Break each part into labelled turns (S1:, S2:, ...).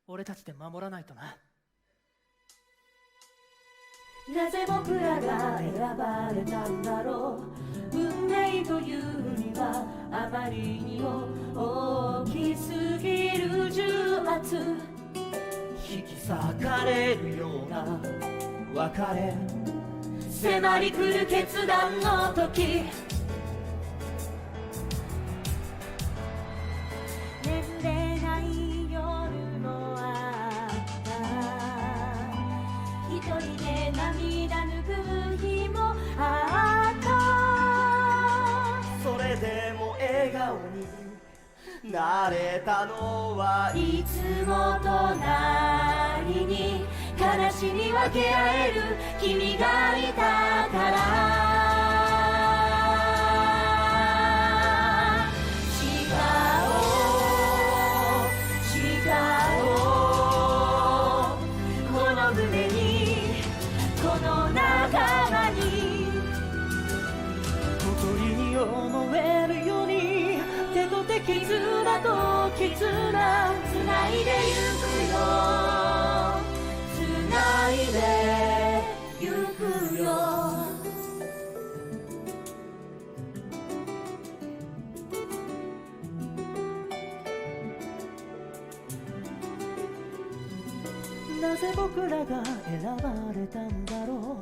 S1: 俺たちで守らないとな。
S2: なぜ僕らが選ばれたんだろう。運命というにはあまりにも大きすぎる重圧、
S1: 引き裂かれるような別れ、
S2: 迫り来る決断の時、眠れない夜もあった、一人で涙拭く日もあった。
S1: それでも笑顔になれたのはい
S2: つも隣に悲しみ分け合える君がいたから。誓おうこの胸にこの仲間に、
S1: 誇りに思えるように手と手絆と絆
S2: つないでゆくよ、つないでゆくよ。
S1: なぜ僕らが選ばれたんだろ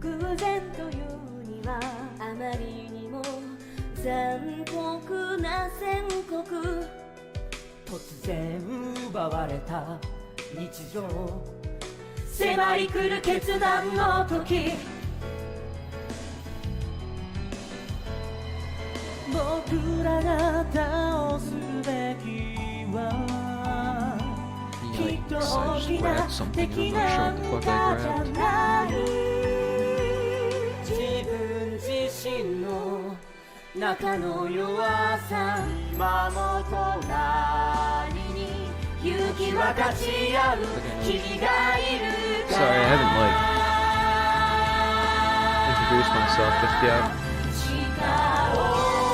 S2: 偶然というにはあまりにも残酷な宣告、
S1: う。突然奪われた日常、
S2: 迫り来る決断の時、
S1: 僕らが倒すべきはきっと
S3: Yikes,
S1: 大
S3: I
S1: き
S3: just
S1: な
S3: grabbed something.
S1: 敵
S3: I'm
S1: な
S3: not
S1: ん
S3: sure what the fuck
S1: か
S3: I
S1: じゃ
S3: grabbed.
S1: ない、自分自身の中の弱さ、今も隣に勇気分かち合う君がいるか
S3: Sorry,
S1: ら。
S3: I haven't introduced myself just yet. There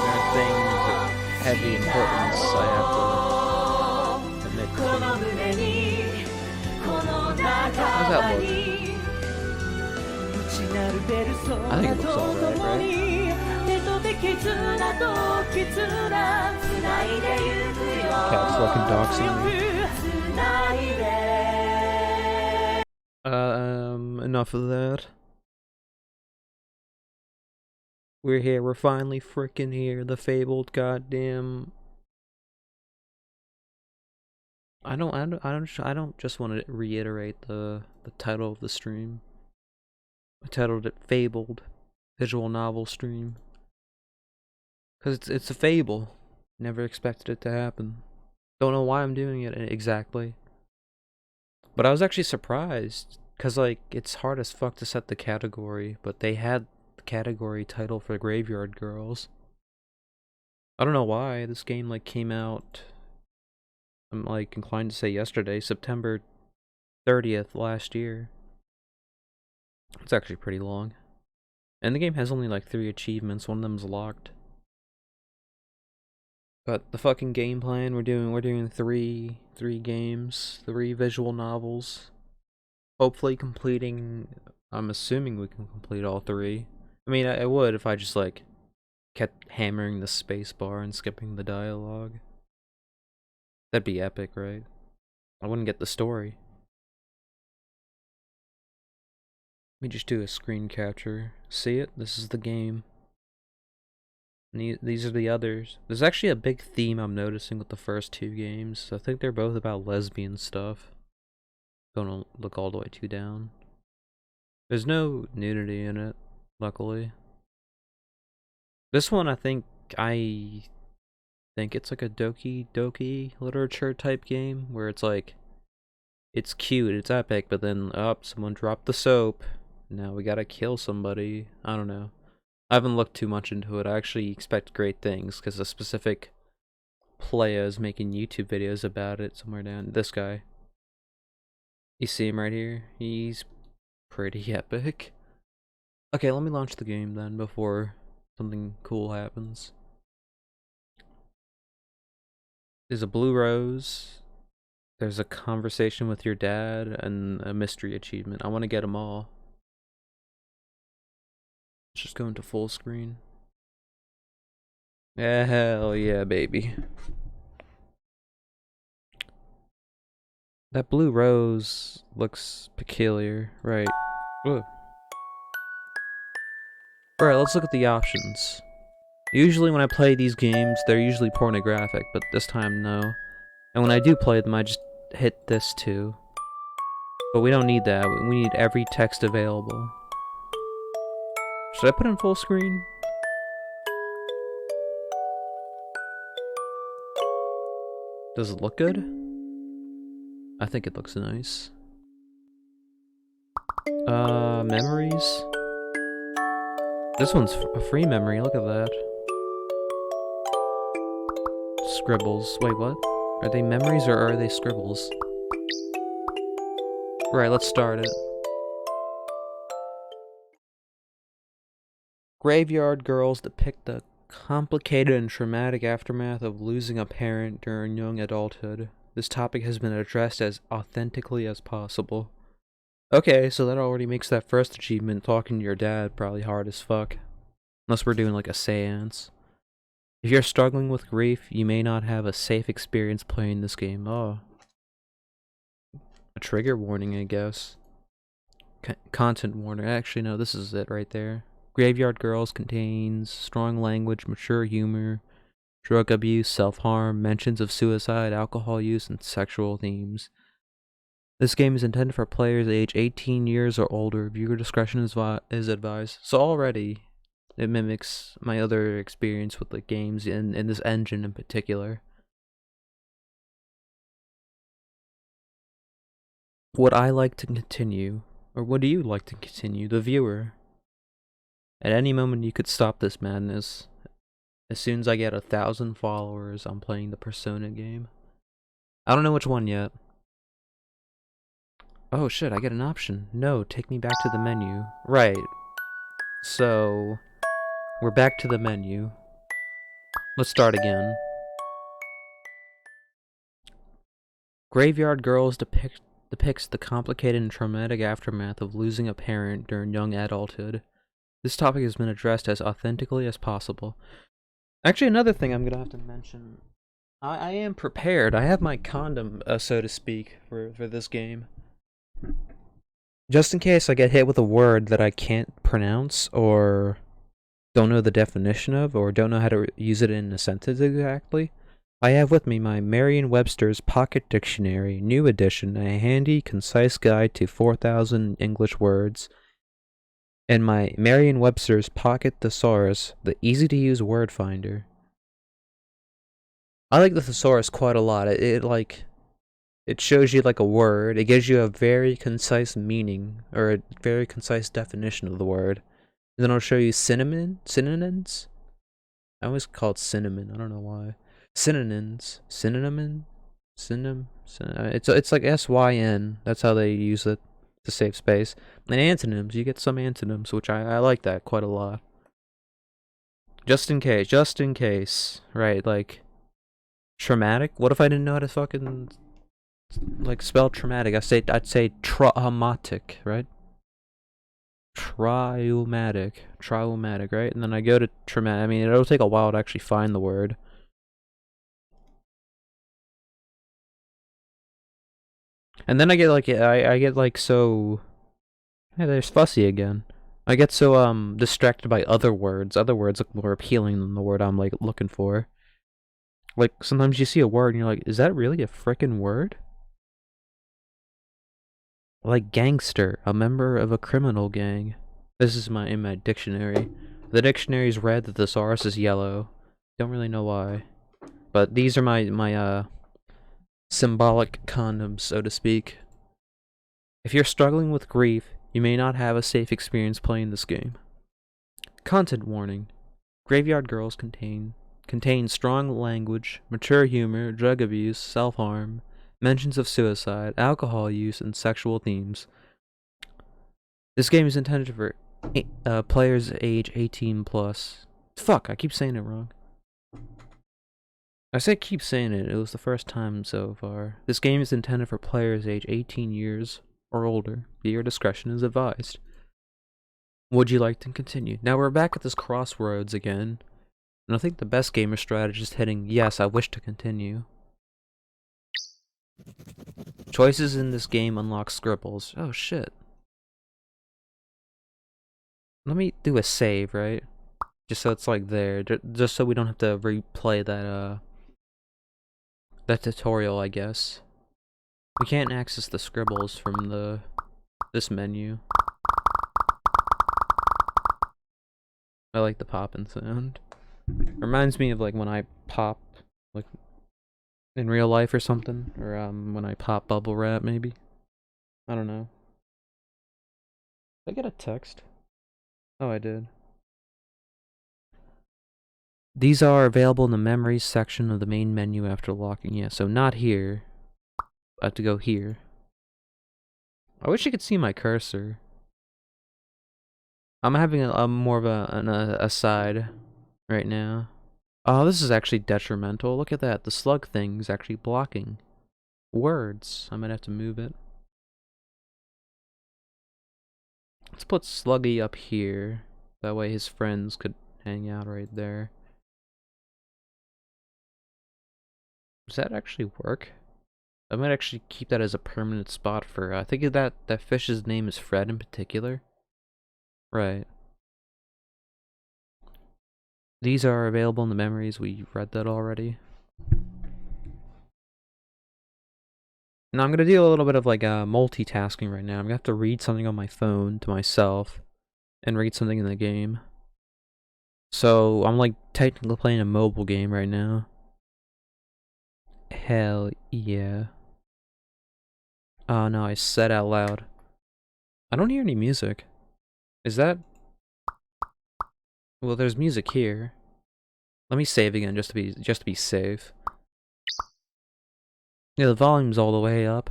S3: are things of heavy importance I have to admit
S1: この
S3: to.
S1: 胸にこの
S3: How's that
S1: 中
S3: look?
S1: に内なるベルソ
S3: I think
S1: ナ
S3: it
S1: と
S3: looks alright,
S1: 共に手と手絆と絆つないでゆくよ、
S3: Cat's fucking doxing me.
S1: つないで。
S3: Enough of that. We're here, we're finally freaking here, the fabled goddamn... I don't just want to reiterate the title of the stream. I titled it Fabled Visual Novel Stream. Cause it's a fable. Never expected it to happen. Don't know why I'm doing it exactly. But I was actually surprised. Cause like it's hard as fuck to set the category, but they had the category title for Graveyard Girls. I don't know why. This game like came out, I'm like inclined to say yesterday, September 30th last year. It's actually pretty long. And the game has only like 3 achievements, one of them's locked. But the fucking game plan, we're doing three games, 3 visual novels. Hopefully completing, I'm assuming we can complete all 3. I mean, I would if I just like kept hammering the space bar and skipping the dialogue. That'd be epic, right? I wouldn't get the story. Let me just do a screen capture. See it? This is the game. And these are the others. There's actually a big theme I'm noticing with the first 2 games. I think they're both about lesbian stuff. Don't look all the way too down. There's no nudity in it, luckily. This one, I think it's like a Doki Doki literature type game where it's like, it's cute, it's epic, but then someone dropped the soap. Now we gotta kill somebody. I don't know. I haven't looked too much into it. I actually expect great things because a specific player is making YouTube videos about it somewhere down. This guy. You see him right here? He's pretty epic. Okay, let me launch the game then before something cool happens. There's a blue rose. There's a conversation with your dad and a mystery achievement. I want to get them all. Let's just go into full screen. Yeah, hell yeah, baby. That blue rose looks peculiar, right? Ugh. Alright, let's look at the options. Usually when I play these games, they're usually pornographic, but this time no. And when I do play them, I just hit this too. But we don't need that, we need every text available. Should I put in full screen? Does it look good? I think it looks nice. Memories? This one's a free memory, look at that. Scribbles. Wait, what? Are they memories or are they scribbles? Right, let's start it. Graveyard girls depict the complicated and traumatic aftermath of losing a parent during young adulthood. This topic has been addressed as authentically as possible. Okay, so that already makes that first achievement, talking to your dad, probably hard as fuck. Unless we're doing like a seance. If you're struggling with grief, you may not have a safe experience playing this game. Oh. A trigger warning, I guess. Content warning. Actually, no, this is it right there. Graveyard Girls contains strong language, mature humor, drug abuse, self-harm, mentions of suicide, alcohol use, and sexual themes. This game is intended for players age 18 years or older. Viewer discretion is advised. So already, it mimics my other experience with the games in this engine in particular. Would I like to continue? Or would you like to continue? The viewer. At any moment you could stop this madness. As soon as I get 1,000 followers, I'm playing the Persona game. I don't know which one yet. Oh shit, I get an option. No, take me back to the menu. Right. So, we're back to the menu. Let's start again. Graveyard Girls depicts the complicated and traumatic aftermath of losing a parent during young adulthood. This topic has been addressed as authentically as possible. Actually, another thing I'm gonna have to mention. I am prepared. I have my condom, so to speak, for this game. Just in case I get hit with a word that I can't pronounce, or don't know the definition of, or don't know how to use it in a sentence exactly. I have with me my Merriam-Webster's Pocket Dictionary, new edition, a handy, concise guide to 4,000 English words, and my Merriam-Webster's Pocket Thesaurus, the easy-to-use word finder. I like the thesaurus quite a lot. It shows you like a word. It gives you a very concise meaning, or a very concise definition of the word. And then it'll show you synonyms. I always call it cinnamon. I don't know why. Synonyms. It's like SYN. That's how they use it to save space. And antonyms. You get some antonyms, which I like that quite a lot. Just in case. Right, like traumatic. What if I didn't know how to fucking like spell traumatic? I'd say traumatic, right? Traumatic, right? And then I go to traumatic. I mean, it'll take a while to actually find the word. And then I get like I get like so. Hey, there's fussy again. I get so distracted by other words. Other words look more appealing than the word I'm like looking for. Like sometimes you see a word and you're like, is that really a frickin' word? Like gangster, a member of a criminal gang. This is in my dictionary. The dictionary's red, the thesaurus is yellow. Don't really know why. But these are my symbolic condoms, so to speak. If you're struggling with grief, you may not have a safe experience playing this game. Content warning. Graveyard Girls contain strong language, mature humor, drug abuse, self-harm, mentions of suicide, alcohol use, and sexual themes. This game is intended for players age 18 plus. Fuck, I keep saying it wrong. I say keep saying it, it was the first time so far. This game is intended for players age 18 years or older. Viewer discretion is advised. Would you like to continue? Now we're back at this crossroads again. And I think the best gamer strategy is hitting yes, I wish to continue. Choices in this game unlock scribbles. Oh shit. Let me do a save, right? Just so it's like there. Just so we don't have to replay that tutorial, I guess. We can't access the scribbles from this menu. I like the popping sound. Reminds me of like when I pop like in real life or something, or when I pop bubble wrap maybe. I don't know. Did I get a text? Oh, I did. These are available in the memories section of the main menu after locking. Yeah, so not here. I have to go here. I wish you could see my cursor. I'm having a more of an aside right now. Oh, this is actually detrimental. Look at that. The slug thing is actually blocking words. I might have to move it. Let's put Sluggy up here. That way his friends could hang out right there. Does that actually work? I might actually keep that as a permanent spot for, I think that fish's name is Fred in particular. Right. These are available in the memories, we read that already. Now I'm gonna do a little bit of like multitasking right now. I'm gonna have to read something on my phone to myself and read something in the game. So I'm like technically playing a mobile game right now. Hell yeah. Oh no, I said out loud. I don't hear any music. Is that... Well, there's music here. Let me save again just to be safe. Yeah, the volume's all the way up.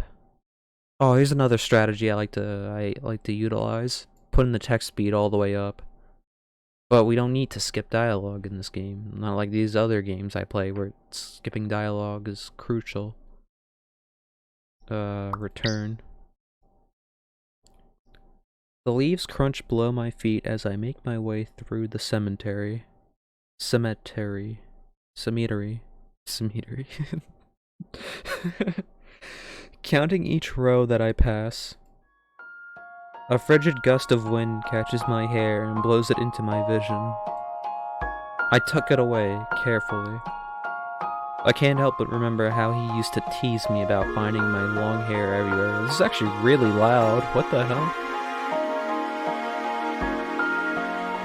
S3: Oh, here's another strategy I like to utilize. Putting the text speed all the way up. But we don't need to skip dialogue in this game. Not like these other games I play where skipping dialogue is crucial. Return. The leaves crunch below my feet as I make my way through the cemetery. Cemetery. Counting each row that I pass. A frigid gust of wind catches my hair and blows it into my vision. I tuck it away, carefully. I can't help but remember how he used to tease me about finding my long hair everywhere. This is actually really loud. What the hell?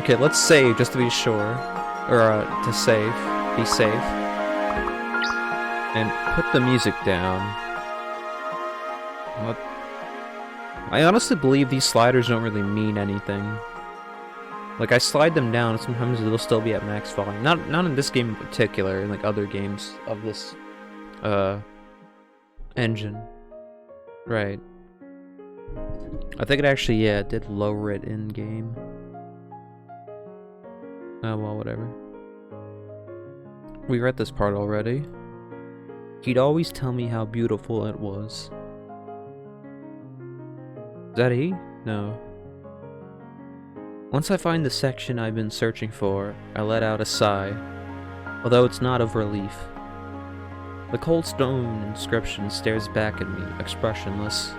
S3: Okay, let's save just to be sure. Or, to save. Be safe. And put the music down. What? I honestly believe these sliders don't really mean anything. Like, I slide them down, and sometimes it'll still be at max volume. Not in this game in particular, in like other games of this, engine. Right. I think it actually, yeah, it did lower it in-game. Oh, well, whatever. We read this part already. He'd always tell me how beautiful it was. Is that he? No. Once I find the section I've been searching for, I let out a sigh, although it's not of relief. The cold stone inscription stares back at me, expressionless.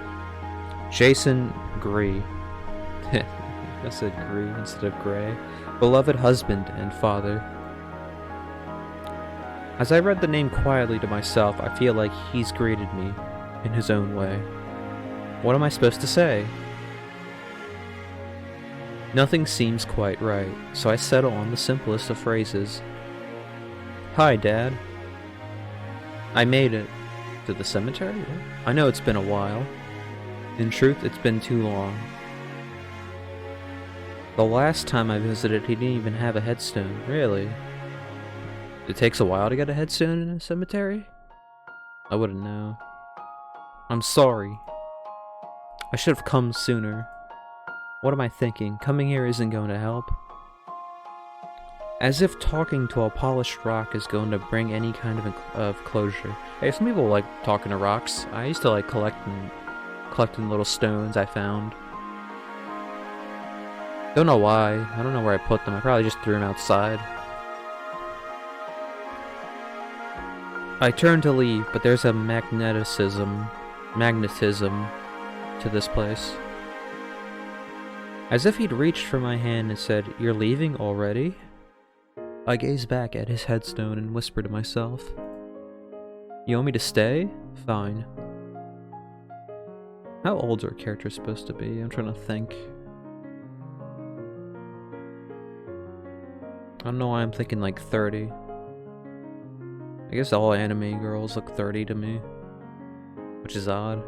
S3: Jason Gree. I said Gree instead of Gray. Beloved husband and father. As I read the name quietly to myself, I feel like he's greeted me in his own way. What am I supposed to say? Nothing seems quite right, so I settle on the simplest of phrases. Hi, Dad. I made it. To the cemetery? I know it's been a while. In truth, it's been too long. The last time I visited, he didn't even have a headstone. Really? It takes a while to get a headstone in a cemetery? I wouldn't know. I'm sorry. I should have come sooner. What am I thinking? Coming here isn't going to help. As if talking to a polished rock is going to bring any kind of closure. Hey, some people like talking to rocks. I used to like collecting little stones I found. Don't know why. I don't know where I put them. I probably just threw them outside. I turn to leave, but there's a magnetism to this place. As if he'd reached for my hand and said, "You're leaving already?" I gazed back at his headstone and whispered to myself, "You want me to stay? Fine." How old's our character supposed to be? I'm trying to think. I don't know why I'm thinking like 30. I guess all anime girls look 30 to me, which is odd.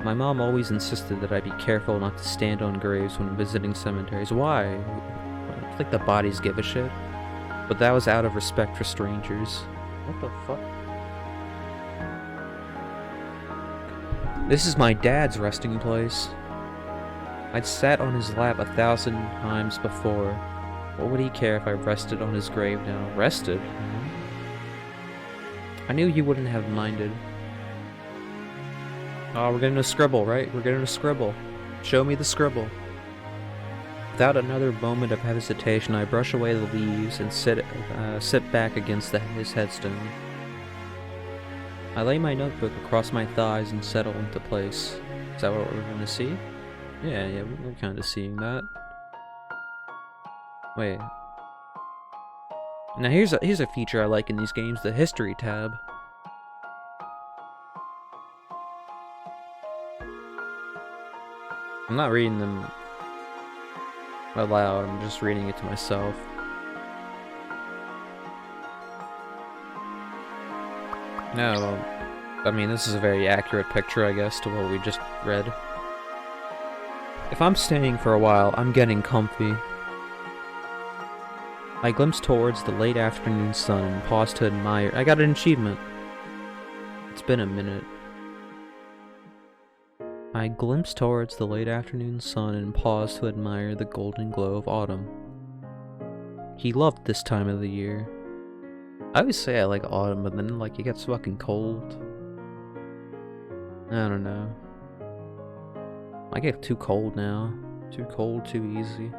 S3: My mom always insisted that I be careful not to stand on graves when visiting cemeteries. Why? I don't think the bodies give a shit. But that was out of respect for strangers. What the fuck? This is my dad's resting place. I'd sat on his lap 1,000 times before. What would he care if I rested on his grave now? Rested? I knew he wouldn't have minded. Oh, we're getting a scribble, right? We're getting a scribble. Show me the scribble. Without another moment of hesitation, I brush away the leaves and sit back against his headstone. I lay my notebook across my thighs and settle into place. Is that what we're going to see? Yeah, we're kind of seeing that. Wait. Now here's a feature I like in these games, the history tab. I'm not reading them aloud, I'm just reading it to myself. No, I mean, this is a very accurate picture, I guess, to what we just read. If I'm staying for a while, I'm getting comfy. I glimpse towards the late afternoon sun and pause to admire. I got an achievement. It's been a minute. I glimpse towards the late afternoon sun and pause to admire the golden glow of autumn. He loved this time of the year. I always say I like autumn, but then like it gets fucking cold. I don't know. I get too cold now. Too cold, too easy.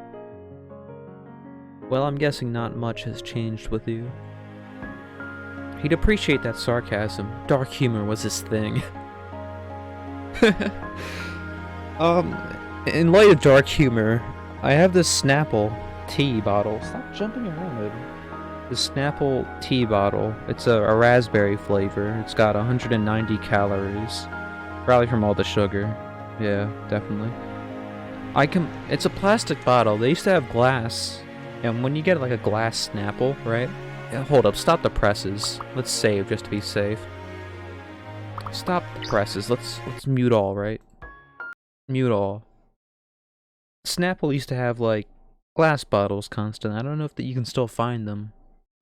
S3: Well, I'm guessing not much has changed with you. He'd appreciate that sarcasm. Dark humor was his thing. In light of dark humor, I have this Snapple tea bottle. Stop jumping around, baby. The Snapple tea bottle. It's a raspberry flavor. It's got 190 calories. Probably from all the sugar. Yeah, definitely. It's a plastic bottle. They used to have glass. And when you get like a glass Snapple, right? Hold up, stop the presses. Let's save just to be safe. Stop the presses. Let's mute all, right? Mute all. Snapple used to have like glass bottles constantly. I don't know if you can still find them,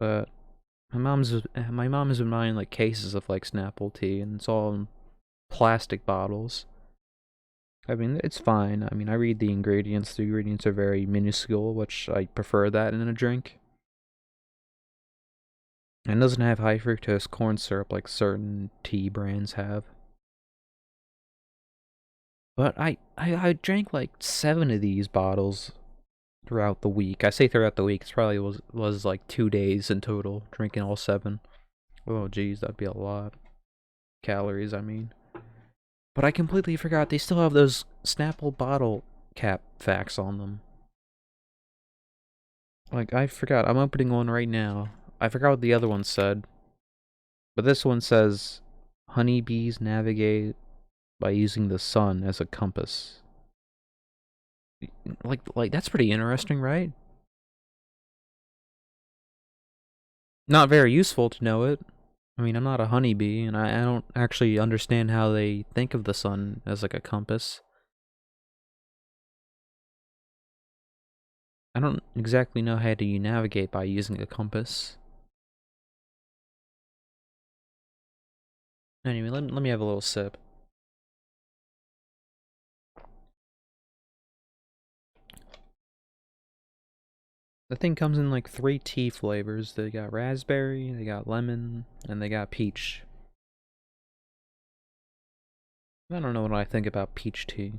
S3: but my mom has been buying like cases of like Snapple tea, and it's all in plastic bottles. I mean, it's fine. I mean, I read the ingredients. The ingredients are very minuscule, which I prefer that in a drink. And it doesn't have high fructose corn syrup like certain tea brands have. But I drank like 7 of these bottles throughout the week. I say throughout the week. It probably was like 2 days in total, drinking all 7. Oh, geez, that'd be a lot. Calories, I mean. But I completely forgot they still have those Snapple bottle cap facts on them. Like, I forgot. I'm opening one right now. I forgot what the other one said. But this one says, honeybees navigate by using the sun as a compass. Like that's pretty interesting, right? Not very useful to know it. I mean, I'm not a honeybee, and I don't actually understand how they think of the sun as like a compass. I don't exactly know how to navigate by using a compass. Anyway, let me have a little sip. The thing comes in like 3 tea flavors. They got raspberry, they got lemon, and they got peach. I don't know what I think about peach tea.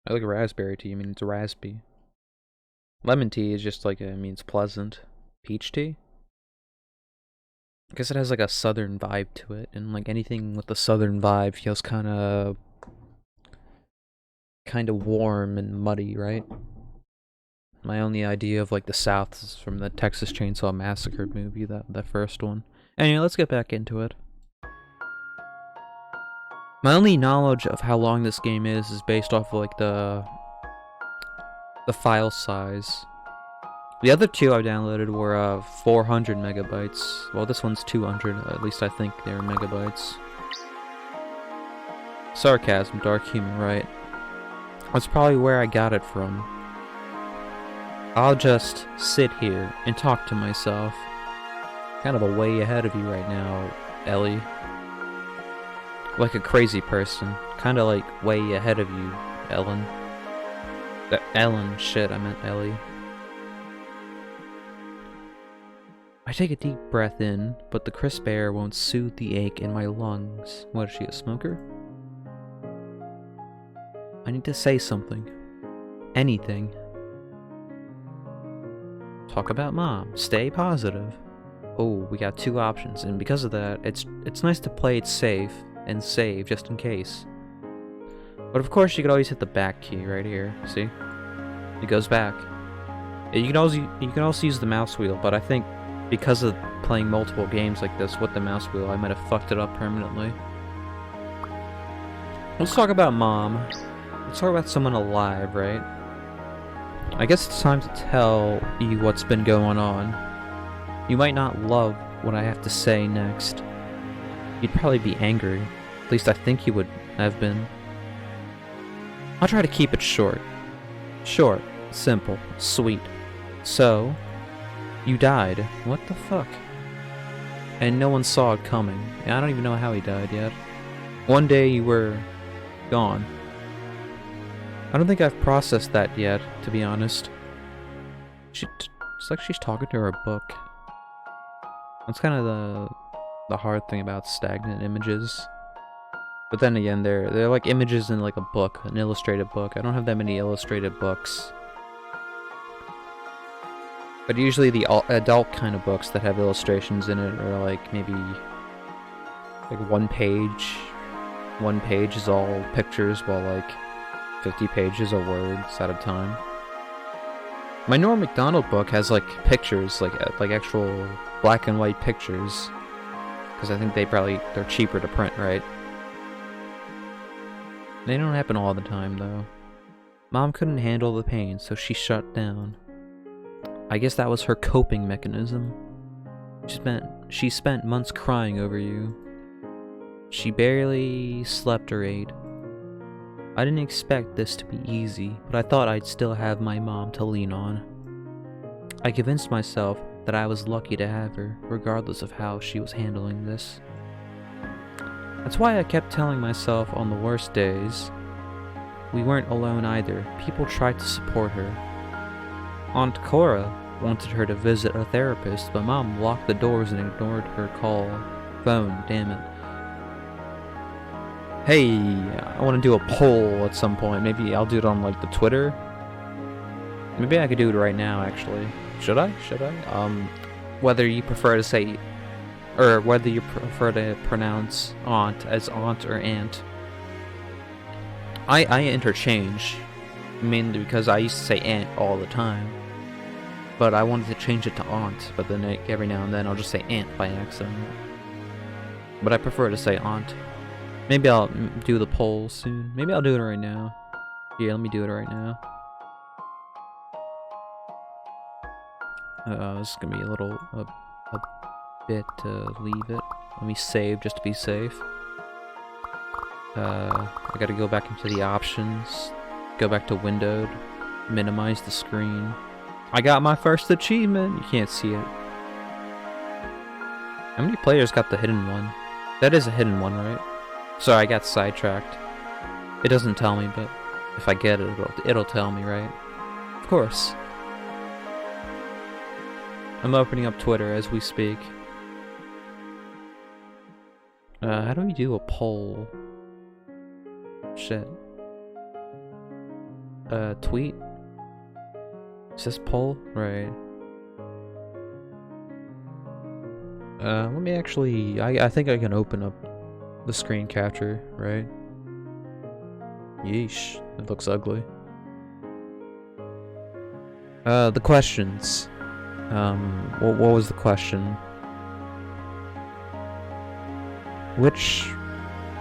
S3: I like raspberry tea, I mean it's raspy. Lemon tea is just like, I mean it's pleasant. Peach tea? I guess it has like a southern vibe to it, and like anything with a southern vibe feels kinda warm and muddy, right? My only idea of like the South is from the Texas Chainsaw Massacre movie, that first one. Anyway, let's get back into it. My only knowledge of how long this game is based off of like the file size. The other two I downloaded were 400 megabytes. Well, this one's 200. At least I think they're megabytes. Sarcasm, dark humor, right? That's probably where I got it from. I'll just sit here and talk to myself. Kind of a way ahead of you right now, Ellie. Like a crazy person. Kind of like way ahead of you, Ellen. Ellen, shit, I meant Ellie. I take a deep breath in, but the crisp air won't soothe the ache in my lungs. What, is she a smoker? I need to say something. Anything. Talk about mom. Stay positive. Oh, we got 2 options, and because of that, it's nice to play it safe and save just in case. But of course, you could always hit the back key right here. See? It goes back. You can also use the mouse wheel, but I think because of playing multiple games like this with the mouse wheel, I might have fucked it up permanently. Let's talk about mom. Let's talk about someone alive, right? I guess it's time to tell you what's been going on. You might not love what I have to say next. You'd probably be angry. At least I think you would have been. I'll try to keep it short. Short, simple, sweet. So, you died. What the fuck? And no one saw it coming. I don't even know how he died yet. One day you were gone. I don't think I've processed that yet, to be honest. It's like she's talking to her book. That's kind of the hard thing about stagnant images. But then again, they're like images in like a book, an illustrated book. I don't have that many illustrated books. But usually the adult kind of books that have illustrations in it are like maybe like one page. One page is all pictures, while like 50 pages are words at a time. My Norm Macdonald book has like pictures, like actual black and white pictures, because I think they're cheaper to print, right? They don't happen all the time though. Mom couldn't handle the pain, so she shut down. I guess that was her coping mechanism. She spent months crying over you. She barely slept or ate. I didn't expect this to be easy, but I thought I'd still have my mom to lean on. I convinced myself that I was lucky to have her, regardless of how she was handling this. That's why I kept telling myself on the worst days, we weren't alone either. People tried to support her. Aunt Cora wanted her to visit a therapist, but Mom locked the doors and ignored her phone, damn it. Hey, I want to do a poll at some point. Maybe I'll do it on like the Twitter. Maybe I could do it right now, actually. Should I? Whether you prefer to say, or whether you prefer to pronounce aunt as aunt or aunt. I interchange, mainly because I used to say aunt all the time. But I wanted to change it to aunt, but then every now and then I'll just say aunt by accident. But I prefer to say aunt. Maybe I'll do the poll soon. Maybe I'll do it right now. Yeah, let me do it right now. This is gonna be a bit to leave it. Let me save just to be safe. I gotta go back into the options, go back to windowed, minimize the screen. I got my first achievement! You can't see it. How many players got the hidden one? That is a hidden one, right? Sorry, I got sidetracked. It doesn't tell me, but if I get it, it'll tell me, right? Of course. I'm opening up Twitter as we speak. How do we do a poll? Shit. Tweet? Is this poll? Right. Let me actually... I think I can open up the screen capture, right? Yeesh. It looks ugly. The questions. What was the question? Which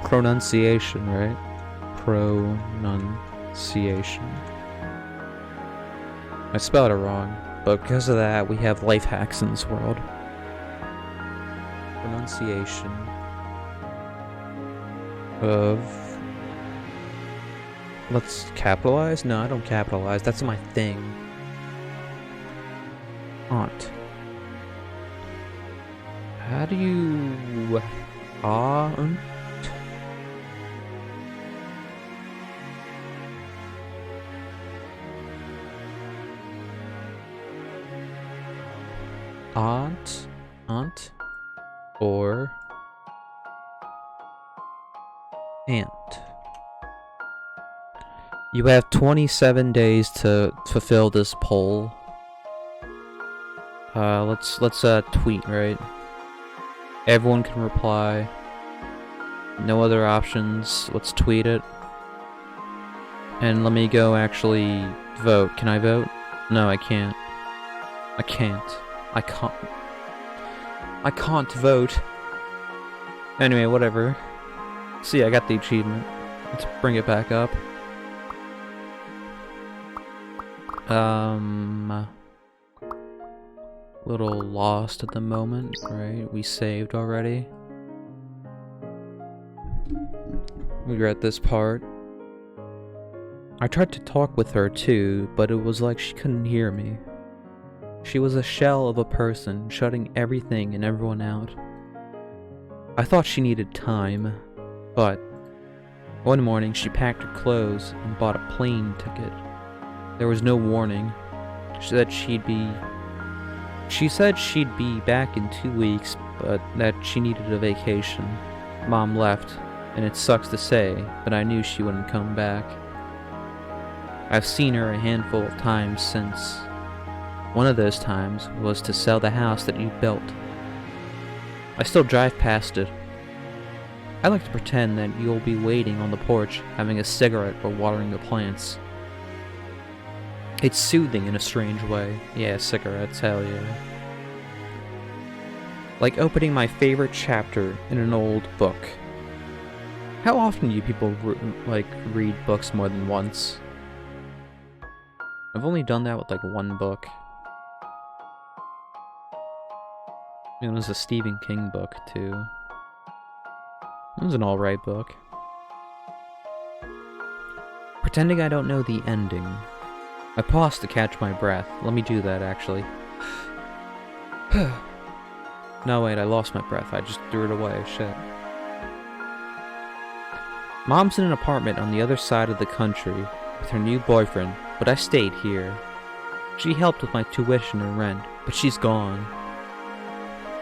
S3: pronunciation, right? Pronunciation. I spelled it wrong, but because of that, we have life hacks in this world. Pronunciation of... Let's capitalize? No, I don't capitalize. That's my thing. Aunt. How do you... Aunt? Aunt? Aunt? Or... Aunt. You have 27 days to fulfill this poll. Let's tweet, right? Everyone can reply. No other options. Let's tweet it. And let me go actually vote. Can I vote? No, I can't. I can't. I can't vote. Anyway, whatever. See, I got the achievement. Let's bring it back up. Little lost at the moment, right? We saved already. We're at this part. I tried to talk with her too, but it was like she couldn't hear me. She was a shell of a person, shutting everything and everyone out. I thought she needed time, but one morning she packed her clothes and bought a plane ticket. There was no warning. She said she'd be back in 2 weeks, but that she needed a vacation. Mom left, and it sucks to say, but I knew she wouldn't come back. I've seen her a handful of times since. One of those times was to sell the house that you built. I still drive past it. I like to pretend that you'll be waiting on the porch, having a cigarette or watering the plants. It's soothing in a strange way. Yeah, cigarettes, hell yeah. Like opening my favorite chapter in an old book. How often do people read books more than once? I've only done that with like one book. It was a Stephen King book too. It was an alright book. Pretending I don't know the ending. I paused to catch my breath. Let me do that, actually. No, wait, I lost my breath. I just threw it away. Shit. Mom's in an apartment on the other side of the country with her new boyfriend, but I stayed here. She helped with my tuition and rent, but she's gone.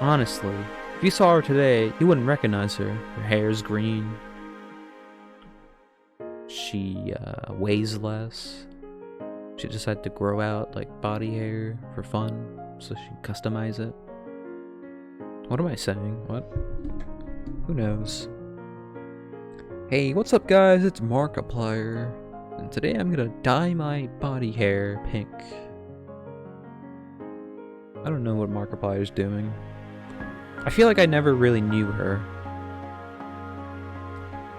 S3: Honestly, if you saw her today, you wouldn't recognize her. Her hair's green. She weighs less. She decided to grow out like body hair for fun, so she can customize it. What am I saying? What? Who knows? Hey, what's up guys? It's Markiplier, and today I'm gonna dye my body hair pink. I don't know what Markiplier's doing. I feel like I never really knew her.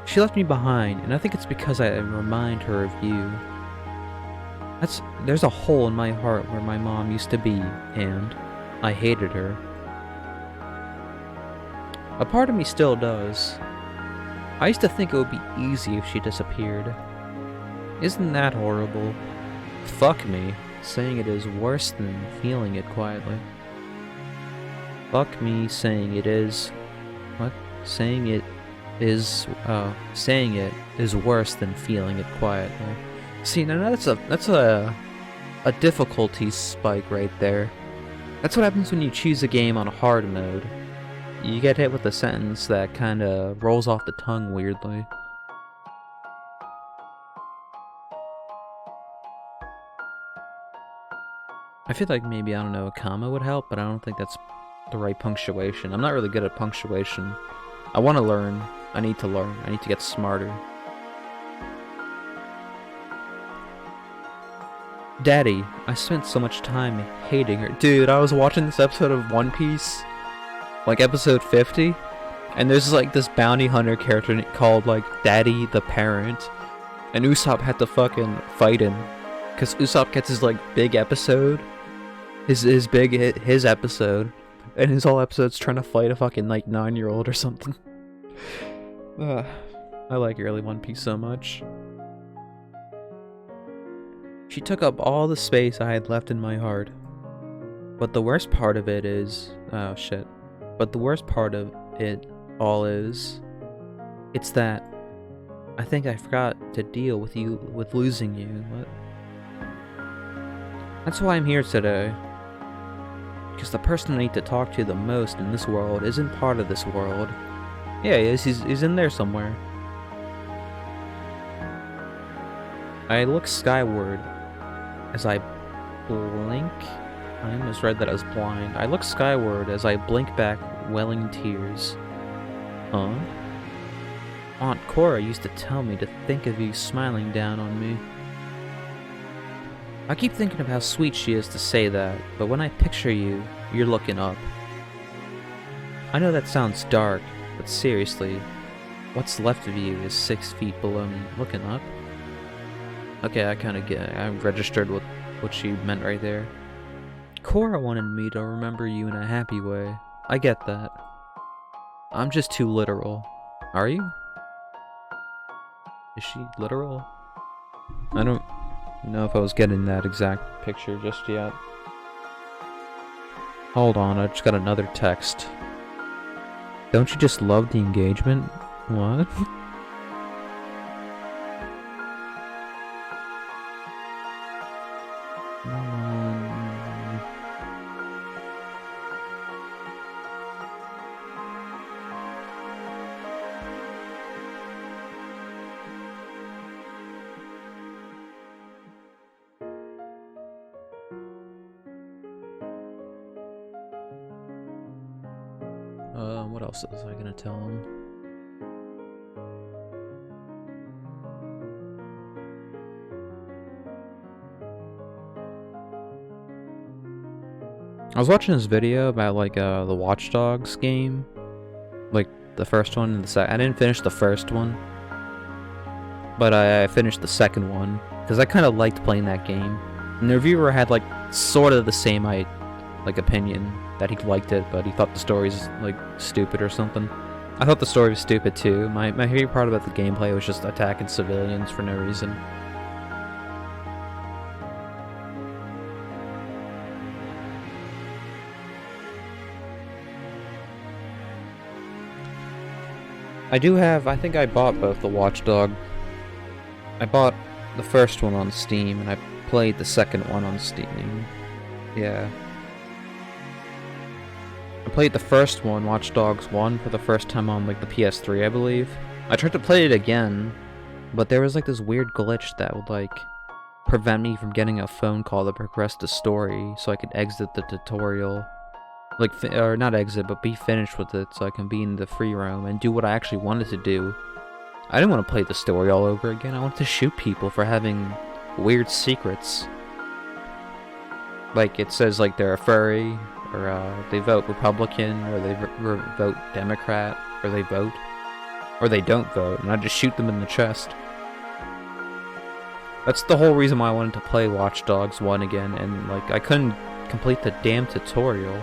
S3: She left me behind, and I think it's because I remind her of you. There's a hole in my heart where my mom used to be, and I hated her. A part of me still does. I used to think it would be easy if she disappeared. Isn't that horrible? Fuck me, saying it is worse than feeling it quietly. Fuck me, saying it is... What? Saying it is worse than feeling it quietly. See, now that's a difficulty spike right there. That's what happens when you choose a game on hard mode. You get hit with a sentence that kinda rolls off the tongue weirdly. I feel like maybe, I don't know, a comma would help, but I don't think that's the right punctuation. I'm not really good at punctuation. I want to learn. I need to learn. I need to get smarter. Daddy, I spent so much time hating her. Dude, I was watching this episode of One Piece, like episode 50, and there's like this bounty hunter character called like Daddy the Parent, and Usopp had to fucking fight him, because Usopp gets his like big episode, his episode, and his whole episode's trying to fight a fucking like 9-year-old or something. I like early One Piece so much. She took up all the space I had left in my heart. But the worst part of it is... oh shit. But the worst part of it all is... it's that... I think I forgot to deal with losing you. What? That's why I'm here today. Because the person I need to talk to the most in this world isn't part of this world. Yeah, he is. He's in there somewhere. I look skyward as I blink. I almost read that I was blind. I look skyward as I blink back welling tears. Huh? Aunt Cora used to tell me to think of you smiling down on me. I keep thinking of how sweet she is to say that, but when I picture you, you're looking up. I know that sounds dark, but seriously, what's left of you is 6 feet below me, looking up. Okay, I registered what she meant right there. Cora wanted me to remember you in a happy way. I get that. I'm just too literal. Are you? Is she literal? I don't know if I was getting that exact picture just yet. Hold on, I just got another text. Don't you just love the engagement? What? What else was I gonna tell him? I was watching this video about like the Watch Dogs game, like the first one and the second. I didn't finish the first one, but I finished the second one because I kind of liked playing that game. And the reviewer had like sort of the same like opinion, that he liked it, but he thought the story's like stupid or something. I thought the story was stupid too. My favorite part about the gameplay was just attacking civilians for no reason. I think I bought both the Watchdog. I bought the first one on Steam, and I played the second one on Steam. Yeah. I played the first one, Watch Dogs 1, for the first time on like the PS3, I believe. I tried to play it again, but there was like this weird glitch that would like prevent me from getting a phone call to progress the story, so I could exit the tutorial. Like, or not exit, but be finished with it, so I can be in the free roam and do what I actually wanted to do. I didn't want to play the story all over again. I wanted to shoot people for having weird secrets. Like, it says like they're a furry, or they vote Republican, or they vote Democrat, or they vote, or they don't vote, and I just shoot them in the chest. That's the whole reason why I wanted to play Watch Dogs 1 again, and like I couldn't complete the damn tutorial.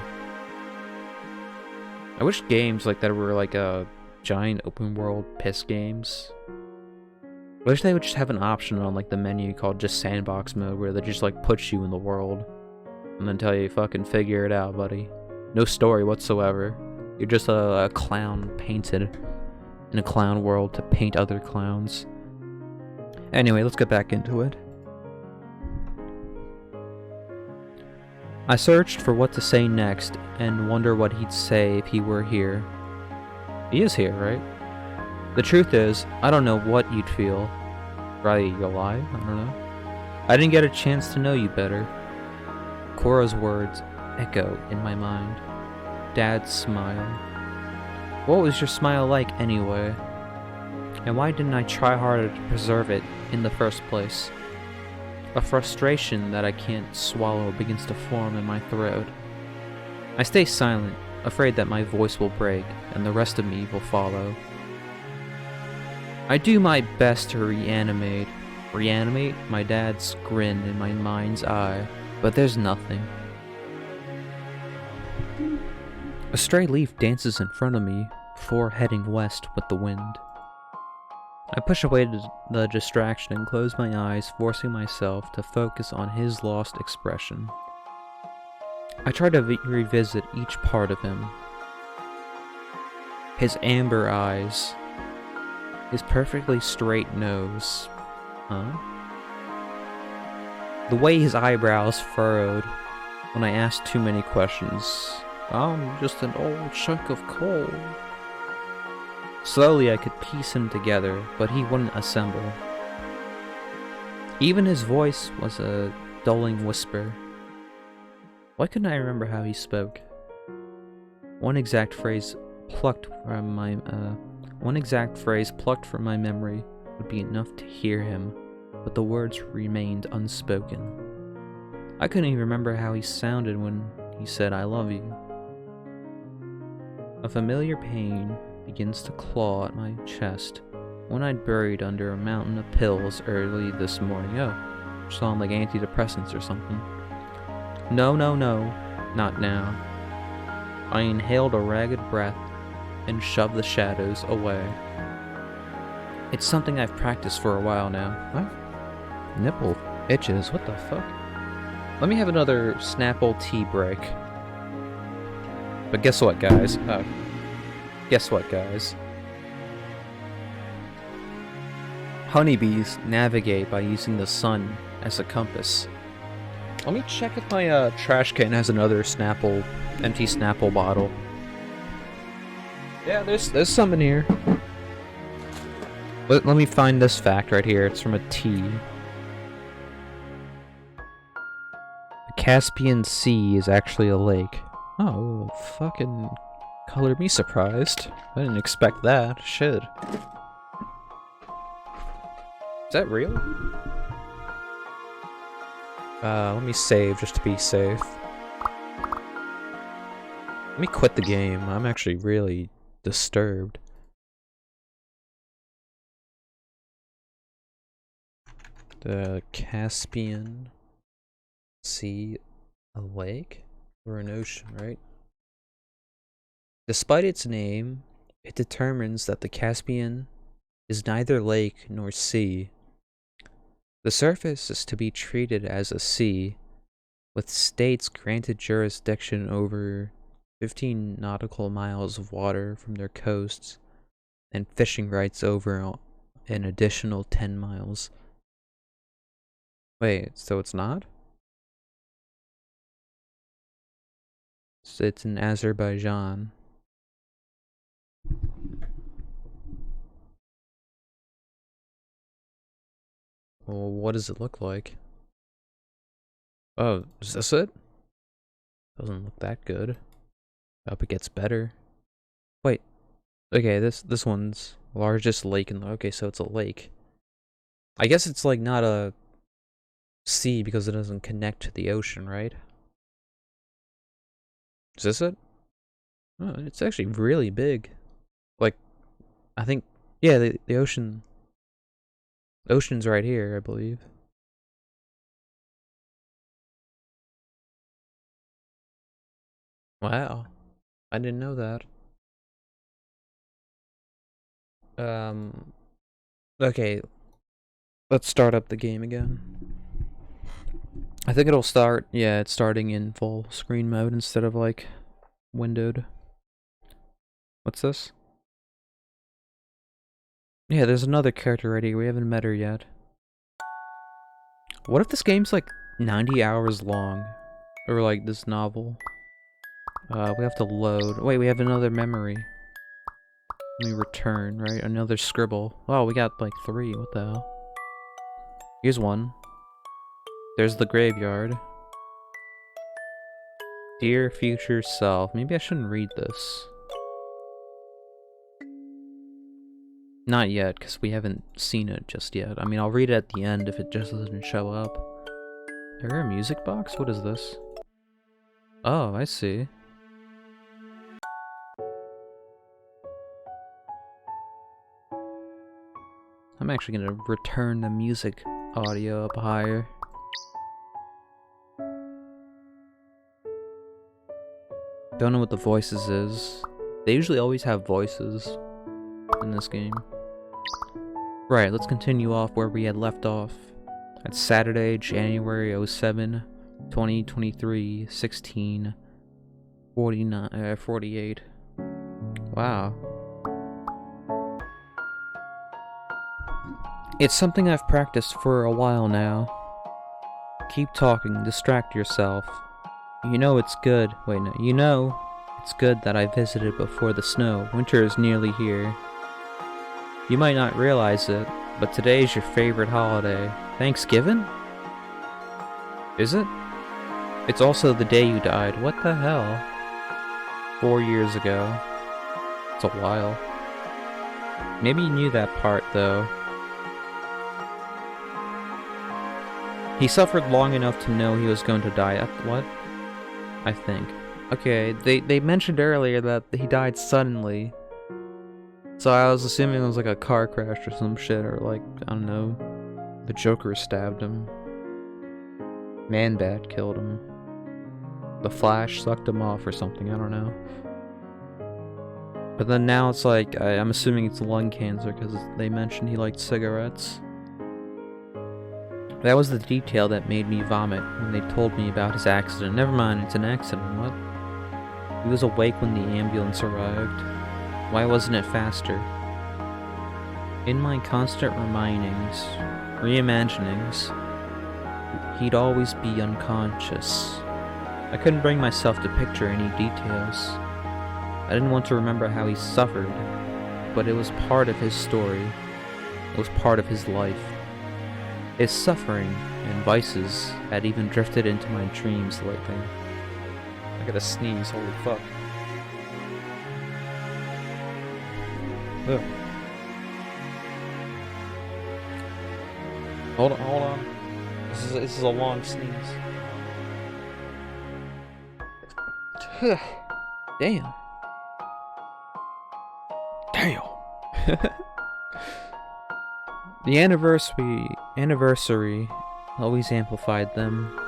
S3: I wish games like that were like a giant open world piss games. I wish they would just have an option on like the menu called just sandbox mode, where they just like put you in the world and then tell you fucking figure it out, buddy. No story whatsoever. You're just a clown painted in a clown world to paint other clowns. Anyway, let's get back into it. I searched for what to say next and wonder what he'd say if he were here. He is here, right? The truth is, I don't know what you'd feel. Probably you're alive? I don't know. I didn't get a chance to know you better. Cora's words echo in my mind. Dad's smile. What was your smile like anyway? And why didn't I try harder to preserve it in the first place? A frustration that I can't swallow begins to form in my throat. I stay silent, afraid that my voice will break and the rest of me will follow. I do my best to reanimate my dad's grin in my mind's eye, but there's nothing. A stray leaf dances in front of me before heading west with the wind. I push away the distraction and close my eyes, forcing myself to focus on his lost expression. I try to revisit each part of him. His amber eyes. His perfectly straight nose. The way his eyebrows furrowed when I asked too many questions. I'm just an old chunk of coal. Slowly I could piece him together, but he wouldn't assemble. Even his voice was a dulling whisper. Why couldn't I remember how he spoke? One exact phrase plucked from my memory would be enough to hear him, but the words remained unspoken. I couldn't even remember how he sounded when he said, "I love you." A familiar pain begins to claw at my chest, one I'd buried under a mountain of pills early this morning. Oh, sound like antidepressants or something. No, not now. I inhaled a ragged breath and shoved the shadows away. It's something I've practiced for a while now. What? Nipple itches, what the fuck? Let me have another Snapple tea break. But guess what, guys? Honeybees navigate by using the sun as a compass. Let me check if my trash can has another empty Snapple bottle. Yeah, there's some in here. Let me find this fact right here. It's from a tea. The Caspian Sea is actually a lake. Oh, fucking color me surprised. I didn't expect that. Shit. Is that real? Let me save just to be safe. Let me quit the game. I'm actually really disturbed. The Caspian Sea, a lake? Or an ocean, right? Despite its name, it determines that the Caspian is neither lake nor sea. The surface is to be treated as a sea, with states granted jurisdiction over 15 nautical miles of water from their coasts, and fishing rights over an additional 10 miles. Wait, so it's not? So it's in Azerbaijan. Well, what does it look like? Oh, is this it? Doesn't look that good. I hope it gets better. Wait. Okay, this one's largest lake in the... Okay, so it's a lake. I guess it's like not a sea because it doesn't connect to the ocean, right? Is this it? Oh, it's actually really big. Like, I think... Yeah, the ocean... The ocean's right here, I believe. Wow. I didn't know that. Okay. Let's start up the game again. I think it'll start, yeah, it's starting in full screen mode instead of like windowed. What's this? Yeah, there's another character right here. We haven't met her yet. What if this game's like 90 hours long? Or like this novel. We have to load. Wait, we have another memory. Let me return, right? Another scribble. Oh, we got like 3. What the hell? Here's one. There's the graveyard. Dear future self. Maybe I shouldn't read this. Not yet, because we haven't seen it just yet. I mean, I'll read it at the end if it just doesn't show up. Is there a music box? What is this? Oh, I see. I'm actually gonna return the music audio up higher. Don't know what the voices is. They usually always have voices in this game. Right, let's continue off where we had left off. At Saturday, January 07, 2023, 16, 48. Wow. It's something I've practiced for a while now. Keep talking, distract yourself. You know it's good. Wait, no. You know it's good that I visited before the snow. Winter is nearly here. You might not realize it, but today is your favorite holiday. Thanksgiving? Is it? It's also the day you died. What the hell? 4 years ago. It's a while. Maybe you knew that part, though. He suffered long enough to know he was going to die. What? I think. Okay, they mentioned earlier that he died suddenly. So I was assuming it was like a car crash or some shit, or like, I don't know, the Joker stabbed him. Man-Bat killed him. The Flash sucked him off or something, I don't know. But then now it's like, I'm assuming it's lung cancer because they mentioned he liked cigarettes. That was the detail that made me vomit when they told me about his accident. Never mind, it's an accident, what? He was awake when the ambulance arrived. Why wasn't it faster? In my constant reimaginings, he'd always be unconscious. I couldn't bring myself to picture any details. I didn't want to remember how he suffered, but it was part of his story. It was part of his life. His suffering and vices had even drifted into my dreams lately. I gotta sneeze, holy fuck. Ugh. Hold on. This is a long sneeze. Damn. The anniversary always amplified them.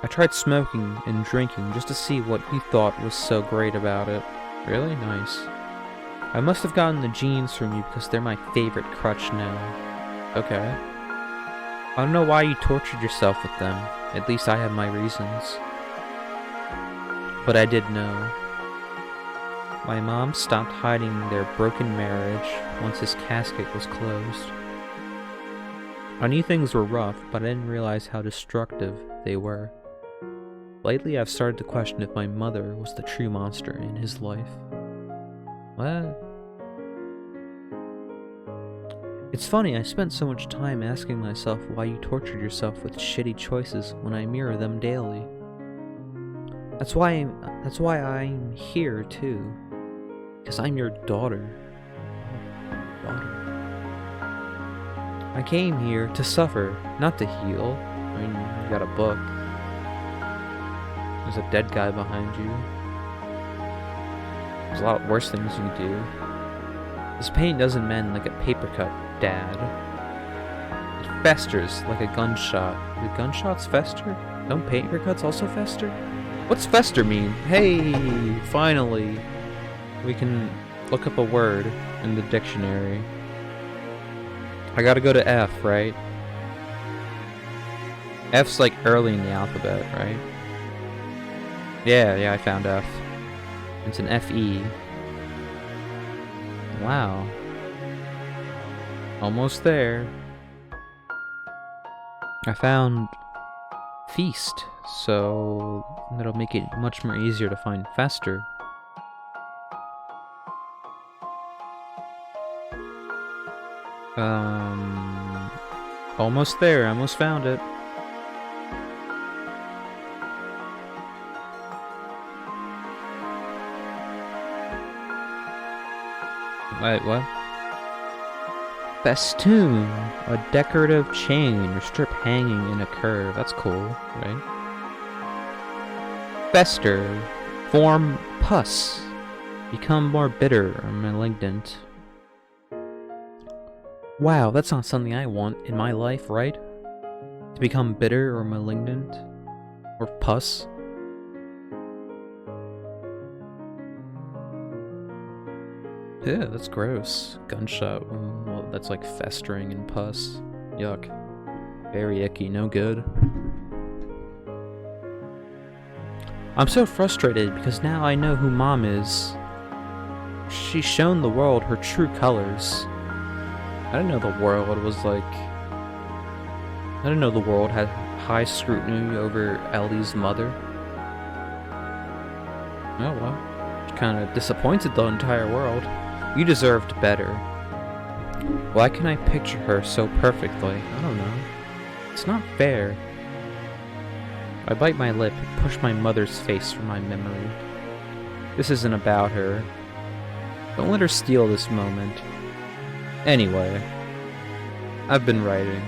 S3: I tried smoking and drinking just to see what he thought was so great about it. Really? Nice. I must have gotten the genes from you because they're my favorite crutch now. Okay. I don't know why you tortured yourself with them. At least I have my reasons. But I did know. My mom stopped hiding their broken marriage once his casket was closed. I knew things were rough, but I didn't realize how destructive they were. Lately, I've started to question if my mother was the true monster in his life. What? It's funny, I spent so much time asking myself why you tortured yourself with shitty choices when I mirror them daily. That's why I'm here too. Because I'm your daughter. I came here to suffer, not to heal. I mean, you got a book. There's a dead guy behind you. There's a lot worse things you do. This pain doesn't mend like a paper cut, Dad. It festers like a gunshot. Do gunshots fester? Don't paper cuts also fester? What's fester mean? Hey, finally. We can look up a word in the dictionary. I gotta go to F, right? F's like early in the alphabet, right? Yeah, I found F. It's an F-E. Wow. Almost there. I found feast, so that'll make it much more easier to find faster. Almost there, almost found it. Wait, what? Festoon, a decorative chain or strip hanging in a curve. That's cool, right? Fester, form pus, become more bitter or malignant. Wow, that's not something I want in my life, right? To become bitter or malignant? Or pus? Yeah, that's gross. Gunshot wound. Well, that's like festering and pus. Yuck. Very icky, no good. I'm so frustrated because now I know who Mom is. She's shown the world her true colors. I didn't know the world was like... I didn't know the world had high scrutiny over Ellie's mother. Oh well. She kinda disappointed the entire world. You deserved better. Why can I picture her so perfectly? I don't know. It's not fair. I bite my lip and push my mother's face from my memory. This isn't about her. Don't let her steal this moment. Anyway, I've been writing.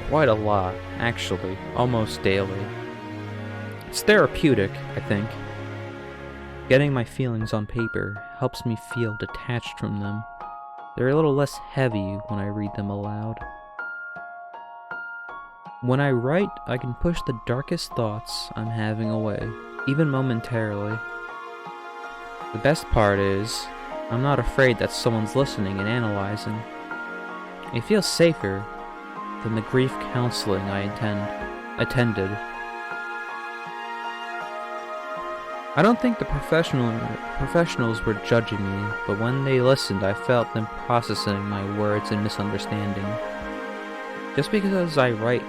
S3: Quite a lot, actually, almost daily. It's therapeutic, I think. Getting my feelings on paper helps me feel detached from them. They're a little less heavy when I read them aloud. When I write, I can push the darkest thoughts I'm having away, even momentarily. The best part is, I'm not afraid that someone's listening and analyzing. It feels safer than the grief counseling I attended. I don't think the professionals were judging me, but when they listened, I felt them processing my words and misunderstanding. Just because I write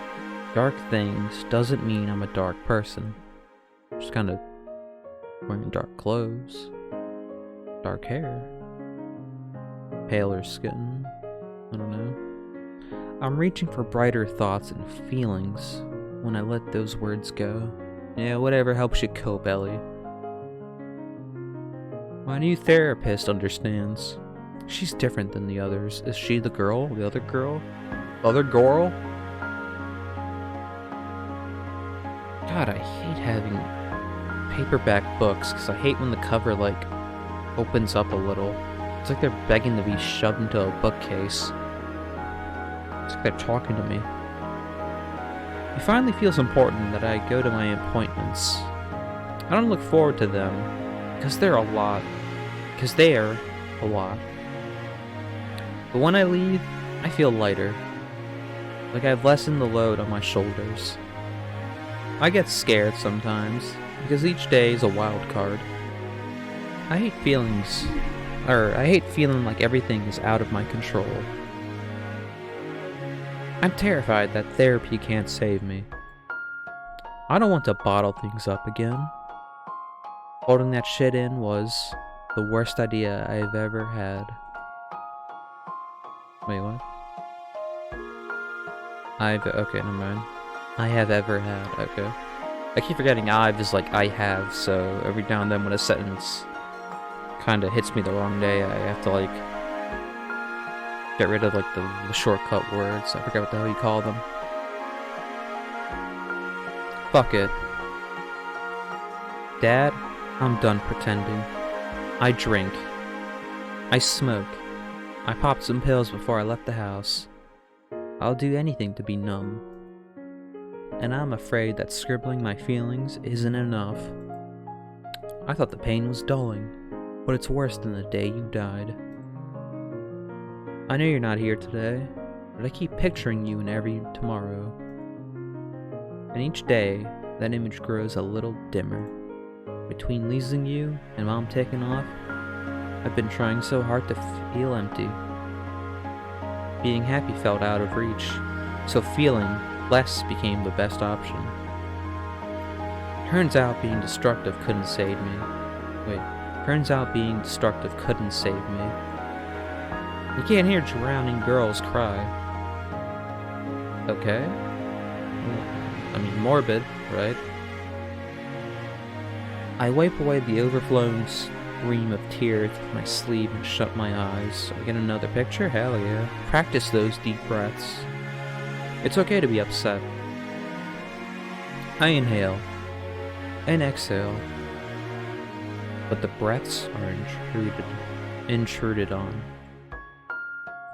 S3: dark things doesn't mean I'm a dark person. Just kind of wearing dark clothes, dark hair, paler skin, I don't know. I'm reaching for brighter thoughts and feelings when I let those words go. Yeah, whatever helps you cope, Ellie. My new therapist understands. She's different than the others. Is she the girl? The other girl? Other girl? God, I hate having paperback books because I hate when the cover, like, opens up a little. It's like they're begging to be shoved into a bookcase. It's like they're talking to me. It finally feels important that I go to my appointments. I don't look forward to them. Because they're a lot. But when I leave, I feel lighter. Like I've lessened the load on my shoulders. I get scared sometimes, because each day is a wild card. I hate feeling like everything is out of my control. I'm terrified that therapy can't save me. I don't want to bottle things up again. Holding that shit in was the worst idea I've ever had. Wait, what? Okay, never mind. I have ever had, okay. I keep forgetting I've is like I have, so every now and then when a sentence kinda hits me the wrong day, I have to like get rid of like the shortcut words. I forget what the hell you call them. Fuck it. Dad, I'm done pretending. I drink. I smoke. I popped some pills before I left the house. I'll do anything to be numb. And I'm afraid that scribbling my feelings isn't enough. I thought the pain was dulling, but it's worse than the day you died. I know you're not here today, but I keep picturing you in every tomorrow. And each day, that image grows a little dimmer. Between losing you and Mom taking off, I've been trying so hard to feel empty. Being happy felt out of reach, so feeling less became the best option. Turns out being destructive couldn't save me. Turns out being destructive couldn't save me. You can't hear drowning girls cry. Okay? I mean, morbid, right? I wipe away the overflowing stream of tears with my sleeve and shut my eyes. I get another picture? Hell yeah. Practice those deep breaths. It's okay to be upset. I inhale and exhale, but the breaths are intruded on.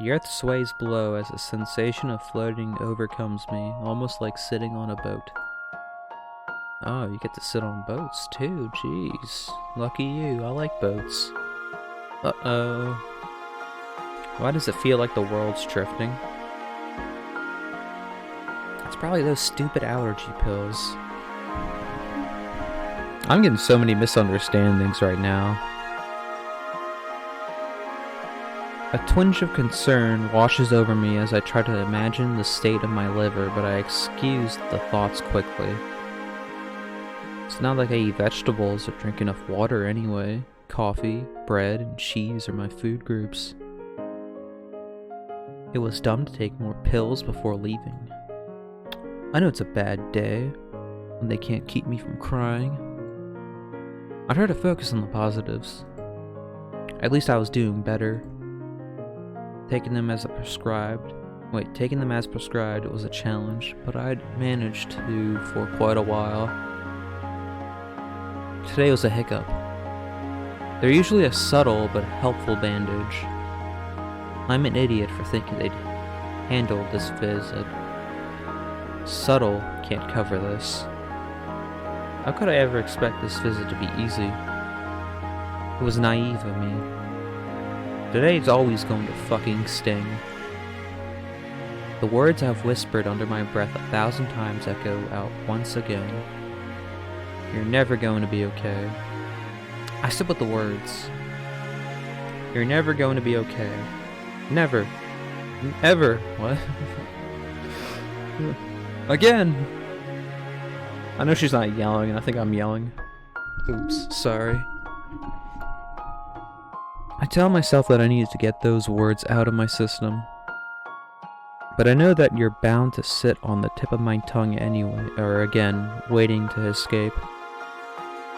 S3: The earth sways below as a sensation of floating overcomes me, almost like sitting on a boat. Oh, you get to sit on boats too, jeez. Lucky you, I like boats. Uh-oh. Why does it feel like the world's drifting? It's probably those stupid allergy pills. I'm getting so many misunderstandings right now. A twinge of concern washes over me as I try to imagine the state of my liver, but I excuse the thoughts quickly. It's not like I eat vegetables or drink enough water anyway. Coffee, bread, and cheese are my food groups. It was dumb to take more pills before leaving. I know it's a bad day, when they can't keep me from crying. I try to focus on the positives. At least I was doing better. Taking them as prescribed was a challenge, but I'd managed to for quite a while. Today was a hiccup. They're usually a subtle but helpful bandage. I'm an idiot for thinking they'd handle this visit. Subtle can't cover this. How could I ever expect this visit to be easy? It was naive of me. Today's always going to fucking sting. The words I've whispered under my breath 1,000 times echo out once again. You're never going to be okay. I stick with the words. You're never going to be okay. Never. Ever. What? Again! I know she's not yelling, and I think I'm yelling. Oops, sorry. I tell myself that I need to get those words out of my system. But I know that you're bound to sit on the tip of my tongue anyway, or again, waiting to escape.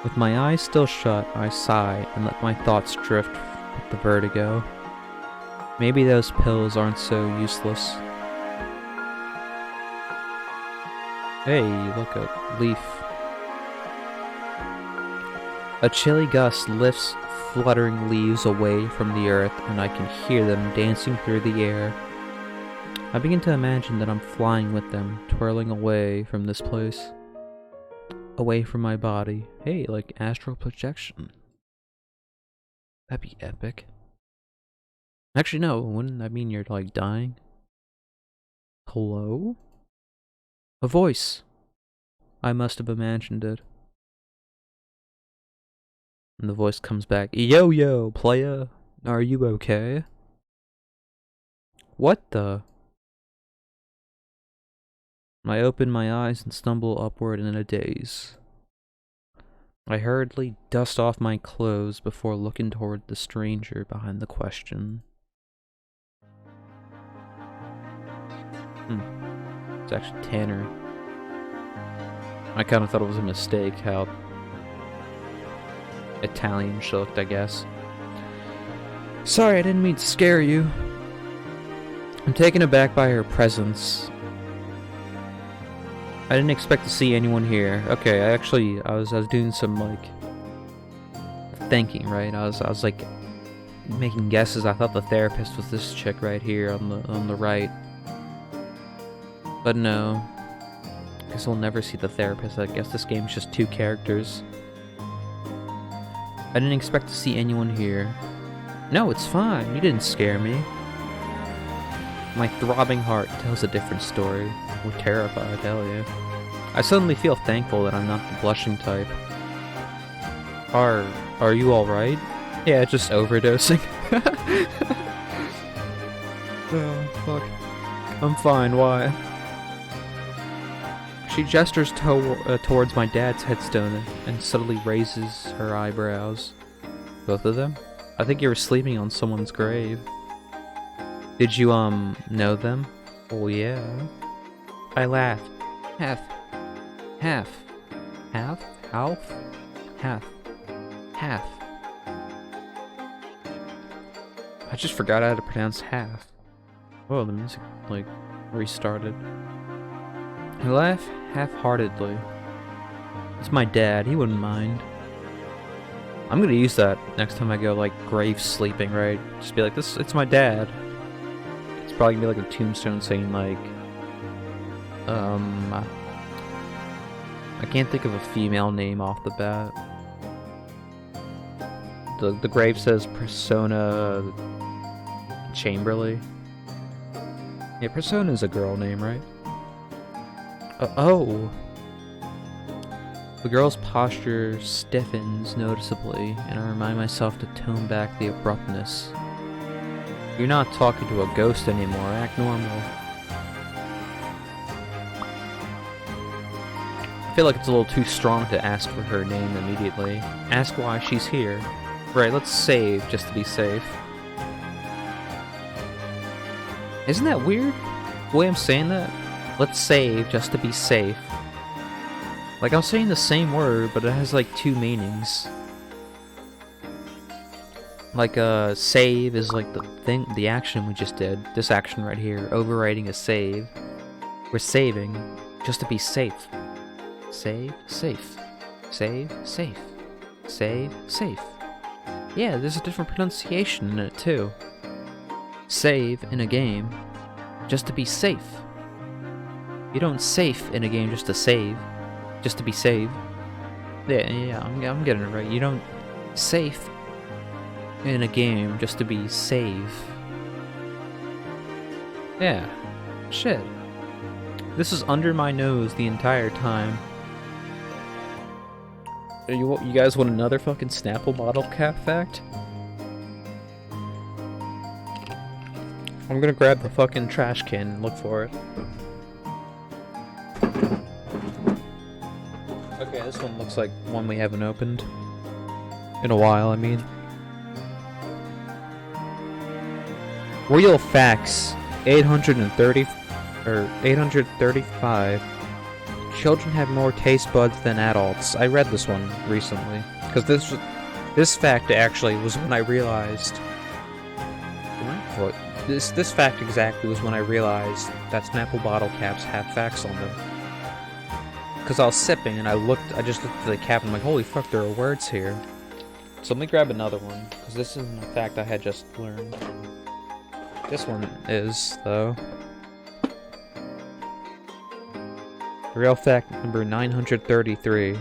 S3: With my eyes still shut, I sigh and let my thoughts drift with the vertigo. Maybe those pills aren't so useless. Hey, look, a leaf. A chilly gust lifts fluttering leaves away from the earth, and I can hear them dancing through the air. I begin to imagine that I'm flying with them, twirling away from this place. Away from my body. Hey, like astral projection. That'd be epic. Actually, no, wouldn't that mean you're, like, dying? Hello? A voice. I must have imagined it. And the voice comes back. Yo, yo, playa. Are you okay? What the? I open my eyes and stumble upward in a daze. I hurriedly dust off my clothes before looking toward the stranger behind the question. It's actually Tanner. I kind of thought it was a mistake how Italian she looked, I guess. Sorry, I didn't mean to scare you. I'm taken aback by her presence. I didn't expect to see anyone here. Okay, I was doing some, like, thinking, right? I was like making guesses. I thought the therapist was this chick right here on the right. But no. Guess we'll never see the therapist. I guess this game's just two characters. I didn't expect to see anyone here. No, it's fine. You didn't scare me. My throbbing heart tells a different story. We're terrified, hell yeah. I suddenly feel thankful that I'm not the blushing type. Are you alright? Yeah, just overdosing. Oh, fuck. I'm fine, why? She gestures towards my dad's headstone and subtly raises her eyebrows. Both of them? I think you were sleeping on someone's grave. Did you, know them? Oh, yeah. I laughed. Half. Half. Half? Half? Half. Half. I just forgot how to pronounce half. Whoa, the music, like, restarted. I laugh half-heartedly. It's my dad, he wouldn't mind. I'm gonna use that next time I go, like, grave sleeping, right? Just be like, it's my dad. It's probably gonna be like a tombstone saying, like, I can't think of a female name off the bat. The grave says Persona Chamberlain. Yeah, Persona is a girl name, right? Oh! The girl's posture stiffens noticeably, and I remind myself to tone back the abruptness. You're not talking to a ghost anymore, act normal. I feel like it's a little too strong to ask for her name immediately. Ask why she's here. Right, let's save just to be safe. Isn't that weird? The way I'm saying that? Let's save just to be safe. Like, I'm saying the same word, but it has like two meanings. Like, save is like the action we just did. This action right here, overriding a save. We're saving just to be safe. Save, safe. Save, safe. Save, safe. Yeah, there's a different pronunciation in it too. Save in a game just to be safe. You don't safe in a game just to save. Just to be saved. Yeah, I'm getting it right. You don't safe in a game just to be safe. Yeah. Shit. This is under my nose the entire time. You guys want another fucking Snapple bottle cap fact? I'm gonna grab the fucking trash can and look for it. Okay, this one looks like one we haven't opened in a while, I mean. Real facts, 835. Children have more taste buds than adults. I read this one recently because this fact actually was when I realized. This fact exactly was when I realized that Snapple bottle caps have facts on them. Because I was sipping and I just looked at the cap and I'm like, holy fuck, there are words here. So let me grab another one because this isn't a fact I had just learned. This one is though. Real fact number 933.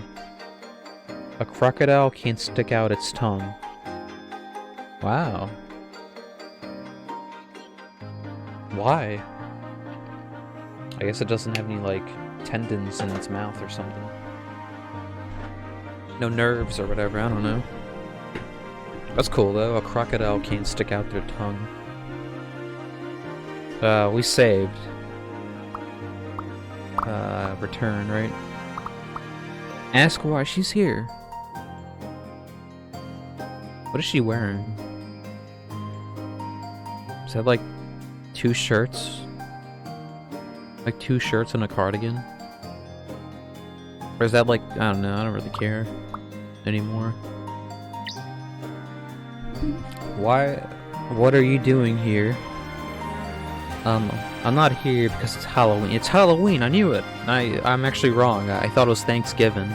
S3: A crocodile can't stick out its tongue. Wow. Why? I guess it doesn't have any, like, tendons in its mouth or something. No nerves or whatever, I don't know. That's cool, though. A crocodile can't stick out their tongue. We saved. Return, right? Ask why she's here. What is she wearing? Is that like 2 shirts? Like 2 shirts and a cardigan? Or is that like, I don't know, I don't really care anymore. Why? What are you doing here? I'm not here because it's Halloween. It's Halloween, I knew it. I'm actually wrong. I thought it was Thanksgiving.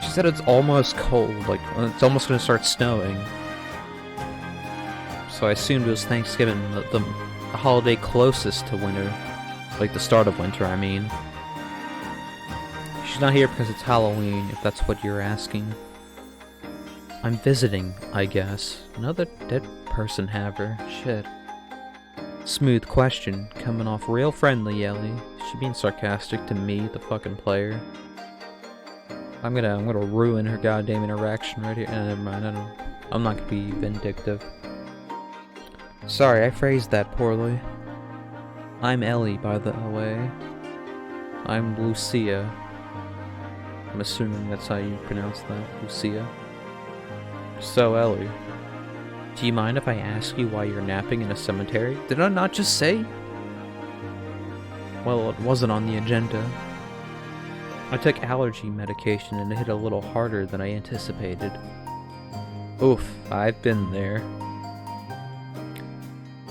S3: She said it's almost cold, like it's almost gonna start snowing. So I assumed it was Thanksgiving, the holiday closest to winter. Like the start of winter, I mean. She's not here because it's Halloween, if that's what you're asking. I'm visiting, I guess. Another dead person haver. Shit. Smooth question, coming off real friendly, Ellie. She being sarcastic to me, the fucking player. I'm gonna ruin her goddamn interaction right here. Never mind, I'm not gonna be vindictive. Sorry, I phrased that poorly. I'm Ellie, by the way. I'm Lucia. I'm assuming that's how you pronounce that, Lucia. So, Ellie, do you mind if I ask you why you're napping in a cemetery? Did I not just say? Well, it wasn't on the agenda. I took allergy medication and it hit a little harder than I anticipated. Oof, I've been there.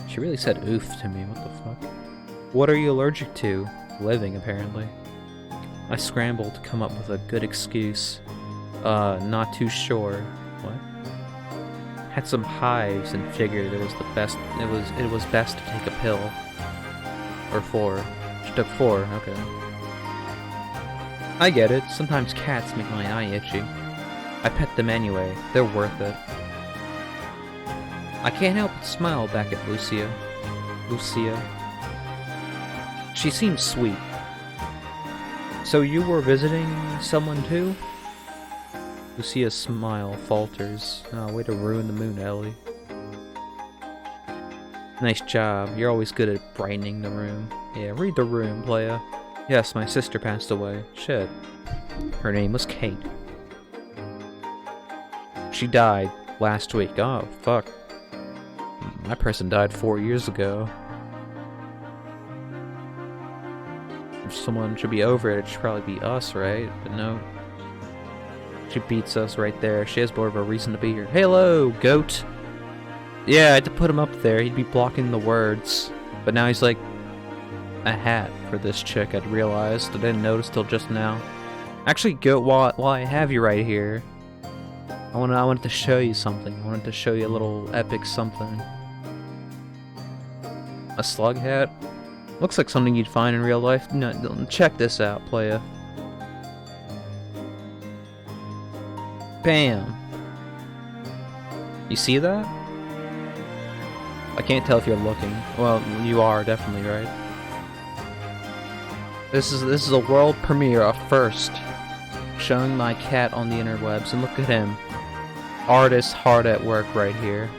S3: She really said oof to me, what the fuck? What are you allergic to? Living, apparently. I scrambled to come up with a good excuse. Not too sure. What? Had some hives and figured it was best to take a pill. Or 4. She took 4, okay. I get it, sometimes cats make my eye itchy. I pet them anyway, they're worth it. I can't help but smile back at Lucia. She seems sweet. So you were visiting someone too? Lucia's smile falters. Oh, way to ruin the moon, Ellie. Nice job. You're always good at brightening the room. Yeah, read the room, playa. Yes, my sister passed away. Shit. Her name was Kate. She died last week. Oh, fuck. My person died 4 years ago. If someone should be over it should probably be us, right? But no. She beats us right there. She has more of a reason to be here. Hello, goat! Yeah, I had to put him up there. He'd be blocking the words. But now he's like a hat for this chick, I'd realized. I didn't notice till just now. Actually, goat, while I have you right here, I wanted to show you something. I wanted to show you a little epic something. A slug hat? Looks like something you'd find in real life. No, check this out, playa. Bam! You see that? I can't tell if you're looking. Well, you are definitely, right? This is a world premiere, a first. Showing my cat on the interwebs, and look at him. Artist hard at work right here.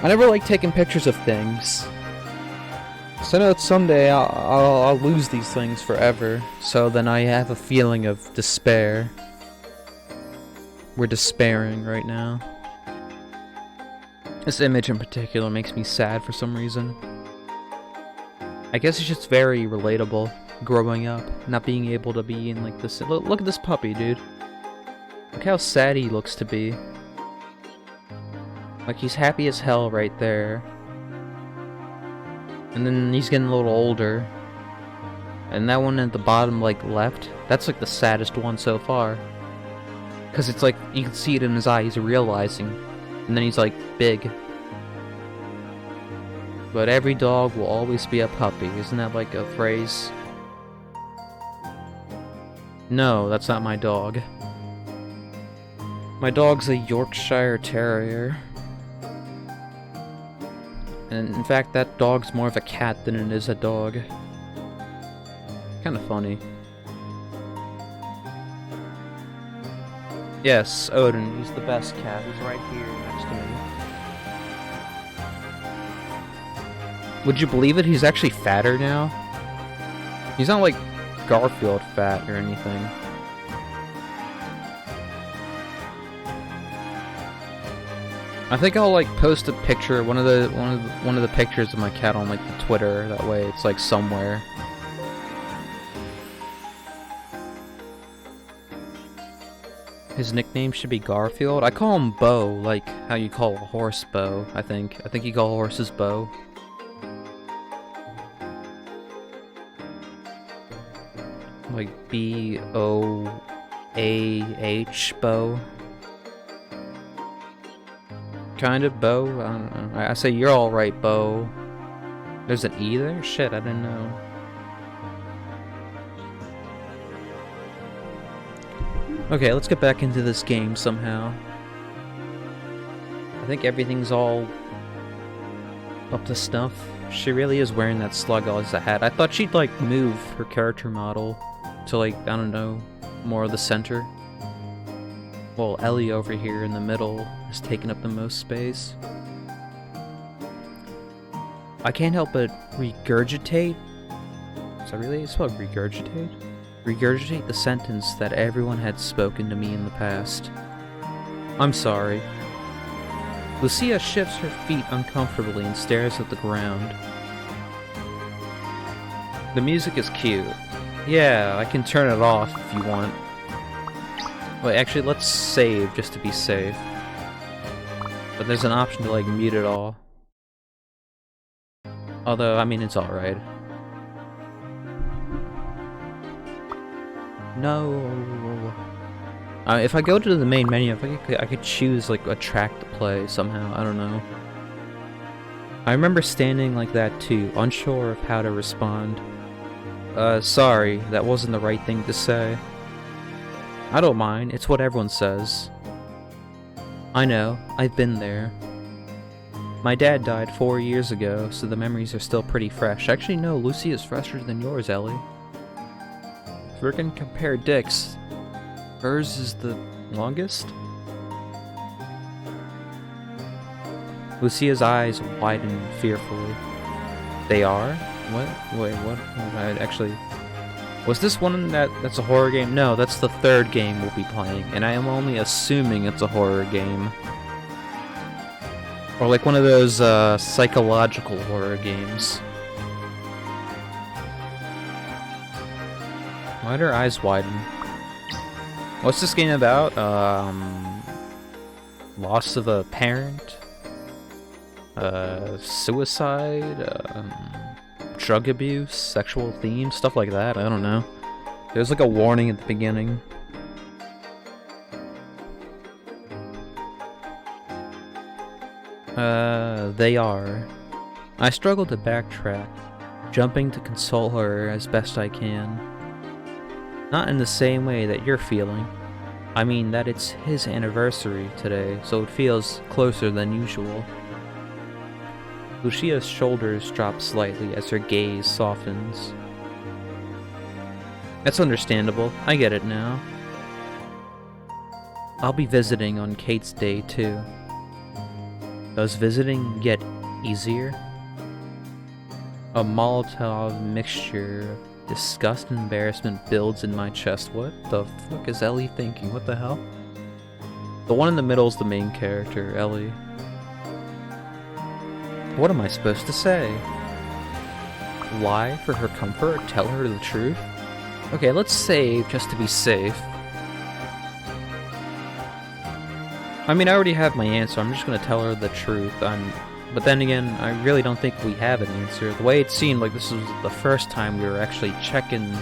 S3: I never like taking pictures of things. So I know that someday I'll lose these things forever. So then I have a feeling of despair. We're despairing right now. This image in particular makes me sad for some reason. I guess it's just very relatable. Growing up, not being able to be in like this. Look at this puppy, dude. Look how sad he looks to be. Like he's happy as hell right there. And then he's getting a little older. And that one at the bottom, like left, that's like the saddest one so far. Cause it's like you can see it in his eye. He's realizing, and then he's like big. But every dog will always be a puppy. Isn't that like a phrase? No, that's not my dog. My dog's a Yorkshire Terrier. And in fact, that dog's more of a cat than it is a dog. Kinda funny. Yes, Odin, he's the best cat. He's right here next to me. Would you believe it? He's actually fatter now. He's not like Garfield fat or anything. I think I'll like post a picture, one of the pictures of my cat on like the Twitter. That way, it's like somewhere. His nickname should be Garfield. I call him Bo, like how you call a horse Bo. I think you call horses Bo. Like B-O-A-H, Bo. Kind of, Bo? I don't know. I say you're alright, Bo. There's an E there? Shit, I didn't know. Okay, let's get back into this game somehow. I think everything's all up to snuff. She really is wearing that slug as a hat. I thought she'd like move her character model to like, I don't know, more of the center. Well, Ellie over here in the middle is taking up the most space. I can't help but regurgitate. Is that really spelled regurgitate? Regurgitate the sentence that everyone had spoken to me in the past. I'm sorry. Lucia shifts her feet uncomfortably and stares at the ground. The music is cute. Yeah, I can turn it off if you want. Wait, actually, let's save just to be safe. But there's an option to, like, mute it all. Although, I mean, it's alright. No. If I go to the main menu, I could choose, like, a track to play somehow. I don't know. I remember standing like that too, unsure of how to respond. Sorry, that wasn't the right thing to say. I don't mind, it's what everyone says. I know, I've been there. My dad died 4 years ago, so the memories are still pretty fresh. Actually, no, Lucy is fresher than yours, Ellie. If we're gonna compare dicks, hers is the longest? Lucia's eyes widen fearfully. They are? What? Wait, what? Actually... Was this one that's a horror game? No, that's the third game we'll be playing, and I am only assuming it's a horror game. Or like one of those, psychological horror games. Why did her eyes widen? What's this game about? Loss of a parent? Suicide? Drug abuse? Sexual themes? Stuff like that? I don't know. There's like a warning at the beginning. They are. I struggle to backtrack, jumping to console her as best I can. Not in the same way that you're feeling. I mean that it's his anniversary today, so it feels closer than usual. Lucia's shoulders drop slightly as her gaze softens. That's understandable. I get it now. I'll be visiting on Kate's day too. Does visiting get easier? A Molotov mixture of disgust and embarrassment builds in my chest. What the fuck is Ellie thinking? What the hell? The one in the middle is the main character, Ellie. What am I supposed to say? Lie for her comfort? Tell her the truth? Okay, let's save just to be safe. I mean, I already have my answer. I'm just gonna tell her the truth. But then again, I really don't think we have an answer. The way it seemed like this was the first time we were actually checking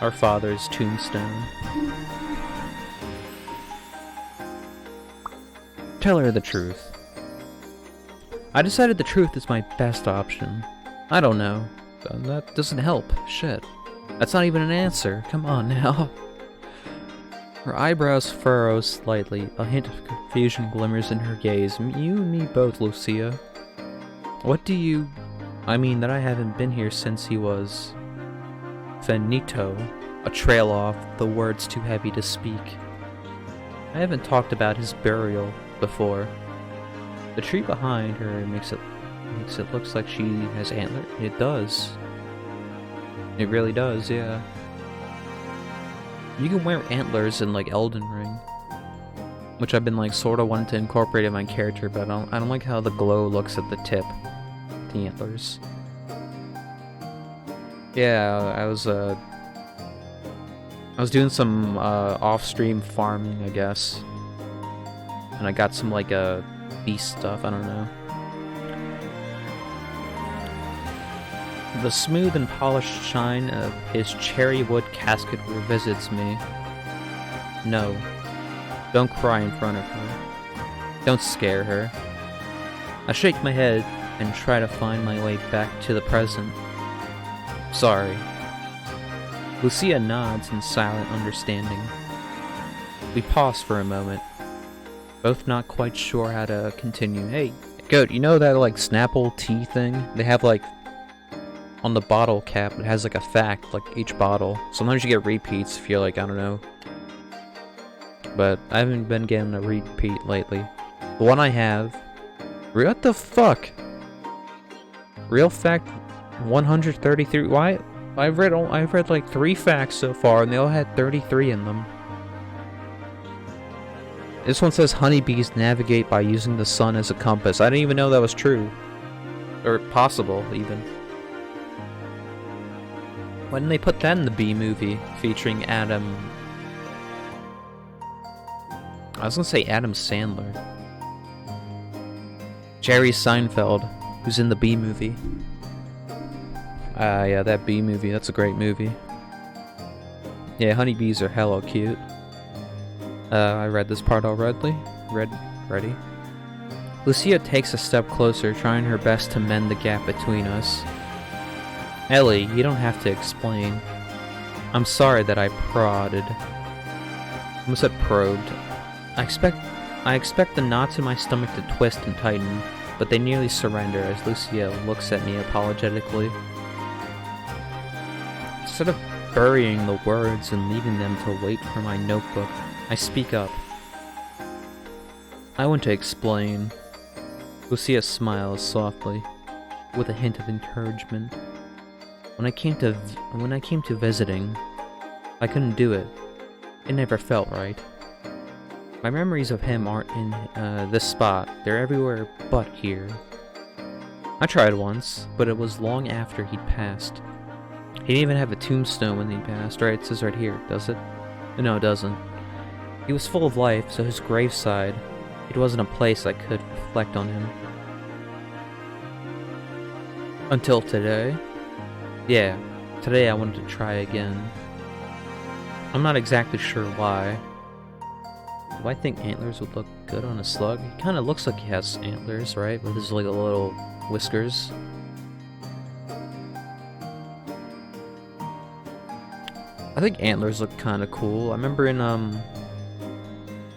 S3: our father's tombstone. Tell her the truth. I decided the truth is my best option. I don't know. That doesn't help. Shit. That's not even an answer. Come on now. Her eyebrows furrow slightly. A hint of confusion glimmers in her gaze. You and me both, Lucia. What do you... I mean that I haven't been here since he was... finito. A trail off, the words too heavy to speak. I haven't talked about his burial before. The tree behind her makes it looks like she has antler. It does. It really does, yeah. You can wear antlers in like Elden Ring, which I've been like sort of wanting to incorporate in my character, but I don't like how the glow looks at the tip, the antlers. Yeah, I was doing some off-stream farming, I guess, and I got some like beast stuff. I don't know. The smooth and polished shine of his cherry wood casket revisits me. No. Don't cry in front of her. Don't scare her. I shake my head and try to find my way back to the present. Sorry. Lucia nods in silent understanding. We pause for a moment, both not quite sure how to continue. Hey, Goat, you know that like Snapple tea thing? They have like on the bottle cap, it has like a fact, like each bottle. Sometimes you get repeats if you're like, I don't know. But I haven't been getting a repeat lately. The one I have... What the fuck? Real fact 133. Why? I've read like 3 facts so far, and they all had 33 in them. This one says honeybees navigate by using the sun as a compass. I didn't even know that was true. Or possible, even. Why didn't they put that in the Bee Movie featuring Adam... I was gonna say Adam Sandler. Jerry Seinfeld, who's in the Bee Movie. Yeah, that Bee Movie, that's a great movie. Yeah, honeybees are hella cute. I read this part already. Ready? Lucia takes a step closer, trying her best to mend the gap between us. Ellie, you don't have to explain. I'm sorry that I prodded. I almost said probed. I expect the knots in my stomach to twist and tighten, but they nearly surrender as Lucia looks at me apologetically. Instead of burying the words and leaving them to wait for my notebook, I speak up. I want to explain. Lucia smiles softly, with a hint of encouragement. When I came to visiting, I couldn't do it. It never felt right. My memories of him aren't in this spot. They're everywhere but here. I tried once, but it was long after he'd passed. He didn't even have a tombstone when he passed, right? It says right here, does it? No, it doesn't. He was full of life, so his graveside, it wasn't a place I could reflect on him. Until today? Yeah, today I wanted to try again. I'm not exactly sure why. Do I think antlers would look good on a slug? He kinda looks like he has antlers, right? With his like little whiskers. I think antlers look kinda cool. I remember in,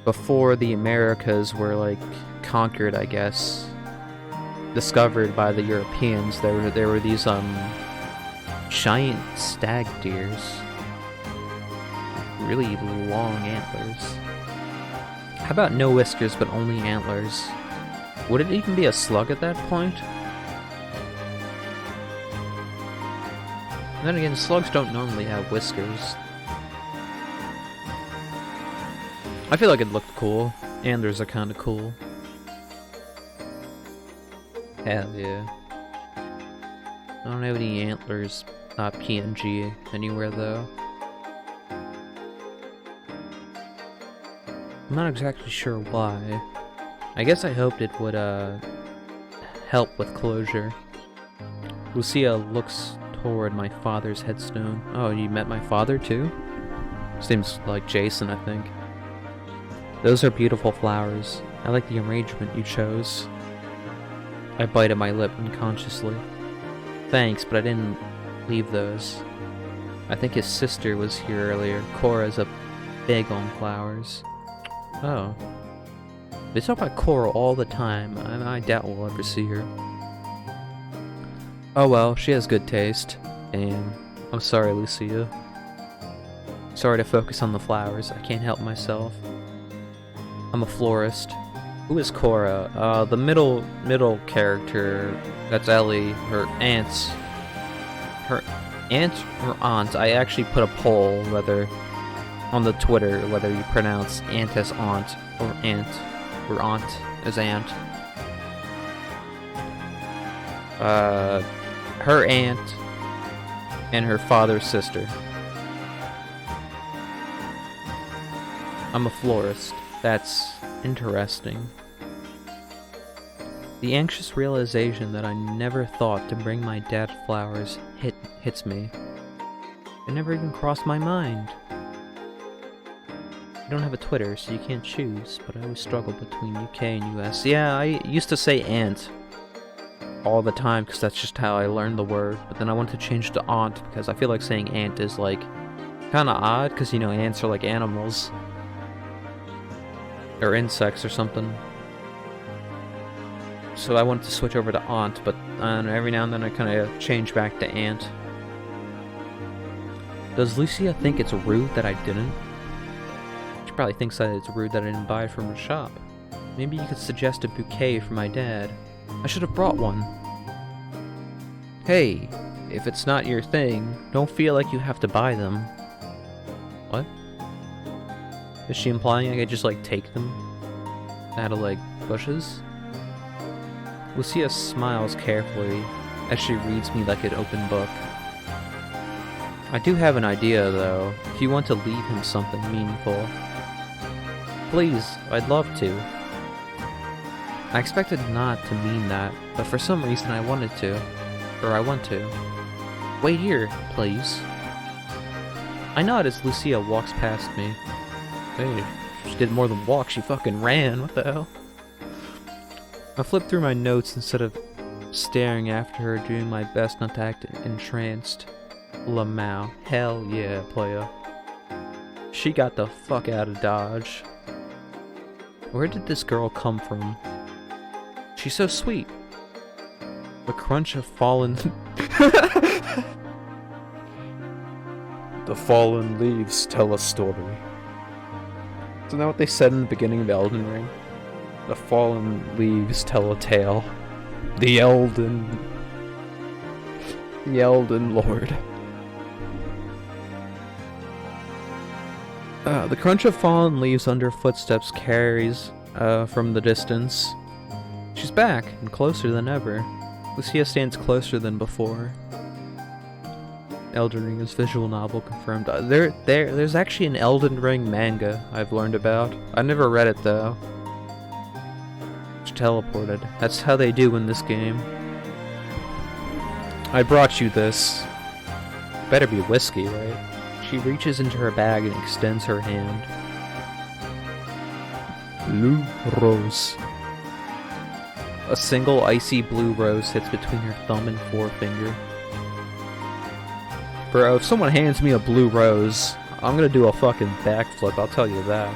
S3: before the Americas were like conquered, I guess, discovered by the Europeans, there were these giant stag deers. Really long antlers. How about no whiskers but only antlers? Would it even be a slug at that point? And then again, slugs don't normally have whiskers. I feel like it looked cool. Antlers are kinda cool. Hell yeah. I don't have any antlers, PNG anywhere though. I'm not exactly sure why. I guess I hoped it would help with closure. Lucia looks toward my father's headstone. Oh, you met my father too? Seems like Jason, I think. Those are beautiful flowers. I like the arrangement you chose. I bite at my lip unconsciously. Thanks, but I didn't leave those. I think his sister was here earlier. Cora's a big on flowers. Oh. They talk about Cora all the time, and I doubt we'll ever see her. Oh well, she has good taste. Damn. I'm sorry, Lucia. Sorry to focus on the flowers. I can't help myself. I'm a florist. Who is Cora? The middle character. That's Ellie. Her aunt or aunt. I actually put a poll whether on the Twitter whether you pronounce aunt as aunt or aunt as aunt. Her aunt and her father's sister. I'm a florist. That's interesting. The anxious realization that I never thought to bring my dad flowers hits me. It never even crossed my mind. I don't have a Twitter, so you can't choose, but I always struggle between UK and US. Yeah, I used to say aunt all the time because that's just how I learned the word, but then I wanted to change to aunt because I feel like saying aunt is like kind of odd because, you know, ants are like animals or insects or something. So I wanted to switch over to aunt, but every now and then I kind of change back to aunt. Does Lucia think it's rude that I didn't? She probably thinks that it's rude that I didn't buy from her shop. Maybe you could suggest a bouquet for my dad. I should have brought one. Hey, if it's not your thing, don't feel like you have to buy them. What? Is she implying I could just, like, take them out of, like, bushes? Lucia smiles carefully as she reads me like an open book. I do have an idea, though, if you want to leave him something meaningful. Please, I'd love to. I expected not to mean that, but for some reason I wanted to. Or I want to. Wait here, please. I nod as Lucia walks past me. Hey, she did more than walk, she fucking ran, what the hell? I flip through my notes instead of staring after her, doing my best not to act entranced. Lamau. Hell yeah, playa. She got the fuck out of Dodge. Where did this girl come from? She's so sweet. The crunch of fallen... The fallen leaves tell a story. Isn't that what they said in the beginning of Elden Ring? The fallen leaves tell a tale. The Elden Lord. The crunch of fallen leaves under footsteps carries from the distance. She's back, and closer than ever. Lucia stands closer than before. Elden Ring is visual novel confirmed. There's actually an Elden Ring manga I've learned about. I never read it though. She teleported. That's how they do in this game. I brought you this. Better be whiskey, right? She reaches into her bag and extends her hand. Blue rose. A single icy blue rose sits between her thumb and forefinger. Bro, if someone hands me a blue rose, I'm gonna do a fucking backflip, I'll tell you that.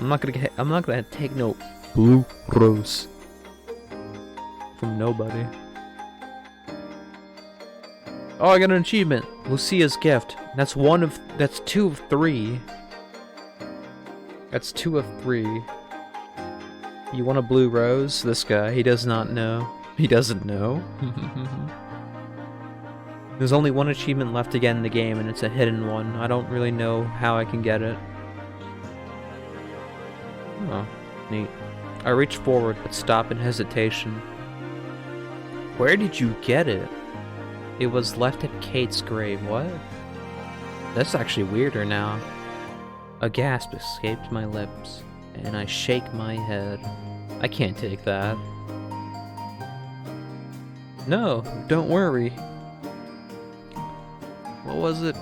S3: I'm not gonna take no blue rose from nobody. Oh, I got an achievement. Lucia's gift. That's two of three. That's 2 of 3. You want a blue rose? This guy, he does not know. He doesn't know. There's only one achievement left to get in the game, and it's a hidden one. I don't really know how I can get it. Oh, neat. I reach forward, but stop in hesitation. Where did you get it? It was left at Kate's grave. What? That's actually weirder now. A gasp escaped my lips, and I shake my head. I can't take that. No, don't worry. What was it?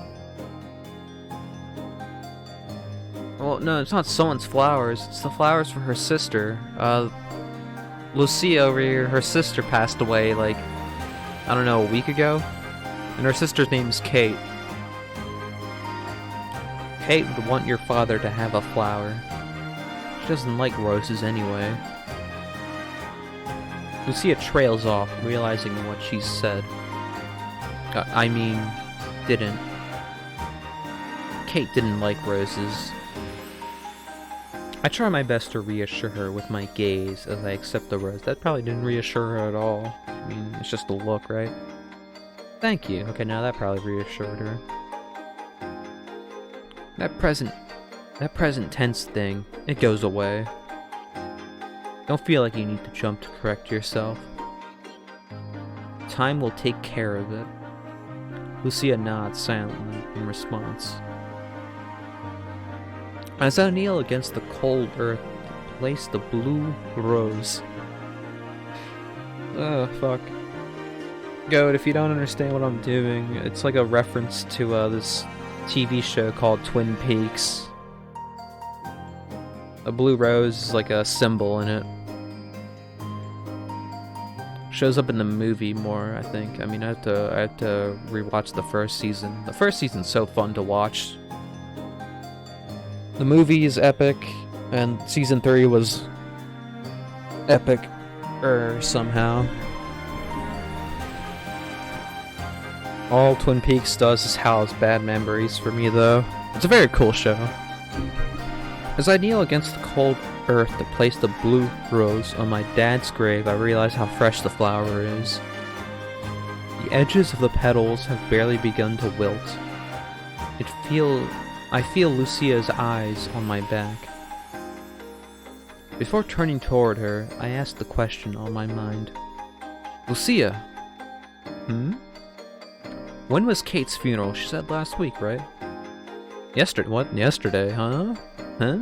S3: Well, no, it's not someone's flowers. It's the flowers for her sister. Lucia over here, her sister passed away, like, I don't know, a week ago? And her sister's name is Kate. Kate would want your father to have a flower. She doesn't like roses anyway. Lucia trails off, realizing what she said. I mean, didn't. Kate didn't like roses. I try my best to reassure her with my gaze as I accept the rose. That probably didn't reassure her at all. I mean, it's just a look, right? Thank you. Okay, now that probably reassured her. That present tense thing, it goes away. Don't feel like you need to jump to correct yourself. Time will take care of it. Lucia nods silently in response. As I kneel against the cold earth, place the blue rose. Oh, fuck. Goat, if you don't understand what I'm doing, it's like a reference to this TV show called Twin Peaks. A blue rose is like a symbol in it. Shows up in the movie more, I think. I mean, I have to rewatch the first season. The first season's so fun to watch. The movie is epic, and season 3 was epic, somehow. All Twin Peaks does is house bad memories for me, though. It's a very cool show. As I kneel against the cold earth to place the blue rose on my dad's grave, I realize how fresh the flower is. The edges of the petals have barely begun to wilt. I feel Lucia's eyes on my back. Before turning toward her, I ask the question on my mind. Lucia! When was Kate's funeral? She said last week, right? Yesterday? What? Yesterday, huh? Huh?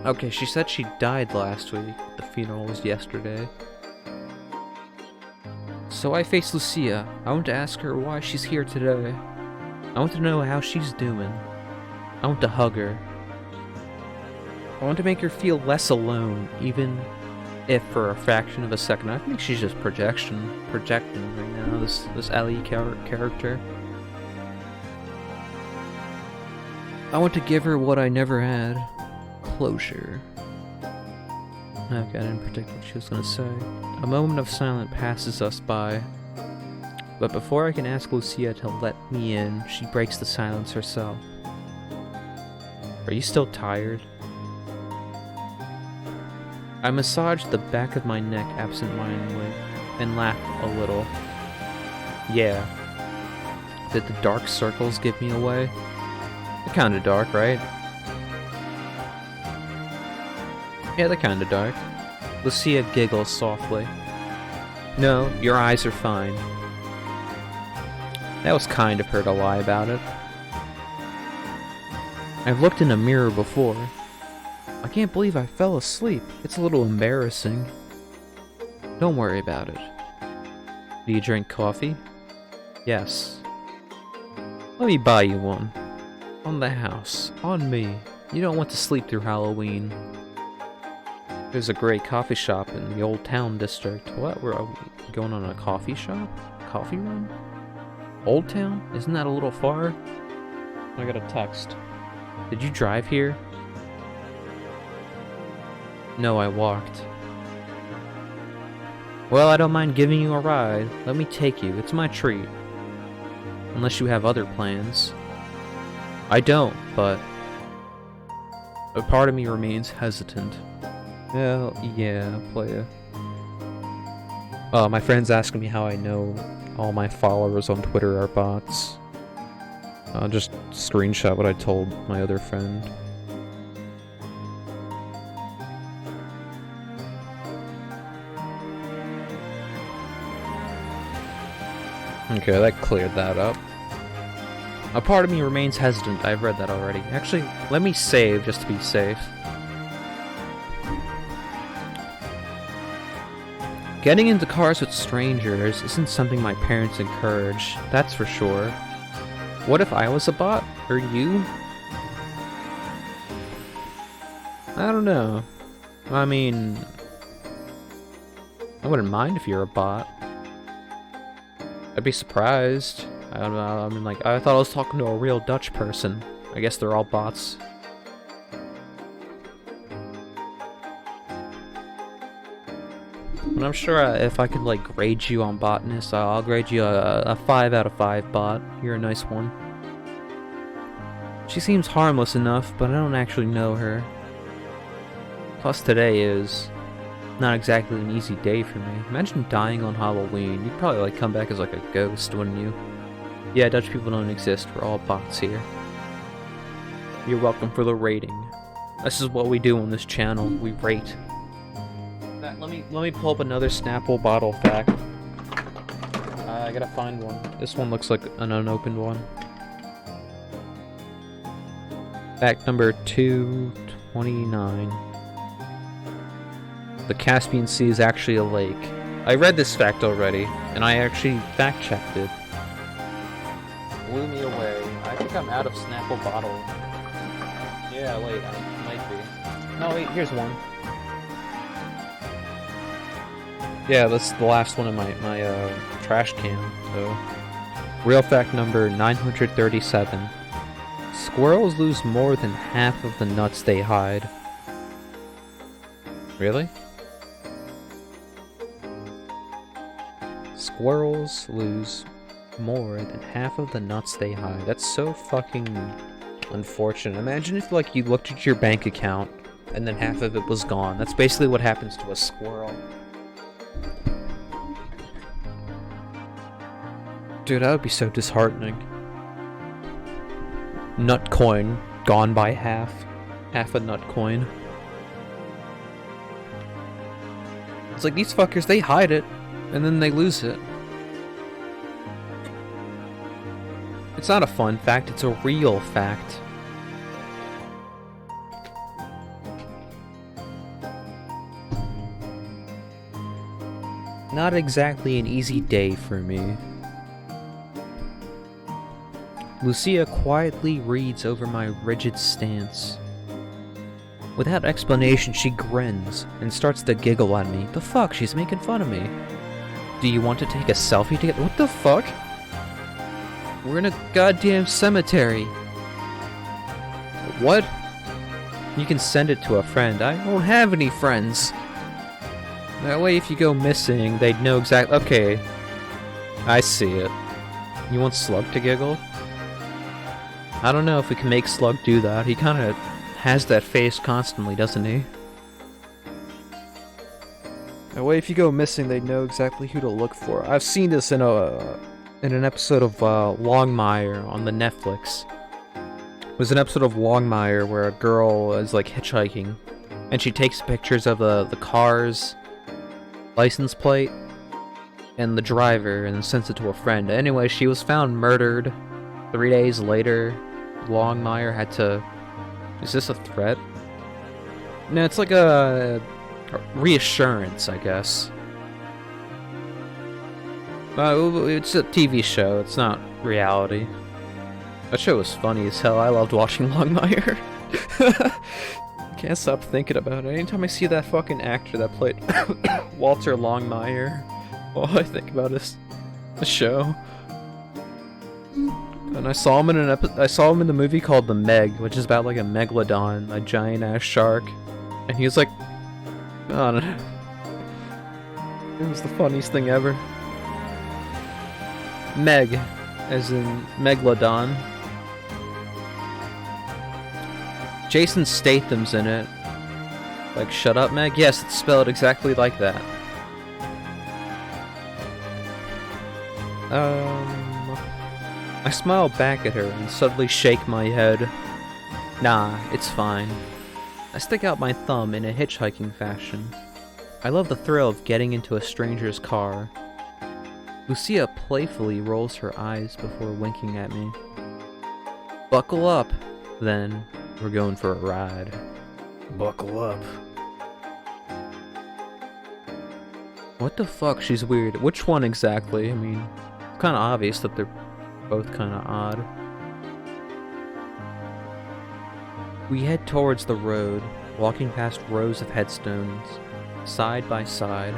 S3: Okay, she said she died last week. The funeral was yesterday. So I face Lucia. I want to ask her why she's here today. I want to know how she's doing. I want to hug her. I want to make her feel less alone, even if for a fraction of a second. I think she's just projecting right now, this Ellie character. I want to give her what I never had. Closure. Okay, I didn't predict what she was gonna say. A moment of silence passes us by. But before I can ask Lucia to let me in, she breaks the silence herself. Are you still tired? I massaged the back of my neck absent-mindedly and laughed a little. Yeah. Did the dark circles give me away? They're kinda dark, right? Yeah, they're kinda dark. Lucia giggles softly. No, your eyes are fine. That was kind of her to lie about it. I've looked in a mirror before. I can't believe I fell asleep. It's a little embarrassing. Don't worry about it. Do you drink coffee? Yes. Let me buy you one. On the house. On me. You don't want to sleep through Halloween. There's a great coffee shop in the Old Town district. What? We're going on a coffee shop? Coffee run? Old Town? Isn't that a little far? I got a text. Did you drive here? No, I walked. Well, I don't mind giving you a ride. Let me take you. It's my treat. Unless you have other plans. I don't, but a part of me remains hesitant. Well, yeah, playa. My friend's asking me how I know all my followers on Twitter are bots. I'll just screenshot what I told my other friend. Okay, that cleared that up. A part of me remains hesitant. I've read that already. Actually, let me save just to be safe. Getting into cars with strangers isn't something my parents encourage, that's for sure. What if I was a bot? Or you? I don't know. I mean, I wouldn't mind if you're a bot. I'd be surprised. I don't know, I mean, like, I thought I was talking to a real Dutch person. I guess they're all bots. But I'm sure if I could, like, grade you on botness, I'll grade you a 5 out of 5 bot. You're a nice one. She seems harmless enough, but I don't actually know her. Plus today is not exactly an easy day for me. Imagine dying on Halloween. You'd probably, like, come back as, like, a ghost, wouldn't you? Yeah, Dutch people don't exist. We're all bots here. You're welcome for the rating. This is what we do on this channel. We rate. Let me pull up another Snapple bottle fact. I gotta find one. This one looks like an unopened one. Fact number 229. The Caspian Sea is actually a lake. I read this fact already, and I actually fact-checked it. Blew me away. I think I'm out of Snapple bottle. Yeah, wait, I might be. No, wait, here's one. Yeah, that's the last one in my trash can, so. Real fact number 937. Squirrels lose more than half of the nuts they hide. Really? Squirrels lose more than half of the nuts they hide. That's so fucking unfortunate. Imagine if, like, you looked at your bank account and then half of it was gone. That's basically what happens to a squirrel. Dude, that would be so disheartening. Nut coin gone by half. Half a nut coin. It's like these fuckers, they hide it, and then they lose it. It's not a fun fact, it's a real fact. Not exactly an easy day for me. Lucia quietly reads over my rigid stance. Without explanation, she grins and starts to giggle at me. The fuck? She's making fun of me. Do you want to take a selfie together? What the fuck? We're in a goddamn cemetery. What? You can send it to a friend. I don't have any friends. That way, if you go missing, they'd know exactly. Okay. I see it. You want Slug to giggle? I don't know if we can make Slug do that. He kinda has that face constantly, doesn't he? That way, if you go missing, they know exactly who to look for. I've seen this in an episode of Longmire on the Netflix. It was an episode of Longmire where a girl is like hitchhiking, and she takes pictures of the car's license plate and the driver, and then sends it to a friend. Anyway, she was found murdered. 3 days later, Longmire had to... Is this a threat? No, it's like a reassurance, I guess. It's a TV show, it's not reality. That show was funny as hell. I loved watching Longmire. Can't stop thinking about it. Anytime I see that fucking actor that played Walter Longmire, all I think about is the show. And I saw him in the movie called The Meg, which is about like a megalodon, a giant ass shark, and he was like, I don't know. It was the funniest thing ever. Meg, as in megalodon. Jason Statham's in it. Like, shut up, Meg? Yes, it's spelled exactly like that. I smile back at her and suddenly shake my head. Nah, it's fine. I stick out my thumb in a hitchhiking fashion. I love the thrill of getting into a stranger's car. Lucia playfully rolls her eyes before winking at me. Buckle up, then. We're going for a ride. Buckle up. What the fuck? She's weird. Which one exactly? I mean, it's kind of obvious that they're both kind of odd. We head towards the road, walking past rows of headstones, side by side.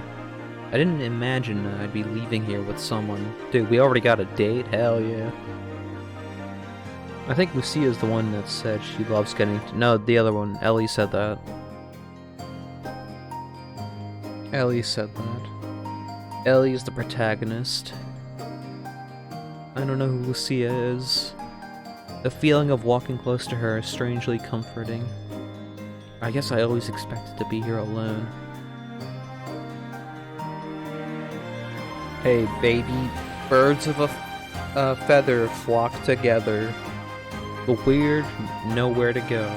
S3: I didn't imagine I'd be leaving here with someone. Dude, we already got a date? Hell yeah. I think Lucia's the one that said she loves getting to... No, the other one. Ellie said that. Ellie said that. Ellie is the protagonist. I don't know who Lucia is. The feeling of walking close to her is strangely comforting. I guess I always expected to be here alone. Hey, baby. Birds of a feather flock together. The weird, nowhere to go.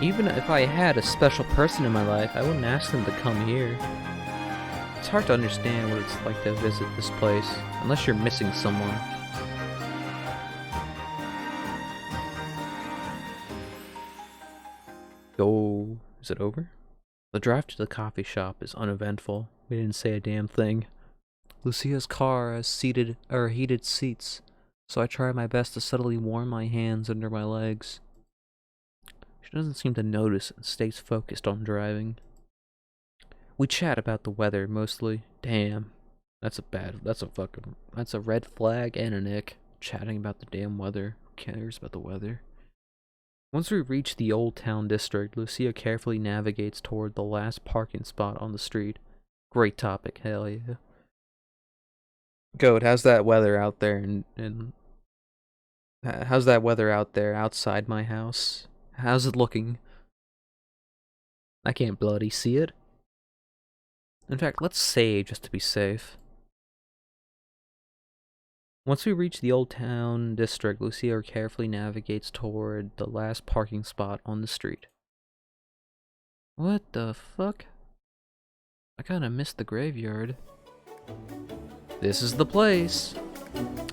S3: Even if I had a special person in my life, I wouldn't ask them to come here. It's hard to understand what it's like to visit this place, unless you're missing someone. Oh, is it over? The drive to the coffee shop is uneventful. We didn't say a damn thing. Lucia's car has heated seats, so I try my best to subtly warm my hands under my legs. She doesn't seem to notice and stays focused on driving. We chat about the weather mostly. Damn. That's a red flag and an ick. Chatting about the damn weather. Who cares about the weather? Once we reach the Old Town District, Lucia carefully navigates toward the last parking spot on the street. Great topic, hell yeah. Goat, how's that weather out there and how's that weather out there outside my house? How's it looking? I can't bloody see it. In fact, let's save just to be safe. Once we reach the Old Town district, Lucia carefully navigates toward the last parking spot on the street. What the fuck? I kinda missed the graveyard. This is the place.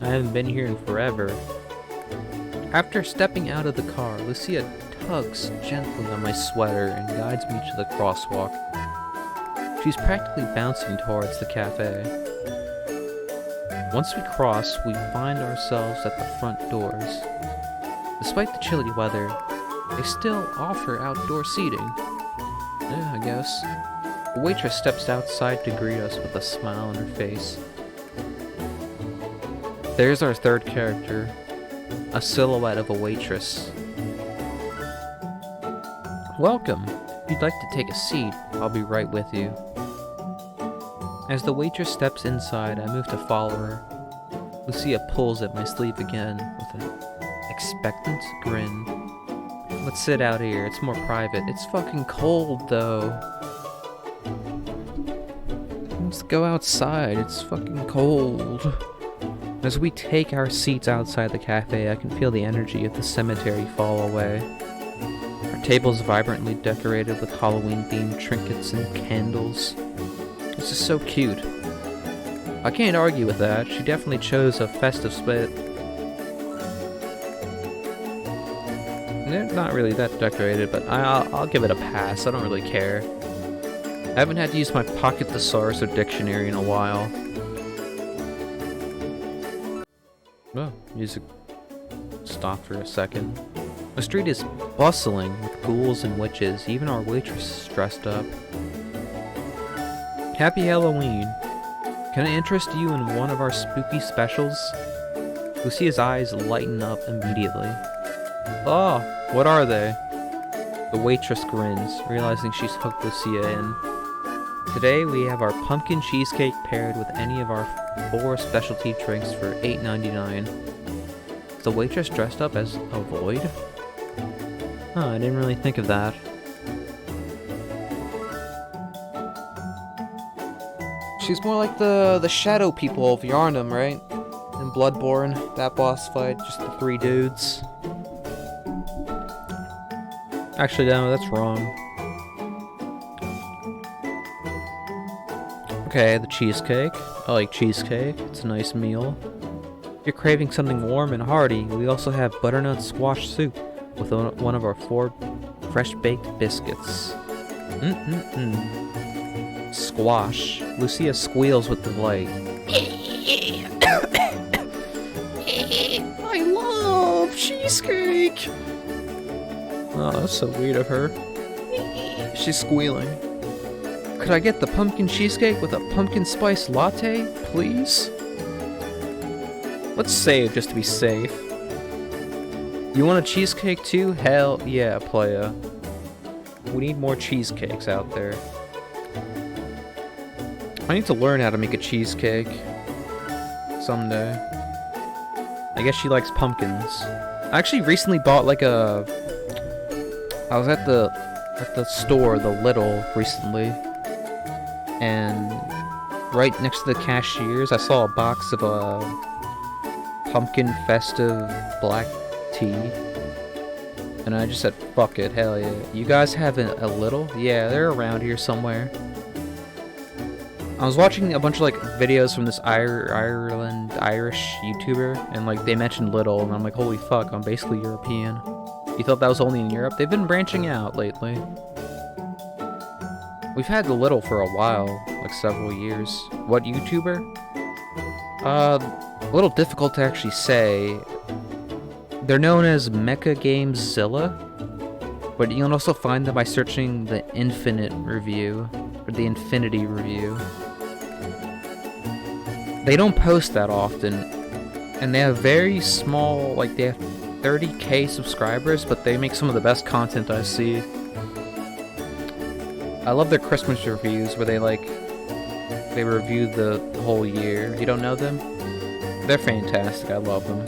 S3: I haven't been here in forever. After stepping out of the car, Lucia tugs gently on my sweater and guides me to the crosswalk. She's practically bouncing towards the cafe. Once we cross, we find ourselves at the front doors. Despite the chilly weather, they still offer outdoor seating. Yeah, I guess. The waitress steps outside to greet us with a smile on her face. There's our third character, a silhouette of a waitress. Welcome. If you'd like to take a seat, I'll be right with you. As the waitress steps inside, I move to follow her. Lucia pulls at my sleeve again with an expectant grin. Let's sit out here, it's more private. It's fucking cold though. Let's go outside, it's fucking cold. As we take our seats outside the cafe, I can feel the energy of the cemetery fall away. Our table's vibrantly decorated with Halloween-themed trinkets and candles. This is so cute. I can't argue with that. She definitely chose a festive spot. They're not really that decorated, but I'll give it a pass. I don't really care. I haven't had to use my pocket thesaurus or dictionary in a while. Oh, music stopped for a second. The street is bustling with ghouls and witches. Even our waitress is dressed up. Happy Halloween. Can I interest you in one of our spooky specials? Lucia's eyes lighten up immediately. Oh, what are they? The waitress grins, realizing she's hooked Lucia in. Today we have our pumpkin cheesecake paired with any of our 4 specialty drinks for $8.99. Is the waitress dressed up as a void? Huh, I didn't really think of that. She's more like the shadow people of Yarnum, right? In Bloodborne, that boss fight, just the 3 dudes. Actually, no, that's wrong. Okay, the cheesecake. I like cheesecake. It's a nice meal. If you're craving something warm and hearty, we also have butternut squash soup with one of our 4 fresh-baked biscuits. Squash. Lucia squeals with delight. I love cheesecake! Oh, that's so weird of her. She's squealing. Could I get the pumpkin cheesecake with a pumpkin spice latte, please? Let's save just to be safe. You want a cheesecake too? Hell yeah, playa. We need more cheesecakes out there. I need to learn how to make a cheesecake someday. I guess she likes pumpkins. I actually recently bought like a... I was at the store, the Lidl, recently, and right next to the cashiers, I saw a box of a pumpkin festive black tea, and I just said, fuck it, hell yeah. You guys have a Lidl? Yeah, they're around here somewhere. I was watching a bunch of like videos from this Irish YouTuber, and like they mentioned Lidl, and I'm like, holy fuck, I'm basically European. You thought that was only in Europe? They've been branching out lately. We've had the Lidl for a while, like several years. What YouTuber? A little difficult to actually say. They're known as Mecha Gamezilla, but you can also find them by searching the Infinite Review, or the Infinity Review. They don't post that often, and they have very small, like they have 30k subscribers, but they make some of the best content I see. I love their Christmas reviews where they review the whole year. You don't know them? They're fantastic. I love them.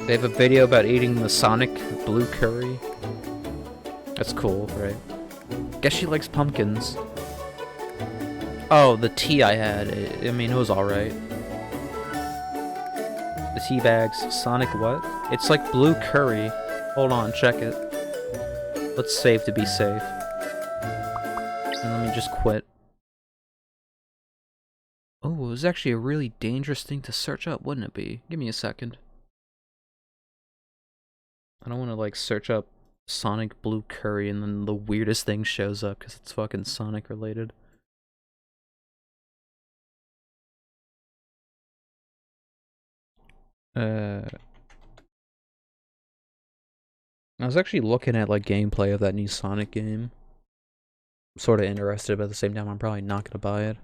S3: They have a video about eating the Sonic blue curry. That's cool, right? Guess she likes pumpkins. Oh, the tea I had. I mean, it was alright. The tea bags. Sonic what? It's like blue curry. Hold on, check it. Let's save to be safe. And let me just quit. Oh, it was actually a really dangerous thing to search up, wouldn't it be? Give me a second. I don't want to, like, search up Sonic Blue Curry and then the weirdest thing shows up because it's fucking Sonic related. I was actually looking at, like, gameplay of that new Sonic game. I'm sort of interested, but at the same time, I'm probably not gonna buy it.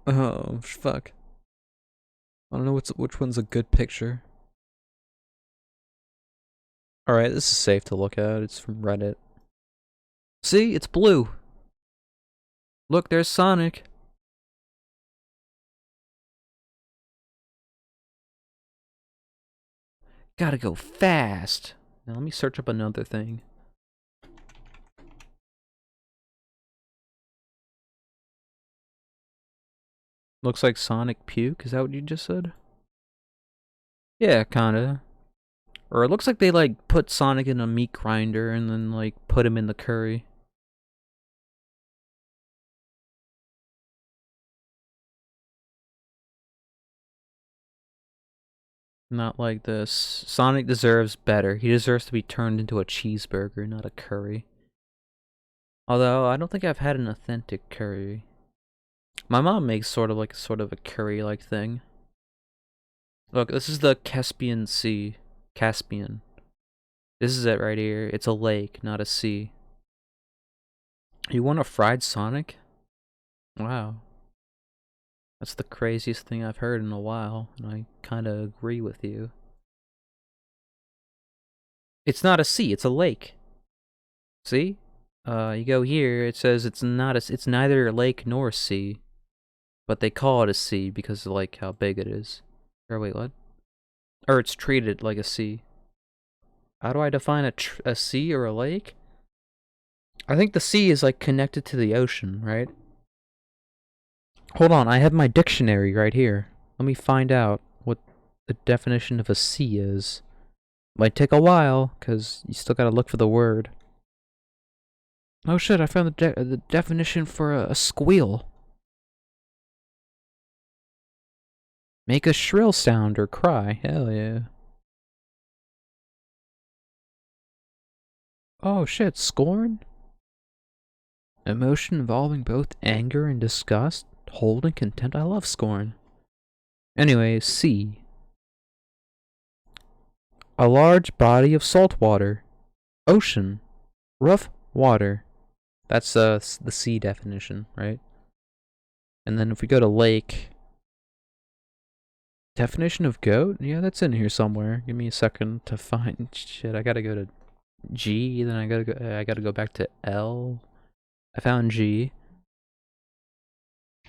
S3: Oh, fuck. I don't know which one's a good picture. Alright, this is safe to look at. It's from Reddit. See? It's blue. Look, there's Sonic. Gotta go fast. Now let me search up another thing. Looks like Sonic puke. Is that what you just said? Yeah, kinda. Or it looks like they, like, put Sonic in a meat grinder and then, like, put him in the curry. Not like this. Sonic deserves better. He deserves to be turned into a cheeseburger, not a curry. Although, I don't think I've had an authentic curry. My mom makes sort of a curry-like thing. Look, this is the Caspian Sea. Caspian. This is it right here. It's a lake, not a sea. You want a fried Sonic? Wow. That's the craziest thing I've heard in a while, and I kinda agree with you. It's not a sea, it's a lake. See? You go here, it says it's neither a lake nor a sea. But they call it a sea because of, like, how big it is. Or wait, what? Or it's treated like a sea. How do I define a sea or a lake? I think the sea is, like, connected to the ocean, right? Hold on, I have my dictionary right here. Let me find out what the definition of a sea is. Might take a while, because you still gotta look for the word. Oh shit, I found the definition for a squeal. Make a shrill sound or cry. Hell yeah. Oh shit, scorn? Emotion involving both anger and disgust, hold and contempt. I love scorn. Anyway, sea. A large body of salt water. Ocean. Rough water. That's the sea definition, right? And then if we go to lake. Definition of goat? Yeah, that's in here somewhere. Give me a second to find shit. I gotta go to G, then I gotta go back to L. I found G.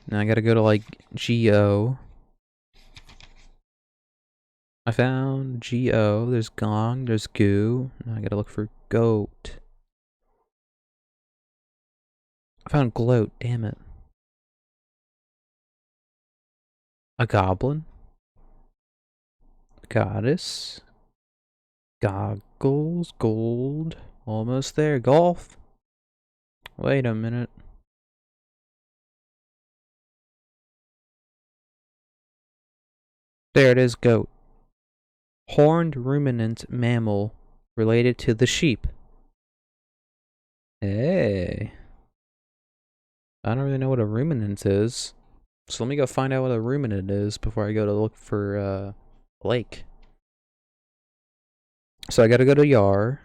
S3: Now I gotta go to, like, GO. I found GO. There's gong. There's goo. Now I gotta look for goat. I found gloat. Damn it. A goblin. Goddess. Goggles. Gold. Almost there. Golf. Wait a minute. There it is. Goat. Horned ruminant mammal related to the sheep. Hey. I don't really know what a ruminant is. So let me go find out what a ruminant is before I go to look for lake. So I gotta go to YAR.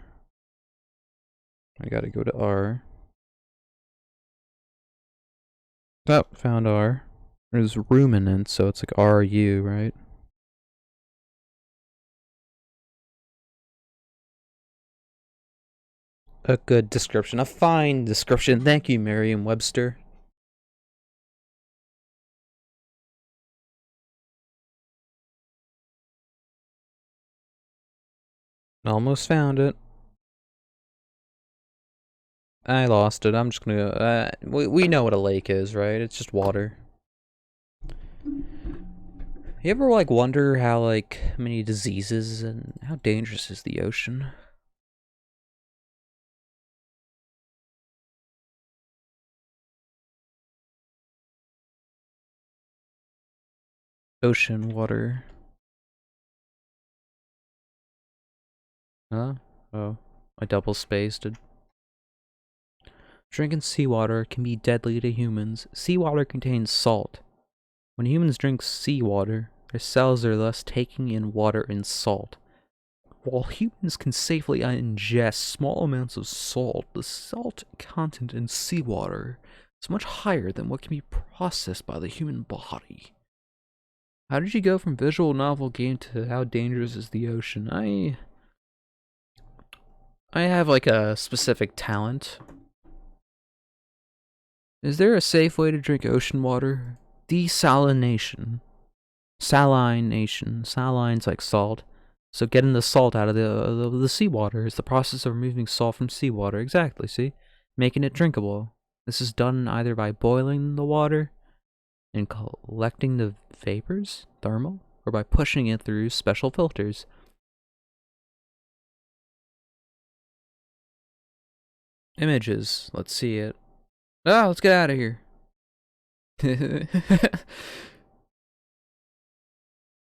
S3: I gotta go to R. Oh, found R. There's ruminant, so it's like RU, right? A good description. A fine description. Thank you, Merriam-Webster. Almost found it. I lost it. I'm just gonna go. We know what a lake is, right? It's just water. You ever like wonder how like many diseases and how dangerous is the ocean? Ocean water. Huh? Oh, I double spaced it. Drinking seawater can be deadly to humans. Seawater contains salt. When humans drink seawater, their cells are thus taking in water and salt. While humans can safely ingest small amounts of salt, the salt content in seawater is much higher than what can be processed by the human body. How did you go from visual novel game to how dangerous is the ocean? I have like a specific talent. Is there a safe way to drink ocean water? Desalination. Salination. Saline's like salt. So getting the salt out of the seawater is the process of removing salt from seawater. Exactly, see? Making it drinkable. This is done either by boiling the water and collecting the vapors, thermal, or by pushing it through special filters. Images. Let's see it. Ah, let's get out of here. Let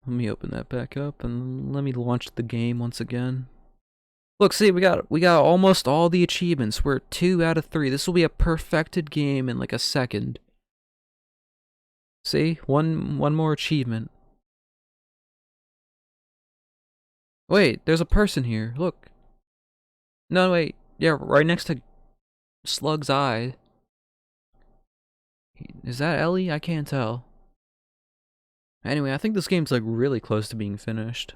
S3: me open that back up and let me launch the game once again. Look, see, we got almost all the achievements. We're 2 out of 3. This will be a perfected game in like a second. See, one more achievement. Wait, there's a person here. Look. No, wait. Yeah, right next to Slug's eye. Is that Ellie? I can't tell. Anyway, I think this game's like really close to being finished.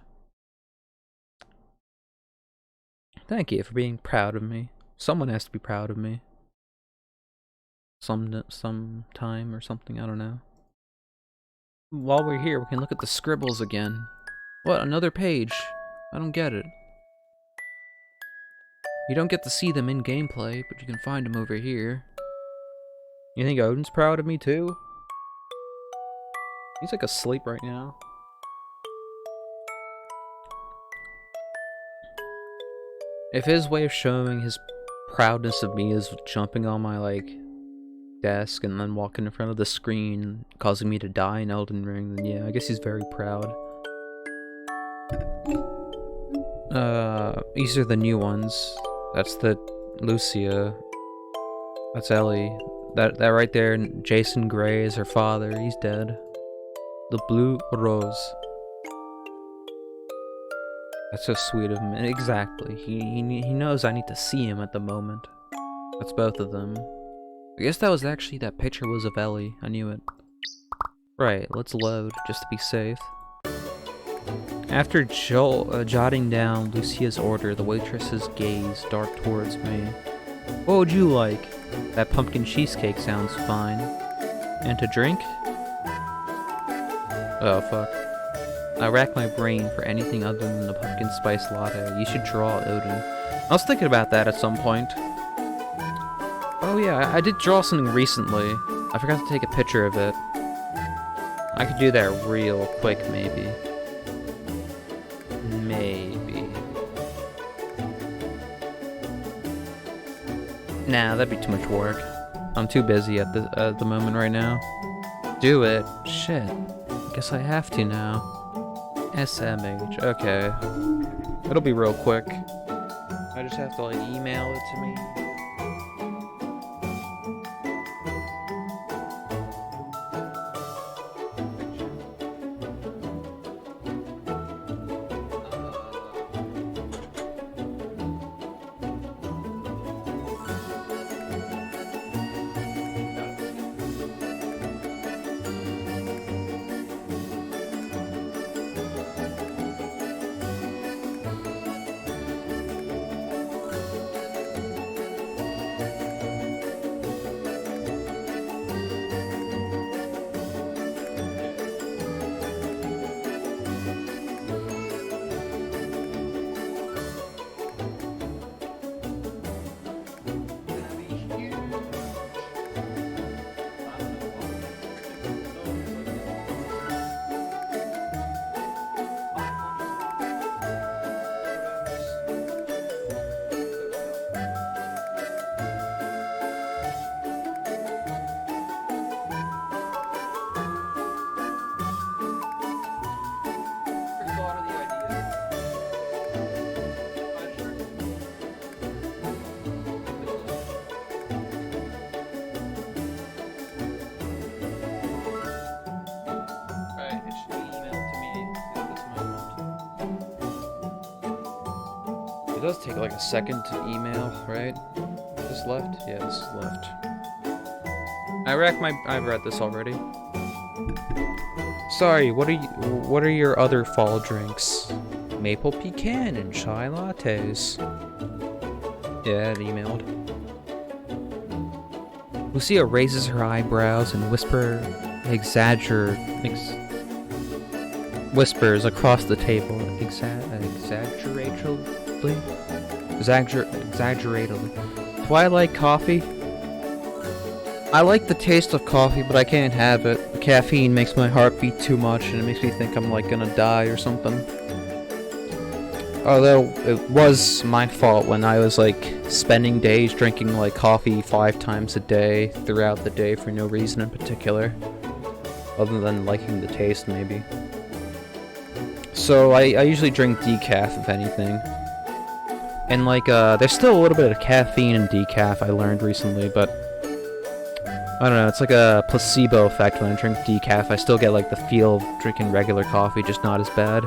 S3: Thank you for being proud of me. Someone has to be proud of me. Some time or something, I don't know. While we're here, we can look at the scribbles again. What, another page? I don't get it. You don't get to see them in gameplay, but you can find them over here. You think Odin's proud of me too? He's like asleep right now. If his way of showing his proudness of me is jumping on my like desk and then walking in front of the screen, causing me to die in Elden Ring, then yeah, I guess he's very proud. These are the new ones. That's the Lucia. That's Ellie. That right there, Jason Gray is her father. He's dead. The blue rose. That's so sweet of him. Exactly. He knows I need to see him at the moment. That's both of them. I guess that was actually, that picture was of Ellie. I knew it. Right, let's load, just to be safe. After jotting down Lucia's order, the waitress's gaze darted towards me. What would you like? That pumpkin cheesecake sounds fine. And to drink? Oh, fuck. I rack my brain for anything other than the pumpkin spice latte. You should draw Odin. I was thinking about that at some point. Oh yeah, I did draw something recently. I forgot to take a picture of it. I could do that real quick, maybe. Maybe. Nah, that'd be too much work. I'm too busy at the moment right now. Do it. Shit. Guess I have to now. SMH. Okay. It'll be real quick. I just have to like email it to me. does take like a second to email, right? This left? Yeah, this is left. I've read this already. Sorry, what are your other fall drinks? Maple pecan and chai lattes. Yeah, it emailed. Lucia raises her eyebrows and whispers across the table, exaggeratedly. Do I like coffee? I like the taste of coffee, but I can't have it. The caffeine makes my heart beat too much, and it makes me think I'm like gonna die or something. Although it was my fault when I was like spending days drinking like coffee 5 times a day throughout the day for no reason in particular, other than liking the taste maybe. So I usually drink decaf if anything. And like there's still a little bit of caffeine in decaf I learned recently, but I don't know, it's like a placebo effect when I drink decaf. I still get like the feel of drinking regular coffee, just not as bad.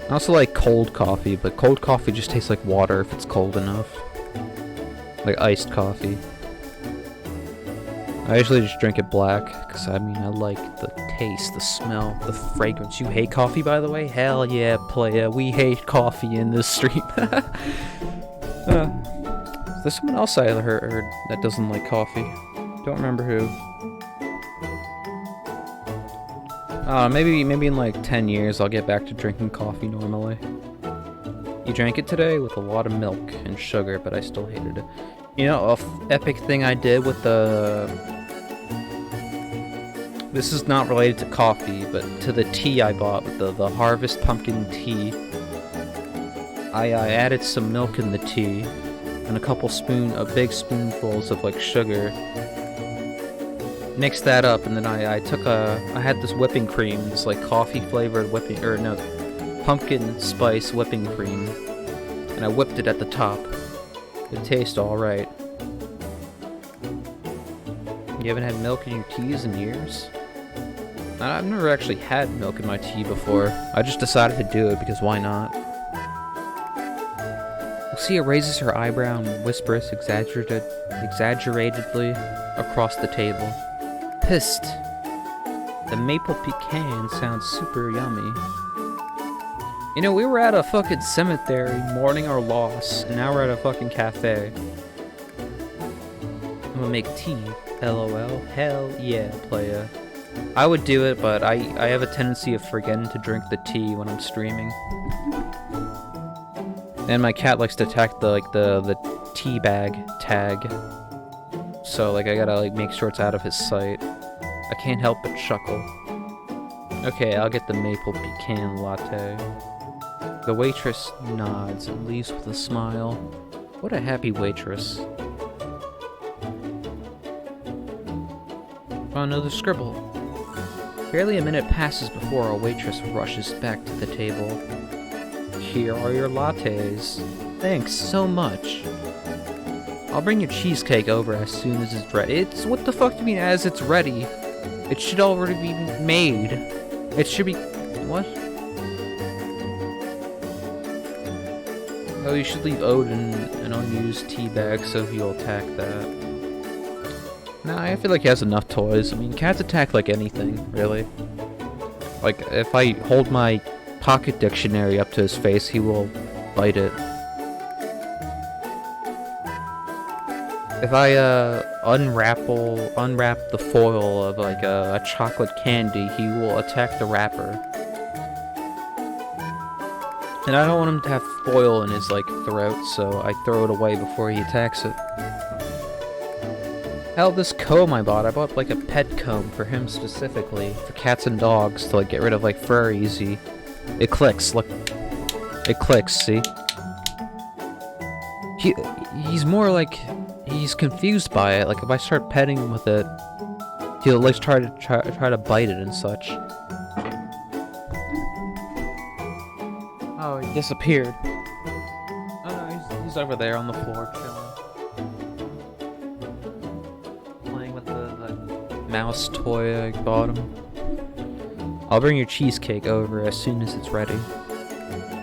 S3: I also like cold coffee, but cold coffee just tastes like water if it's cold enough. Like iced coffee. I usually just drink it black, because I mean I like the taste, the smell, the fragrance. You hate coffee, by the way? Hell yeah, playa. We hate coffee in this stream. There's someone else I heard that doesn't like coffee. Don't remember who. Maybe in like 10 years I'll get back to drinking coffee normally. You drank it today with a lot of milk and sugar, but I still hated it. You know, a epic thing I did with the... This is not related to coffee, but to the tea I bought with the Harvest Pumpkin Tea. I added some milk in the tea, and a big spoonfuls of like sugar. Mixed that up, and then I had this whipping cream, this like coffee flavored pumpkin spice whipping cream, and I whipped it at the top. It tastes alright. You haven't had milk in your teas in years? I've never actually had milk in my tea before. I just decided to do it because why not? Lucia raises her eyebrow and whispers exaggeratedly across the table. Pissed. The maple pecan sounds super yummy. You know, we were at a fucking cemetery mourning our loss, and now we're at a fucking cafe. I'm gonna make tea. LOL. Hell yeah, playa. I would do it, but I have a tendency of forgetting to drink the tea when I'm streaming. And my cat likes to attack the tea bag tag. So like I gotta like make sure it's out of his sight. I can't help but chuckle. Okay, I'll get the maple pecan latte. The waitress nods and leaves with a smile. What a happy waitress. Oh, another scribble. Barely a minute passes before our waitress rushes back to the table. Here are your lattes. Thanks so much. I'll bring your cheesecake over as soon as it's ready. What the fuck do you mean as it's ready? It should already be made. It should be... What? Oh, you should leave Odin an unused tea bag so he'll attack that. Nah, I feel like he has enough toys. I mean, cats attack like anything, really. Like, if I hold my pocket dictionary up to his face, he will bite it. If I unwrap the foil of like a chocolate candy, he will attack the wrapper. And I don't want him to have foil in his like throat, so I throw it away before he attacks it. Hell, this comb I bought like a pet comb for him specifically, for cats and dogs to like get rid of like fur easy. It clicks, look. It clicks, see? He's more like, he's confused by it. Like if I start petting him with it, he'll like try to bite it and such. Oh, he disappeared. Oh no, he's over there on the floor chilling. Playing with the mouse toy I bought him. I'll bring your cheesecake over as soon as it's ready.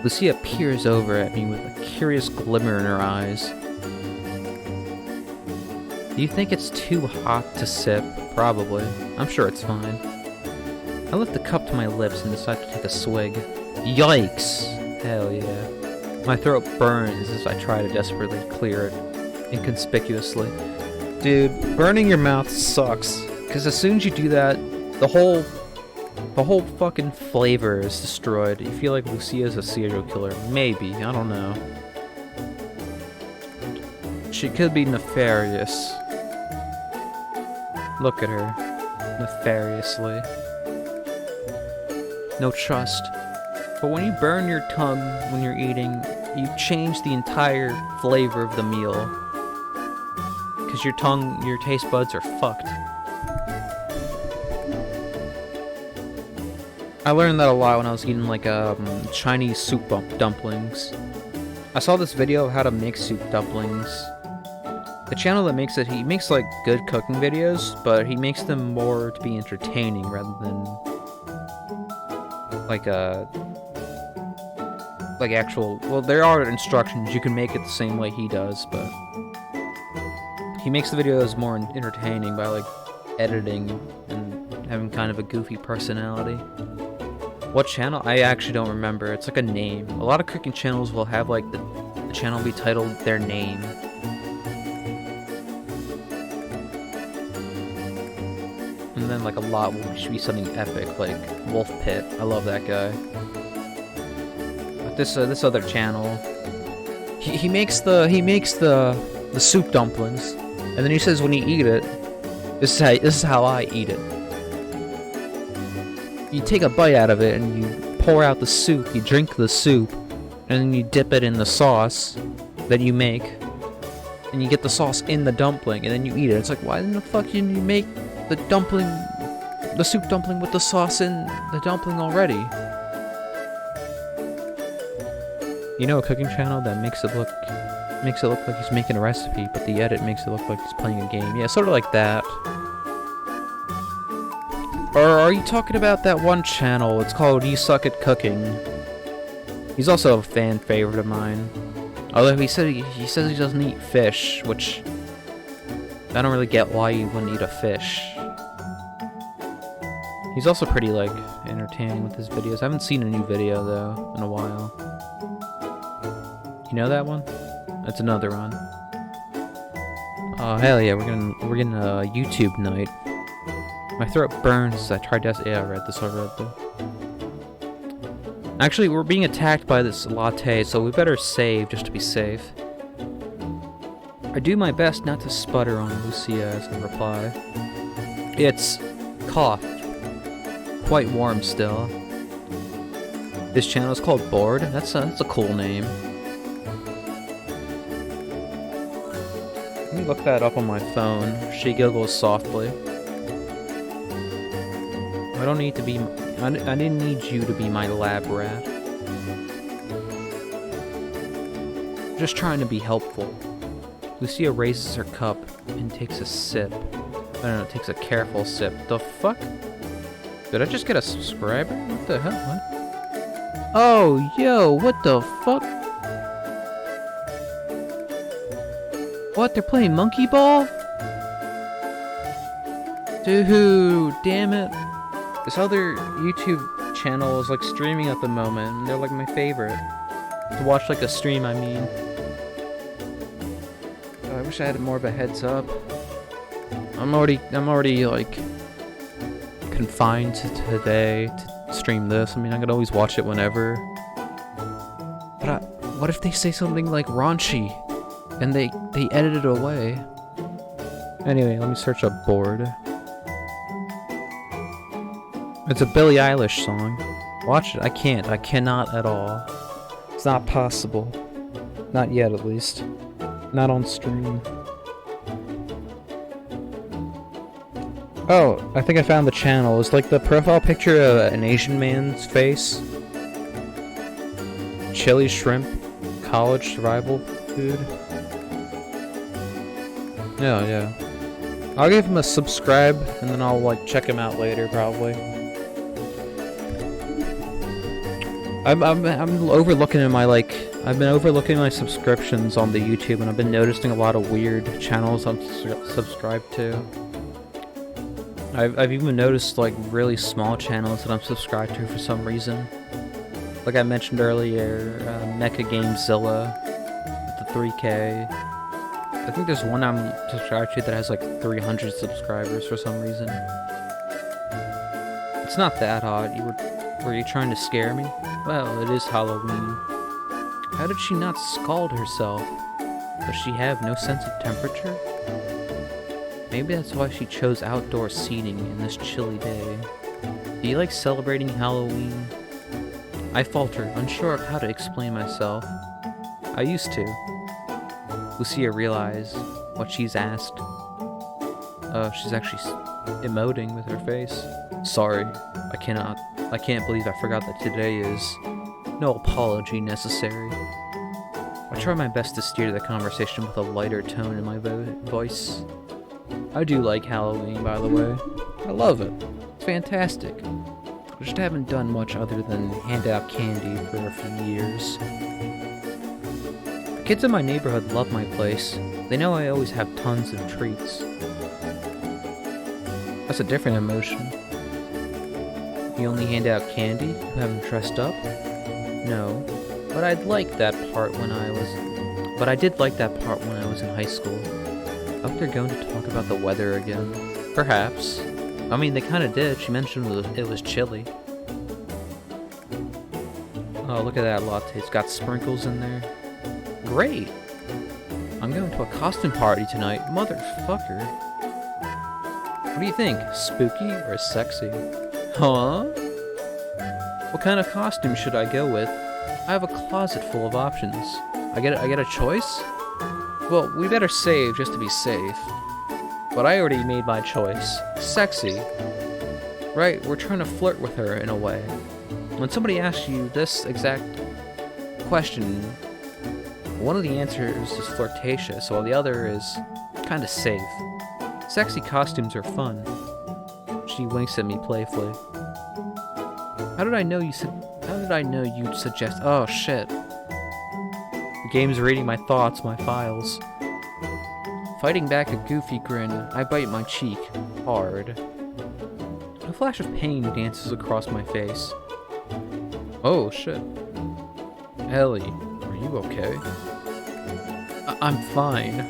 S3: Lucia peers over at me with a curious glimmer in her eyes. Do you think it's too hot to sip? Probably. I'm sure it's fine. I lift the cup to my lips and decide to take a swig. Yikes! Hell yeah. My throat burns as I try to desperately clear it, inconspicuously. Dude, burning your mouth sucks. Because as soon as you do that, the whole fucking flavor is destroyed. You feel like Lucia's a serial killer. Maybe, I don't know. She could be nefarious. Look at her. Nefariously. No trust. But when you burn your tongue when you're eating, you change the entire flavor of the meal. Because your tongue, your taste buds are fucked. I learned that a lot when I was eating like Chinese soup dumplings. I saw this video of how to make soup dumplings. The channel that makes it, he makes like good cooking videos, but he makes them more to be entertaining rather than like actual, well, there are instructions, you can make it the same way he does, but he makes the videos more entertaining by like editing and having kind of a goofy personality. What channel? I actually don't remember. It's like a name. A lot of cooking channels will have like the channel be titled their name. And then like a lot will be something epic, like Wolf Pit. I love that guy. But this other channel, he makes the soup dumplings, and then he says when you eat it, this is how I eat it. You take a bite out of it and you pour out the soup, you drink the soup, and then you dip it in the sauce that you make, and you get the sauce in the dumpling, and then you eat it. It's like, why in the fuck didn't you make the dumpling, the soup dumpling with the sauce in the dumpling already? You know, a cooking channel that makes it look like he's making a recipe, but the edit makes it look like he's playing a game. Yeah, sort of like that. Or are you talking about that one channel? It's called You Suck at Cooking. He's also a fan favorite of mine. Although he says he doesn't eat fish, which I don't really get why you wouldn't eat a fish. He's also pretty like entertaining with his videos. I haven't seen a new video though in a while. You know that one? That's another one. Oh hell yeah, we're getting a YouTube night. My throat burns as I try to... Yeah, I read this already. Actually, we're being attacked by this latte, so we better save just to be safe. I do my best not to sputter on Lucia as I reply. It's... cough. Quite warm still. This channel is called Bored? That's a cool name. Let me look that up on my phone. She giggles softly. I don't need to be... I didn't need you to be my lab rat. Just trying to be helpful. Lucia raises her cup and takes a sip. I don't know, takes a careful sip. The fuck? Did I just get a subscriber? What the hell? What? Oh, yo, what the fuck? What? They're playing monkey ball? Dude, damn it. This other YouTube channel is like streaming at the moment, and they're like my favorite. To watch like a stream, I mean. I wish I had more of a heads up. I'm already like confined to today to stream this. I mean, I could always watch it whenever. But what if they say something like raunchy, and they edit it away? Anyway, let me search up Bored. It's a Billie Eilish song. Watch it. I can't. I cannot at all. It's not possible. Not yet, at least. Not on stream. Oh, I think I found the channel. It's like the profile picture of an Asian man's face. Chili shrimp. College survival food. Yeah. I'll give him a subscribe, and then I'll like check him out later, probably. I'm overlooking in my I've been overlooking my subscriptions on the YouTube, and I've been noticing a lot of weird channels I'm subscribed to. I've even noticed like really small channels that I'm subscribed to for some reason. Like I mentioned earlier, Mecha Gamezilla, the 3K. I think there's one I'm subscribed to that has like 300 subscribers for some reason. It's not that odd. Were you trying to scare me? Well, it is Halloween. How did she not scald herself? Does she have no sense of temperature? Maybe that's why she chose outdoor seating in this chilly day. Do you like celebrating Halloween? I falter, unsure of how to explain myself. I used to. Lucia realized what she's asked. She's actually emoting with her face. Sorry, I can't believe I forgot that today is... No apology necessary. I try my best to steer the conversation with a lighter tone in my voice. I do like Halloween, by the way. I love it. It's fantastic. I just haven't done much other than hand out candy for a few years. The kids in my neighborhood love my place. They know I always have tons of treats. That's a different emotion. You only hand out candy? You haven't dressed up? No. But I did like that part when I was in high school. I hope they're going to talk about the weather again. Perhaps. I mean, they kinda did. She mentioned it was chilly. Oh, look at that latte. It's got sprinkles in there. Great! I'm going to a costume party tonight. Motherfucker. What do you think? Spooky or sexy? Huh? What kind of costume should I go with? I have a closet full of options. I get a choice? Well, we better save just to be safe. But I already made my choice. Sexy. Right, we're trying to flirt with her in a way. When somebody asks you this exact question, one of the answers is flirtatious, while the other is kinda safe. Sexy costumes are fun. She winks at me playfully. How did I know you'd suggest? Oh shit. The game's reading my thoughts, my files. Fighting back a goofy grin, I bite my cheek hard. A flash of pain dances across my face. Oh shit. Ellie, are you okay? I'm fine.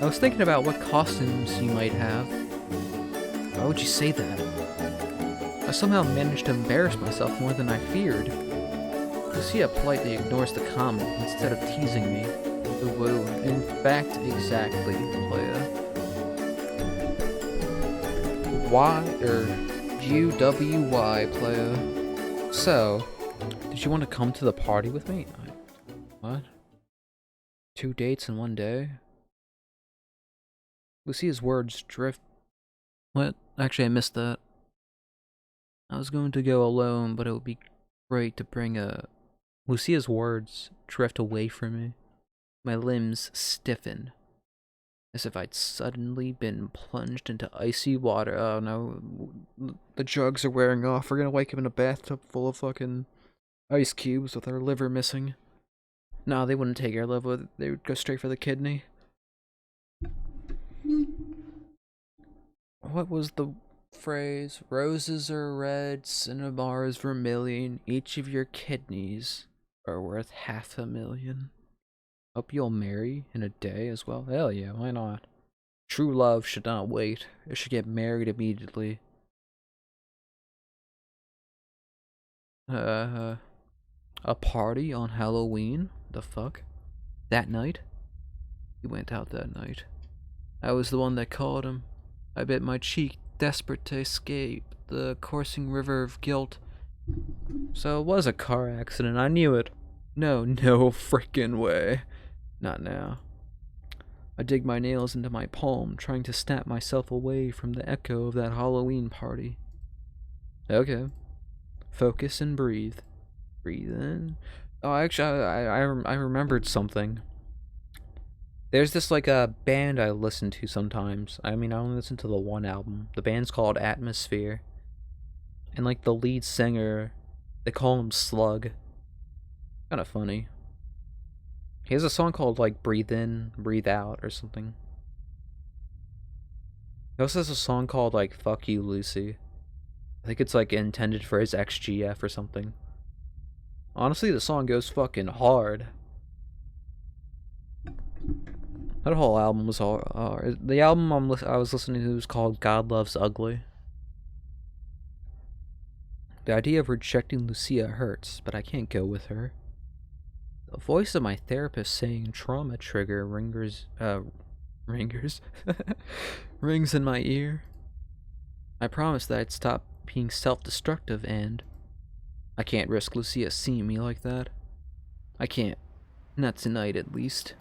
S3: I was thinking about what costumes you might have. Why would you say that? I somehow managed to embarrass myself more than I feared. Lucia politely ignores the comment instead of teasing me. Whoa, in fact, exactly, playa. UWY, playa. So, did you want to come to the party with me? What? 2 dates in 1 day? Lucia's words drift... What? Actually, I missed that. I was going to go alone, but it would be great to bring a... Lucia's words drift away from me. My limbs stiffen, as if I'd suddenly been plunged into icy water. Oh no, the drugs are wearing off. We're gonna wake up in a bathtub full of fucking ice cubes with our liver missing. No, they wouldn't take our liver, they would go straight for the kidney. What was the phrase? Roses are red, cinnabar is vermilion, each of your kidneys are worth $500,000. Hope you'll marry in a day as well. Hell yeah, why not? True love should not wait. It should get married immediately. A party on Halloween? The fuck? That night? He went out that night. I was the one that called him. I bit my cheek, desperate to escape the coursing river of guilt. So it was a car accident, I knew it. No frickin' way. Not now. I dig my nails into my palm, trying to snap myself away from the echo of that Halloween party. Okay. Focus and breathe. Breathe in. Oh, actually, I remembered something. There's this, like, a band I listen to sometimes. I mean, I only listen to the one album. The band's called Atmosphere. And, like, the lead singer They call him Slug. Kind of funny. He has a song called like Breathe In, Breathe Out or something. He also has a song called like Fuck You Lucy. I think it's like intended for his XGF or something. Honestly, the song goes fucking hard. That whole album was hard. The album I was listening to was called God Loves Ugly. The idea of rejecting Lucia hurts, but I can't go with her. The voice of my therapist saying trauma trigger rings in my ear. I promised that I'd stop being self-destructive, and I can't risk Lucia seeing me like that. I can't. Not tonight, at least.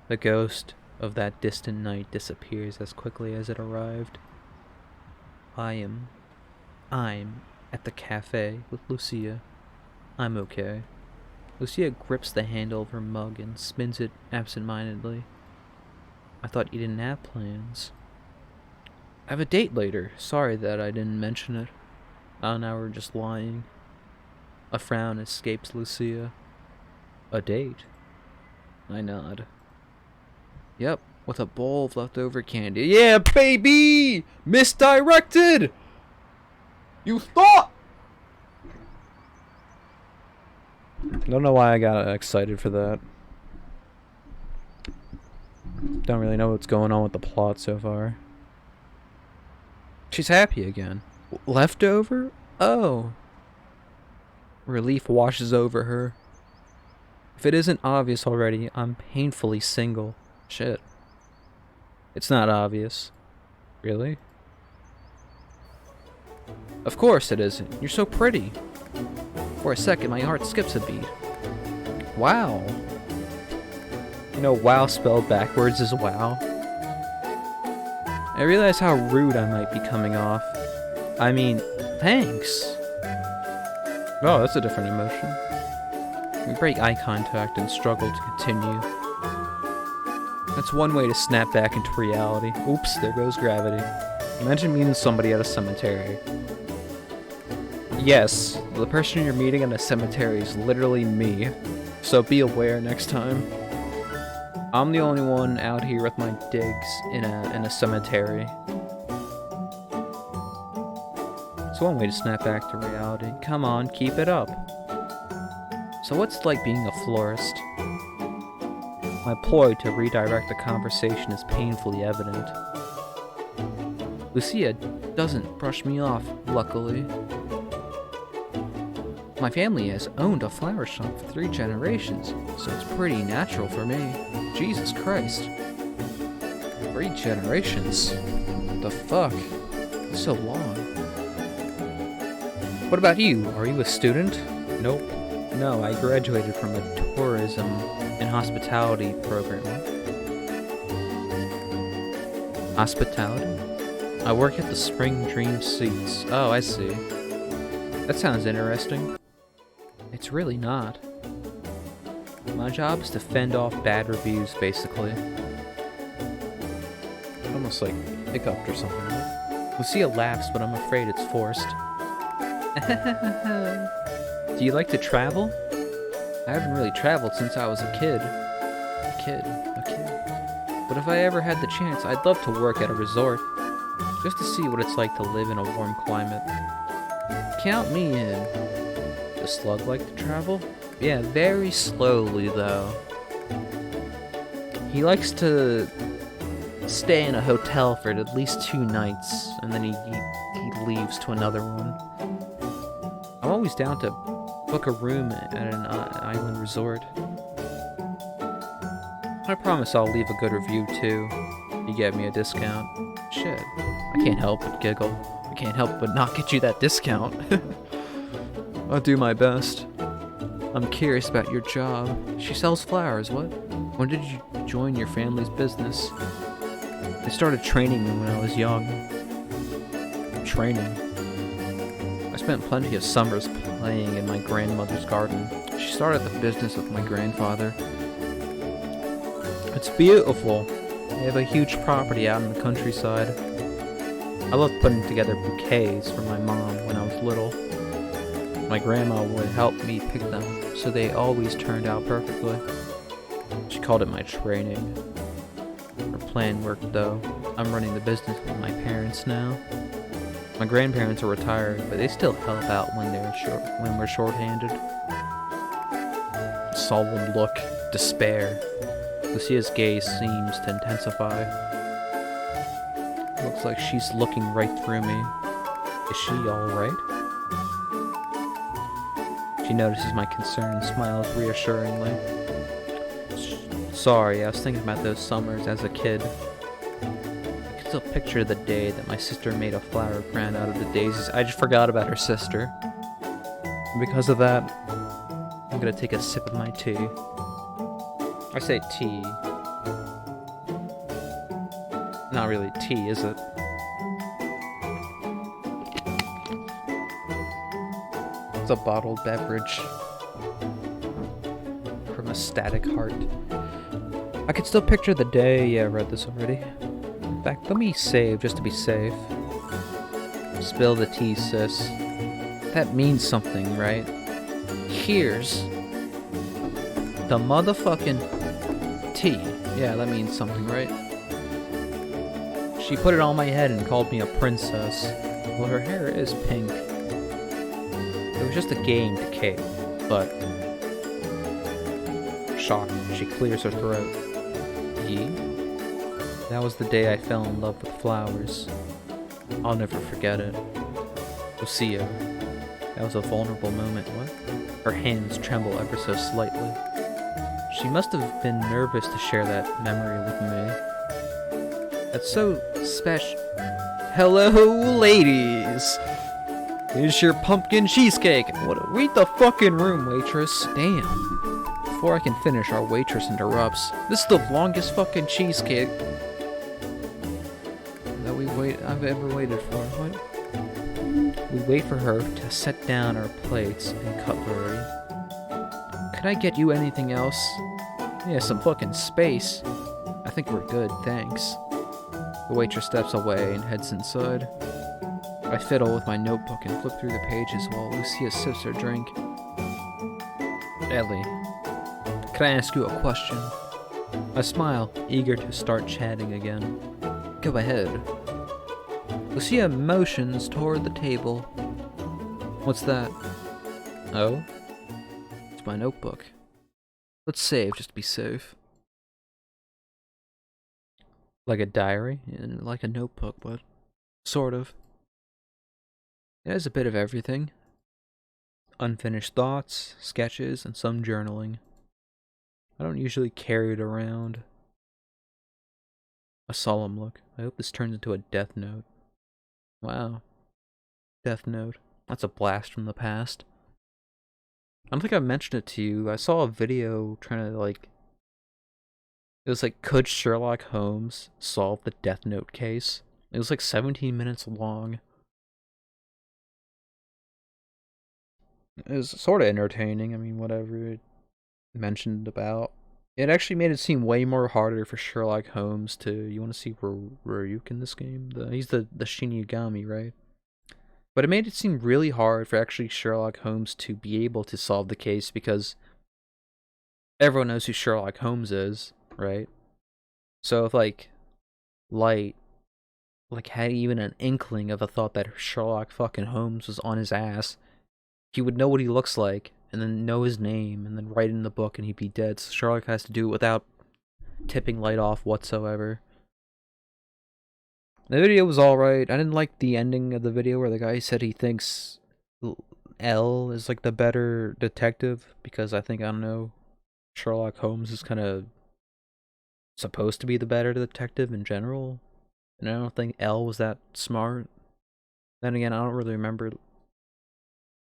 S3: The ghost of that distant night disappears as quickly as it arrived. I'm at the cafe with Lucia. I'm okay. Lucia grips the handle of her mug and spins it absent-mindedly. I thought you didn't have plans. I have a date later. Sorry that I didn't mention it. Now we're just lying. A frown escapes Lucia. A date? I nod. Yep, with a bowl of leftover candy. Yeah, baby! Misdirected! You thought! Don't know why I got excited for that. Don't really know what's going on with the plot so far. She's happy again. Leftover? Oh. Relief washes over her. If it isn't obvious already, I'm painfully single. Shit. It's not obvious. Really? Of course it isn't. You're so pretty. For a second, my heart skips a beat. Wow. You know, wow spelled backwards is wow. I realize how rude I might be coming off. I mean, thanks. Oh, that's a different emotion. We break eye contact and struggle to continue. That's one way to snap back into reality. Oops, there goes gravity. Imagine meeting somebody at a cemetery. Yes, the person you're meeting at a cemetery is literally me, so be aware next time. I'm the only one out here with my digs in a cemetery. It's one way to snap back to reality. Come on, keep it up. So what's it like being a florist? My ploy to redirect the conversation is painfully evident. Lucia doesn't brush me off, luckily. My family has owned a flower shop for 3 generations, so it's pretty natural for me. Jesus Christ. 3 generations? What the fuck? It's so long. What about you? Are you a student? Nope. No, I graduated from a tourism and hospitality program. Hospitality? I work at the Spring Dream Suites. Oh, I see. That sounds interesting. It's really not. My job is to fend off bad reviews, basically. Almost like hiccuped or something. Lucia laughs, but I'm afraid it's forced. Do you like to travel? I haven't really traveled since I was a kid. A kid. But if I ever had the chance, I'd love to work at a resort. Just to see what it's like to live in a warm climate. Count me in. Does Slug like to travel? Yeah, very slowly though. He likes to stay in a hotel for at least 2 nights, and then he leaves to another one. I'm always down to book a room at an island resort. I promise I'll leave a good review too. You get me a discount. Shit, I can't help but giggle. I can't help but not get you that discount. I'll do my best. I'm curious about your job. She sells flowers, what? When did you join your family's business? I started training when I was young. Training? I spent plenty of summers playing in my grandmother's garden. She started the business with my grandfather. It's beautiful. They have a huge property out in the countryside. I loved putting together bouquets for my mom when I was little. My grandma would help me pick them, so they always turned out perfectly. She called it my training. Her plan worked though. I'm running the business with my parents now. My grandparents are retired, but they still help out when we're short-handed. Solemn look, despair. Lucia's gaze seems to intensify. Looks like she's looking right through me. Is she alright? She notices my concern and smiles reassuringly. Sorry, I was thinking about those summers as a kid. I can still picture the day that my sister made a flower crown out of the daisies. I just forgot about her sister. And because of that, I'm gonna take a sip of my tea. I say tea. Not really tea, is it? It's a bottled beverage from a static heart. I can still picture the day. Yeah, I read this already. In fact, let me save just to be safe. Spill the tea, sis. That means something, right? Here's the motherfucking tea. Yeah, that means something, right? She put it on my head and called me a princess. Well, her hair is pink. It was just a game to Kate, but... Shocked, she clears her throat. Ye? That was the day I fell in love with flowers. I'll never forget it. Lucia. That was a vulnerable moment, what? Her hands tremble ever so slightly. She must have been nervous to share that memory with me. That's so special. Hello, ladies! Here's your pumpkin cheesecake! Read the fucking room, waitress. Damn. Before I can finish, our waitress interrupts. This is the longest fucking cheesecake that I've ever waited for. What? We wait for her to set down our plates and cutlery. Could I get you anything else? Yeah, some fucking space. I think we're good, thanks. The waitress steps away and heads inside. I fiddle with my notebook and flip through the pages while Lucia sips her drink. Ellie, can I ask you a question? I smile, eager to start chatting again. Go ahead. Lucia motions toward the table. What's that? Oh? It's my notebook. Let's save just to be safe. Like a diary? And like a notebook, but sort of. It has a bit of everything. Unfinished thoughts, sketches, and some journaling. I don't usually carry it around. A solemn look. I hope this turns into a death note. Wow. Death note. That's a blast from the past. I don't think I mentioned it to you. I saw a video trying to it was like, could Sherlock Holmes solve the Death Note case? It was like 17 minutes long. It was sort of entertaining. I mean, whatever it mentioned about. It actually made it seem way more harder for Sherlock Holmes to... You want to see Ryuk in this game? He's the Shinigami, right? But it made it seem really hard for actually Sherlock Holmes to be able to solve the case because everyone knows who Sherlock Holmes is, right? So if Light had even an inkling of a thought that Sherlock fucking Holmes was on his ass, he would know what he looks like, and then know his name, and then write it in the book, and he'd be dead. So Sherlock has to do it without tipping Light off whatsoever. The video was alright. I didn't like the ending of the video where the guy said he thinks L is like the better detective, because I don't know, Sherlock Holmes is kind of supposed to be the better detective in general, and I don't think L was that smart. Then again, I don't really remember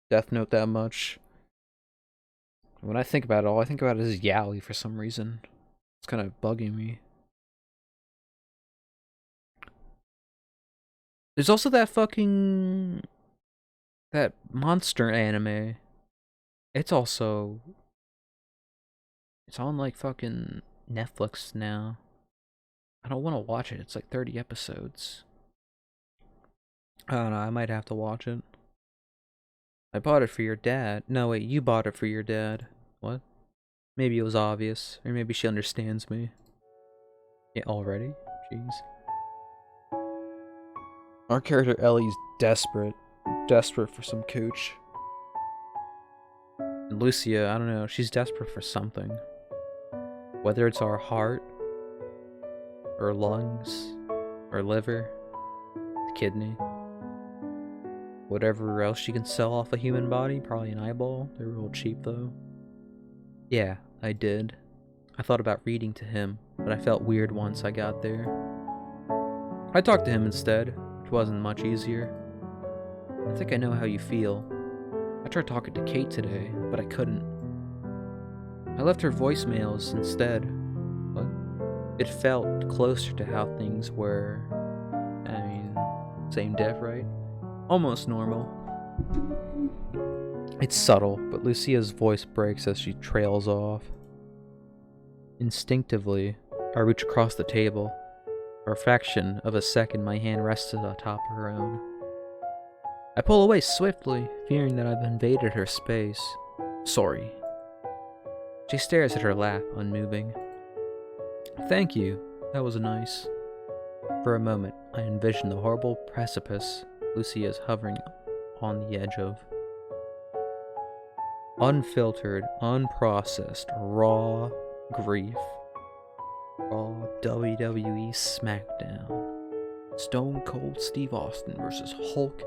S3: Death Note that much. When I think about it, all I think about is Yaoi for some reason. It's kind of bugging me. There's also that monster anime. It's on like fucking Netflix now. I don't want to watch it. It's like 30 episodes. I don't know, I might have to watch it. I bought it for your dad. No, wait, you bought it for your dad. What? Maybe it was obvious, or maybe she understands me. Yeah, already? Jeez. Our character Ellie's desperate for some cooch. And Lucia, I don't know, she's desperate for something. Whether it's our heart, or lungs, or liver, kidney, whatever else she can sell off a human body, probably an eyeball. They're real cheap though. Yeah, I did. I thought about reading to him, but I felt weird once I got there. I talked to him instead, which wasn't much easier. I think I know how you feel. I tried talking to Kate today, but I couldn't. I left her voicemails instead, but it felt closer to how things were. I mean, same diff, right? Almost normal. It's subtle, but Lucia's voice breaks as she trails off. Instinctively, I reach across the table. For a fraction of a second, my hand rested on top of her own. I pull away swiftly, fearing that I've invaded her space. Sorry. She stares at her lap, unmoving. Thank you. That was nice. For a moment, I envisioned the horrible precipice Lucia is hovering on the edge of. Unfiltered, unprocessed, raw grief. Raw WWE SmackDown. Stone Cold Steve Austin versus Hulk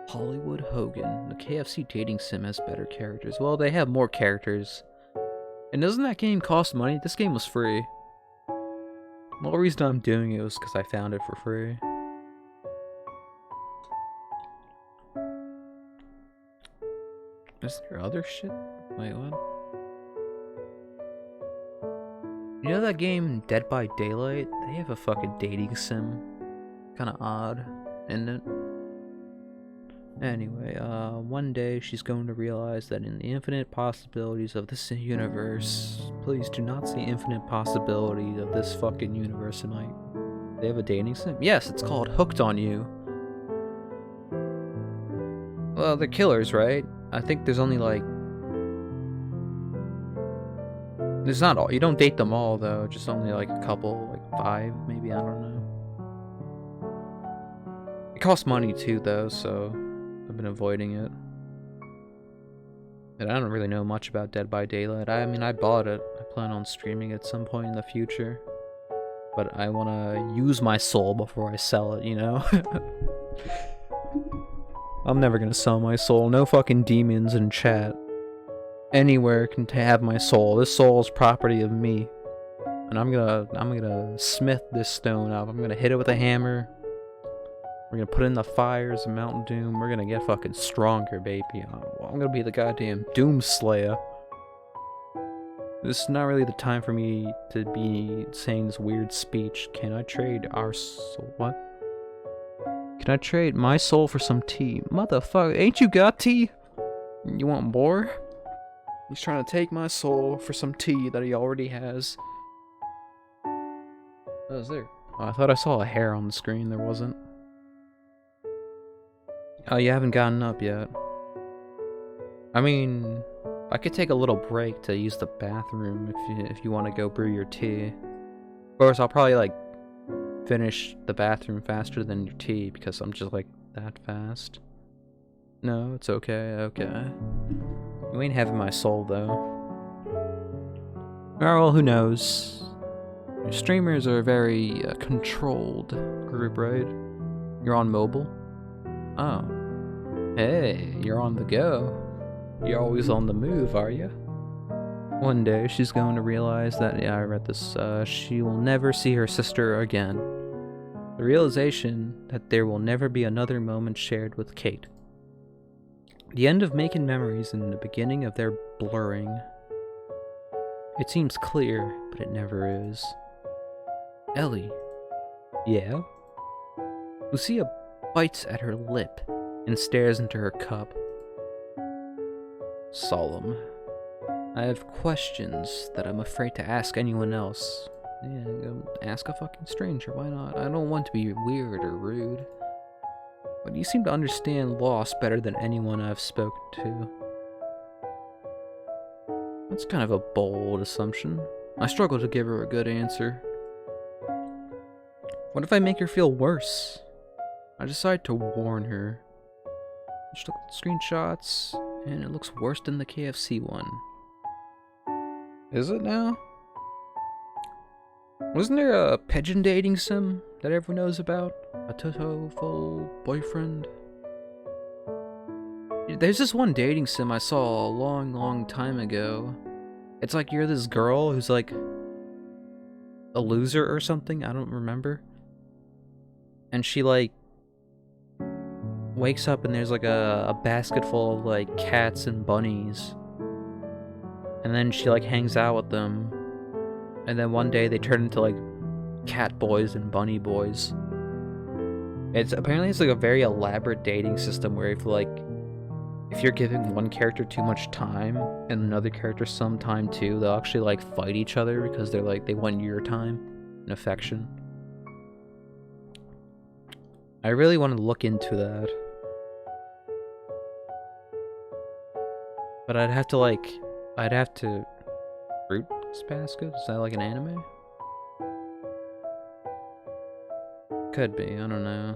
S3: Hollywood Hogan. The KFC dating sim has better characters. Well, they have more characters. And doesn't that game cost money? This game was free. The only reason I'm doing it was because I found it for free. Is there other shit? Wait, what? You know that game Dead by Daylight? They have a fucking dating sim. Kinda odd, isn't it? Anyway, one day she's going to realize that in the infinite possibilities of this universe, please do not see infinite possibilities of this fucking universe tonight. They have a dating sim? Yes, it's called Hooked on You. Well, they're killers, right? I think there's only like... There's not all. You don't date them all, though. Just only like a couple, like 5, maybe, I don't know. It costs money too, though, so I've been avoiding it. And I don't really know much about Dead by Daylight. I mean, I bought it. I plan on streaming it at some point in the future. But I want to use my soul before I sell it, you know? I'm never gonna sell my soul. No fucking demons in chat anywhere can have my soul. This soul is property of me. And I'm gonna smith this stone up. I'm gonna hit it with a hammer. We're gonna put in the fires of Mountain Doom. We're gonna get fucking stronger, baby. I'm gonna be the goddamn Doom Slayer. This is not really the time for me to be saying this weird speech. Can I trade our soul? What? Can I trade my soul for some tea? Motherfucker, ain't you got tea? You want more? He's trying to take my soul for some tea that he already has. What was there? Oh, I thought I saw a hair on the screen. There wasn't. Oh, you haven't gotten up yet. I mean, I could take a little break to use the bathroom if you want to go brew your tea. Of course, I'll probably like finish the bathroom faster than your tea because I'm just like that fast. No, it's okay, okay. You ain't having my soul though. Oh, well, who knows? Your streamers are a very controlled group, right? You're on mobile? Oh. Hey, you're on the go. You're always on the move, are you? One day, she's going to realize that, yeah, I read this, she will never see her sister again. The realization that there will never be another moment shared with Kate. The end of making memories and the beginning of their blurring. It seems clear, but it never is. Ellie. Yeah? Lucia bites at her lip and stares into her cup. Solemn. I have questions that I'm afraid to ask anyone else. Yeah, go ask a fucking stranger, why not? I don't want to be weird or rude. but you seem to understand loss better than anyone I've spoken to. That's kind of a bold assumption. I struggle to give her a good answer. What if I make her feel worse? I decide to warn her. Just look at the screenshots, and it looks worse than the KFC one. Is it now? Wasn't there a pigeon dating sim that everyone knows about? A Toto-full boyfriend? There's this one dating sim I saw a long time ago. It's like you're this girl who's like a loser or something, I don't remember. And she like wakes up and there's like a basket full of like cats and bunnies. And then she like hangs out with them. And then one day they turn into like cat boys and bunny boys. It's like a very elaborate dating system where if you're giving one character too much time and another character some time too, they'll actually like fight each other because they're like they want your time and affection. I really want to look into that. But I'd have to Fruits Basket? Is that like an anime? Could be, I don't know.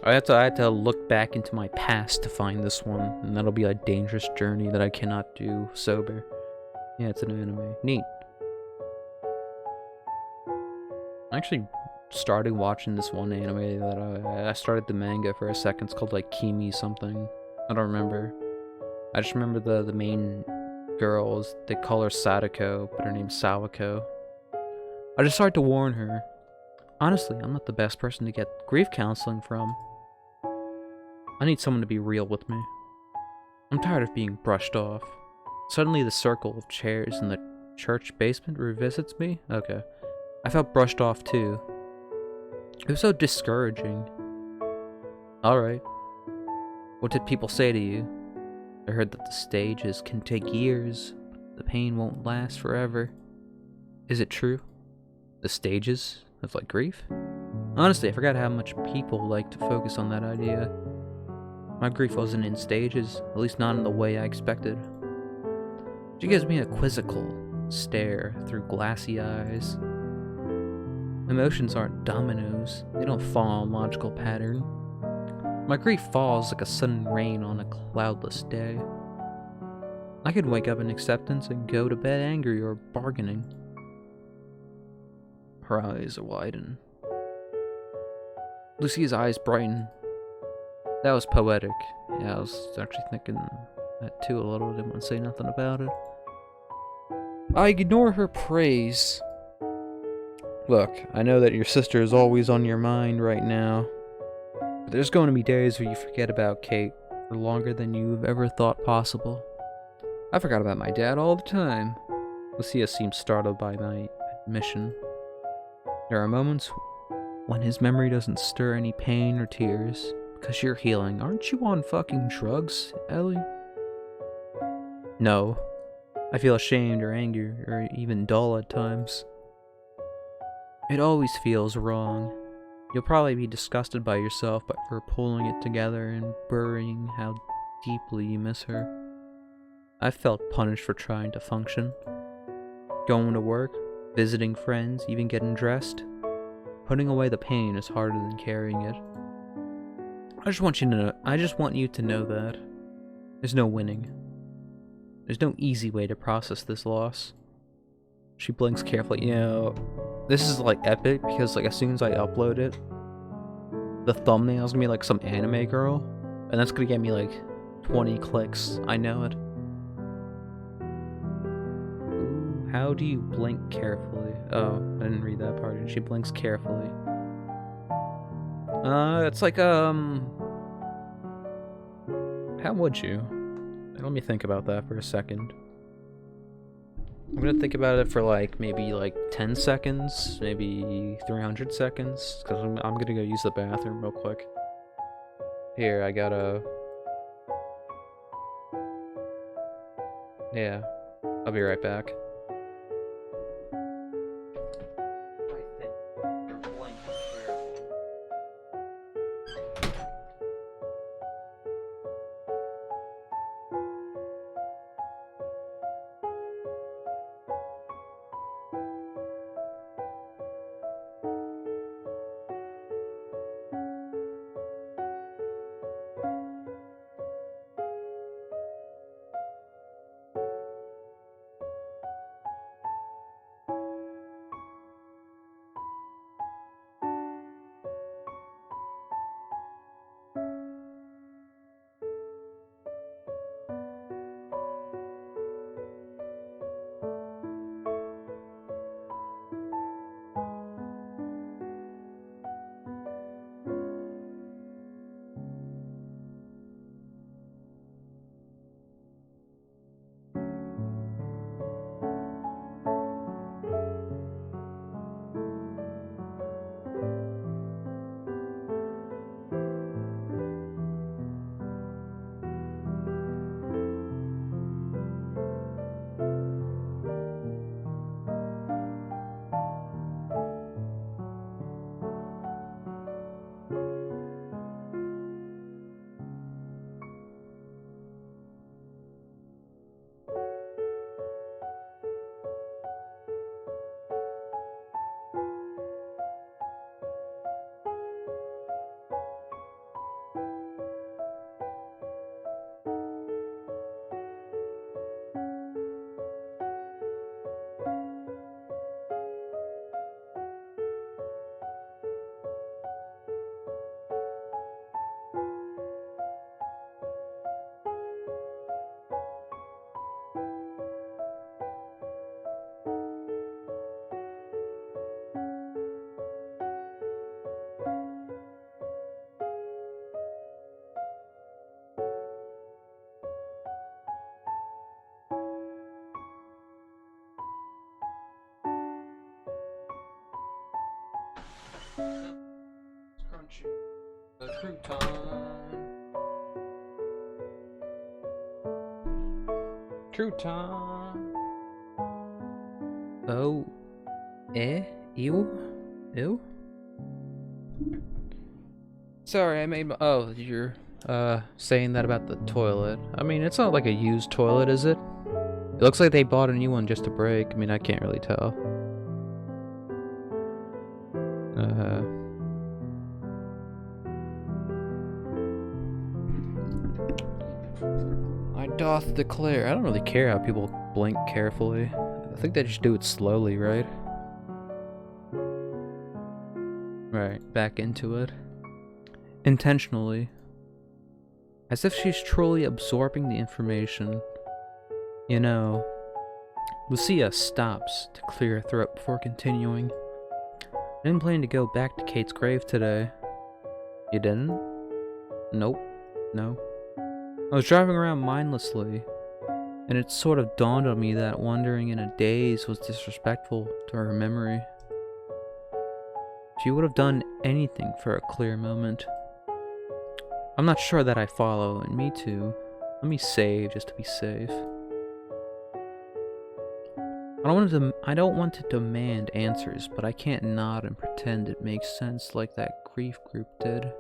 S3: I had to look back into my past to find this one, and that'll be a dangerous journey that I cannot do sober. Yeah, it's an anime. Neat. I actually started watching this one anime that I started the manga for a second. It's called like Kimi something. I don't remember. I just remember the main girls, they call her Sadako, but her name's Sawako. I just started to warn her. Honestly, I'm not the best person to get grief counseling from. I need someone to be real with me. I'm tired of being brushed off. Suddenly the circle of chairs in the church basement revisits me? Okay. I felt brushed off too. It was so discouraging. Alright. What did people say to you? I heard that the stages can take years. The pain won't last forever. Is it true? The stages of like grief? Honestly, I forgot how much people like to focus on that idea. My grief wasn't in stages, at least not in the way I expected. She gives me a quizzical stare through glassy eyes. Emotions aren't dominoes, they don't fall in logical pattern. My grief falls like a sudden rain on a cloudless day. I could wake up in acceptance and go to bed angry or bargaining. Her eyes widen. Lucy's eyes brighten. That was poetic. Yeah, I was actually thinking that too a little. Didn't want to say nothing about it. I ignore her praise. Look, I know that your sister is always on your mind right now. But there's going to be days where you forget about Kate for longer than you've ever thought possible. I forgot about my dad all the time. Lucia seems startled by my admission. There are moments when his memory doesn't stir any pain or tears. Because you're healing. Aren't you on fucking drugs, Ellie? No. I feel ashamed or angry or even dull at times. It always feels wrong. You'll probably be disgusted by yourself for pulling it together and burying how deeply you miss her. I felt punished for trying to function. Going to work, visiting friends, even getting dressed. Putting away the pain is harder than carrying it. I just want you to know that. There's no winning. There's no easy way to process this loss. She blinks carefully. You know, this is like epic because like as soon as I upload it, the thumbnail's gonna be like some anime girl, and that's gonna get me like 20 clicks. I know it. Ooh, how do you blink carefully? Oh, I didn't read that part. She blinks carefully. It's like how would you? Let me think about that for a second. I'm gonna think about it for like maybe like 10 seconds, maybe 300 seconds, because I'm gonna go use the bathroom real quick. Here, I gotta... Yeah, I'll be right back. Crouton. Oh. Ew? Ew? Sorry, I made my— oh, you're, saying that about the toilet. I mean, it's not like a used toilet, is it? It looks like they bought a new one just to break. I mean, I can't really tell. I doth declare. I don't really care how people blink carefully. I think they just do it slowly, right? Right, back into it. Intentionally. As if she's truly absorbing the information. You know, Lucia stops to clear her throat before continuing. I didn't plan to go back to Kate's grave today. You didn't? Nope. No. I was driving around mindlessly, and it sort of dawned on me that wandering in a daze was disrespectful to her memory. She would have done anything for a clear moment. I'm not sure that I follow, and me too. Let me save just to be safe. I don't want to demand answers, but I can't nod and pretend it makes sense like that grief group did.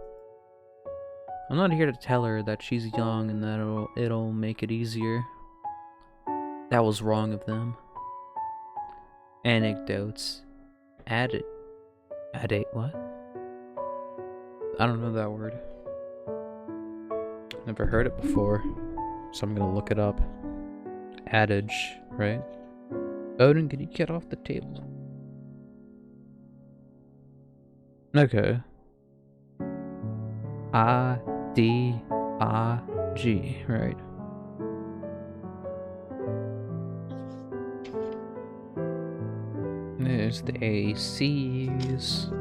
S3: I'm not here to tell her that she's young and that it'll make it easier. That was wrong of them. Anecdotes. Added what? I don't know that word. Never heard it before, so I'm gonna look it up. Adage, right? Odin, can you get off the table? Okay. I-D-I-G, right? There's the ACs.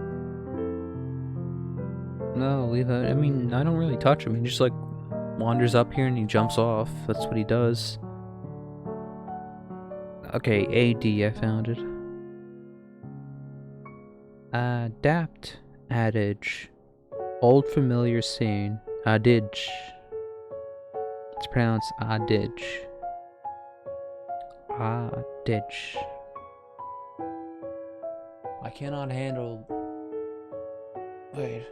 S3: No, leave that. I mean, I don't really touch him. He just like wanders up here and he jumps off. That's what he does. Okay, AD, I found it. Adapt. Adage. Old familiar saying. Adage. It's pronounced adage. Adage. I cannot handle... Wait.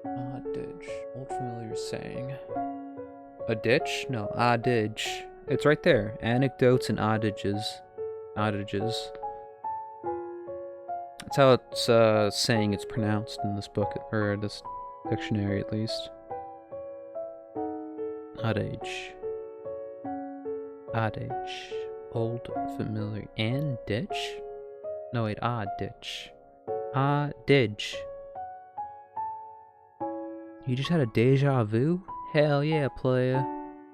S3: Adage. Old familiar saying. A ditch? No, adage. It's right there. Anecdotes and adages. Adages. That's how it's saying it's pronounced in this book, or this dictionary at least. Adage. Adage. Old familiar. And ditch? No, wait, ditch. Adage. You just had a deja vu? Hell yeah, playa.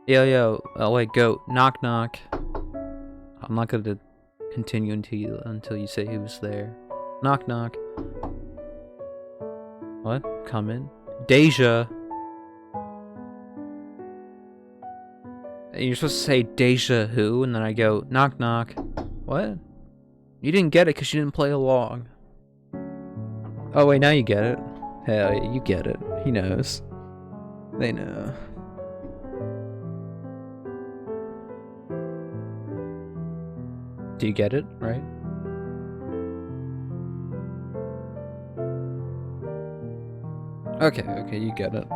S3: Yo, oh wait, go. Knock knock. I'm not gonna continue until you say who's there. Knock knock. What? Come in. Deja. You're supposed to say deja who, and then I go knock knock. What? You didn't get it because you didn't play along. Oh wait, now you get it. Hell yeah, you get it. He knows. They know. Do you get it, right? Okay, you get it.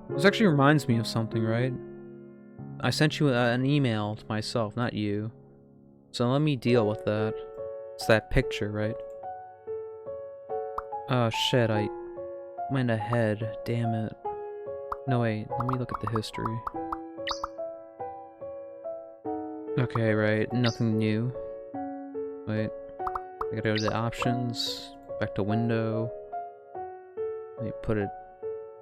S3: This actually reminds me of something, right? I sent you an email to myself, not you. So let me deal with that. It's that picture, right? Oh shit, I went ahead. Damn it. No, wait, let me look at the history. Okay, right, nothing new. Wait, I gotta go to the options, back to window. Let me put it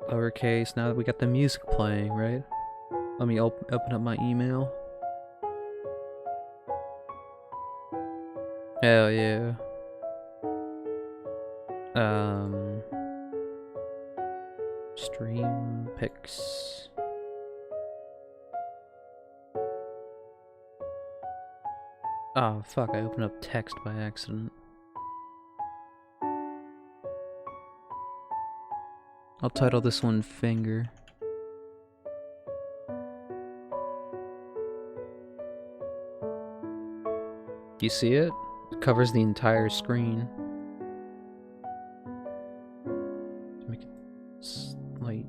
S3: lowercase now that we got the music playing, right? Let me open up my email. Hell yeah. Stream pics. Oh fuck, I opened up text by accident. I'll title this one Finger. Do you see it? It covers the entire screen. Make it light.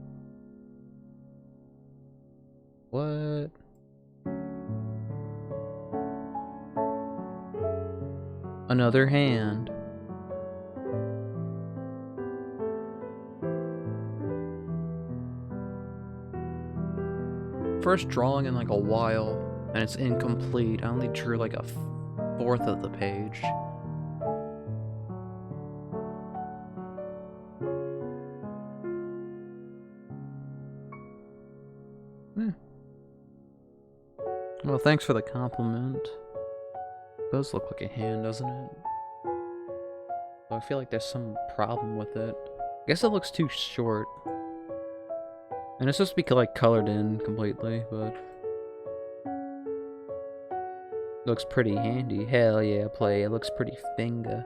S3: What? Another hand. First drawing in like a while, and it's incomplete. I only drew like a fourth of the page. Well, thanks for the compliment. It does look like a hand, doesn't it? I feel like there's some problem with it. I guess it looks too short. And it's supposed to be like colored in completely, but looks pretty handy. Hell yeah, play. It looks pretty finger.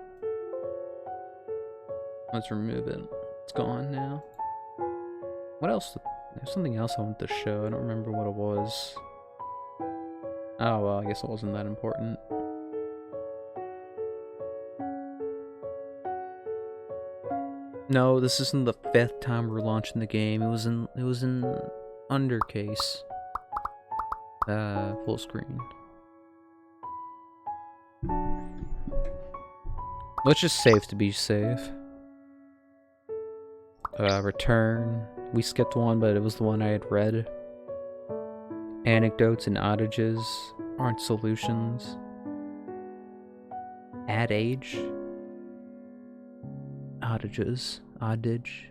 S3: Let's remove it. It's gone now. What else? There's something else I want to show. I don't remember what it was. Oh well, I guess it wasn't that important. No, this isn't the 5th time we're launching the game. It was in undercase. Full screen. Let's just save to be safe. Return. We skipped one, but it was the one I had read. Anecdotes and outages aren't solutions. Add age. Adage.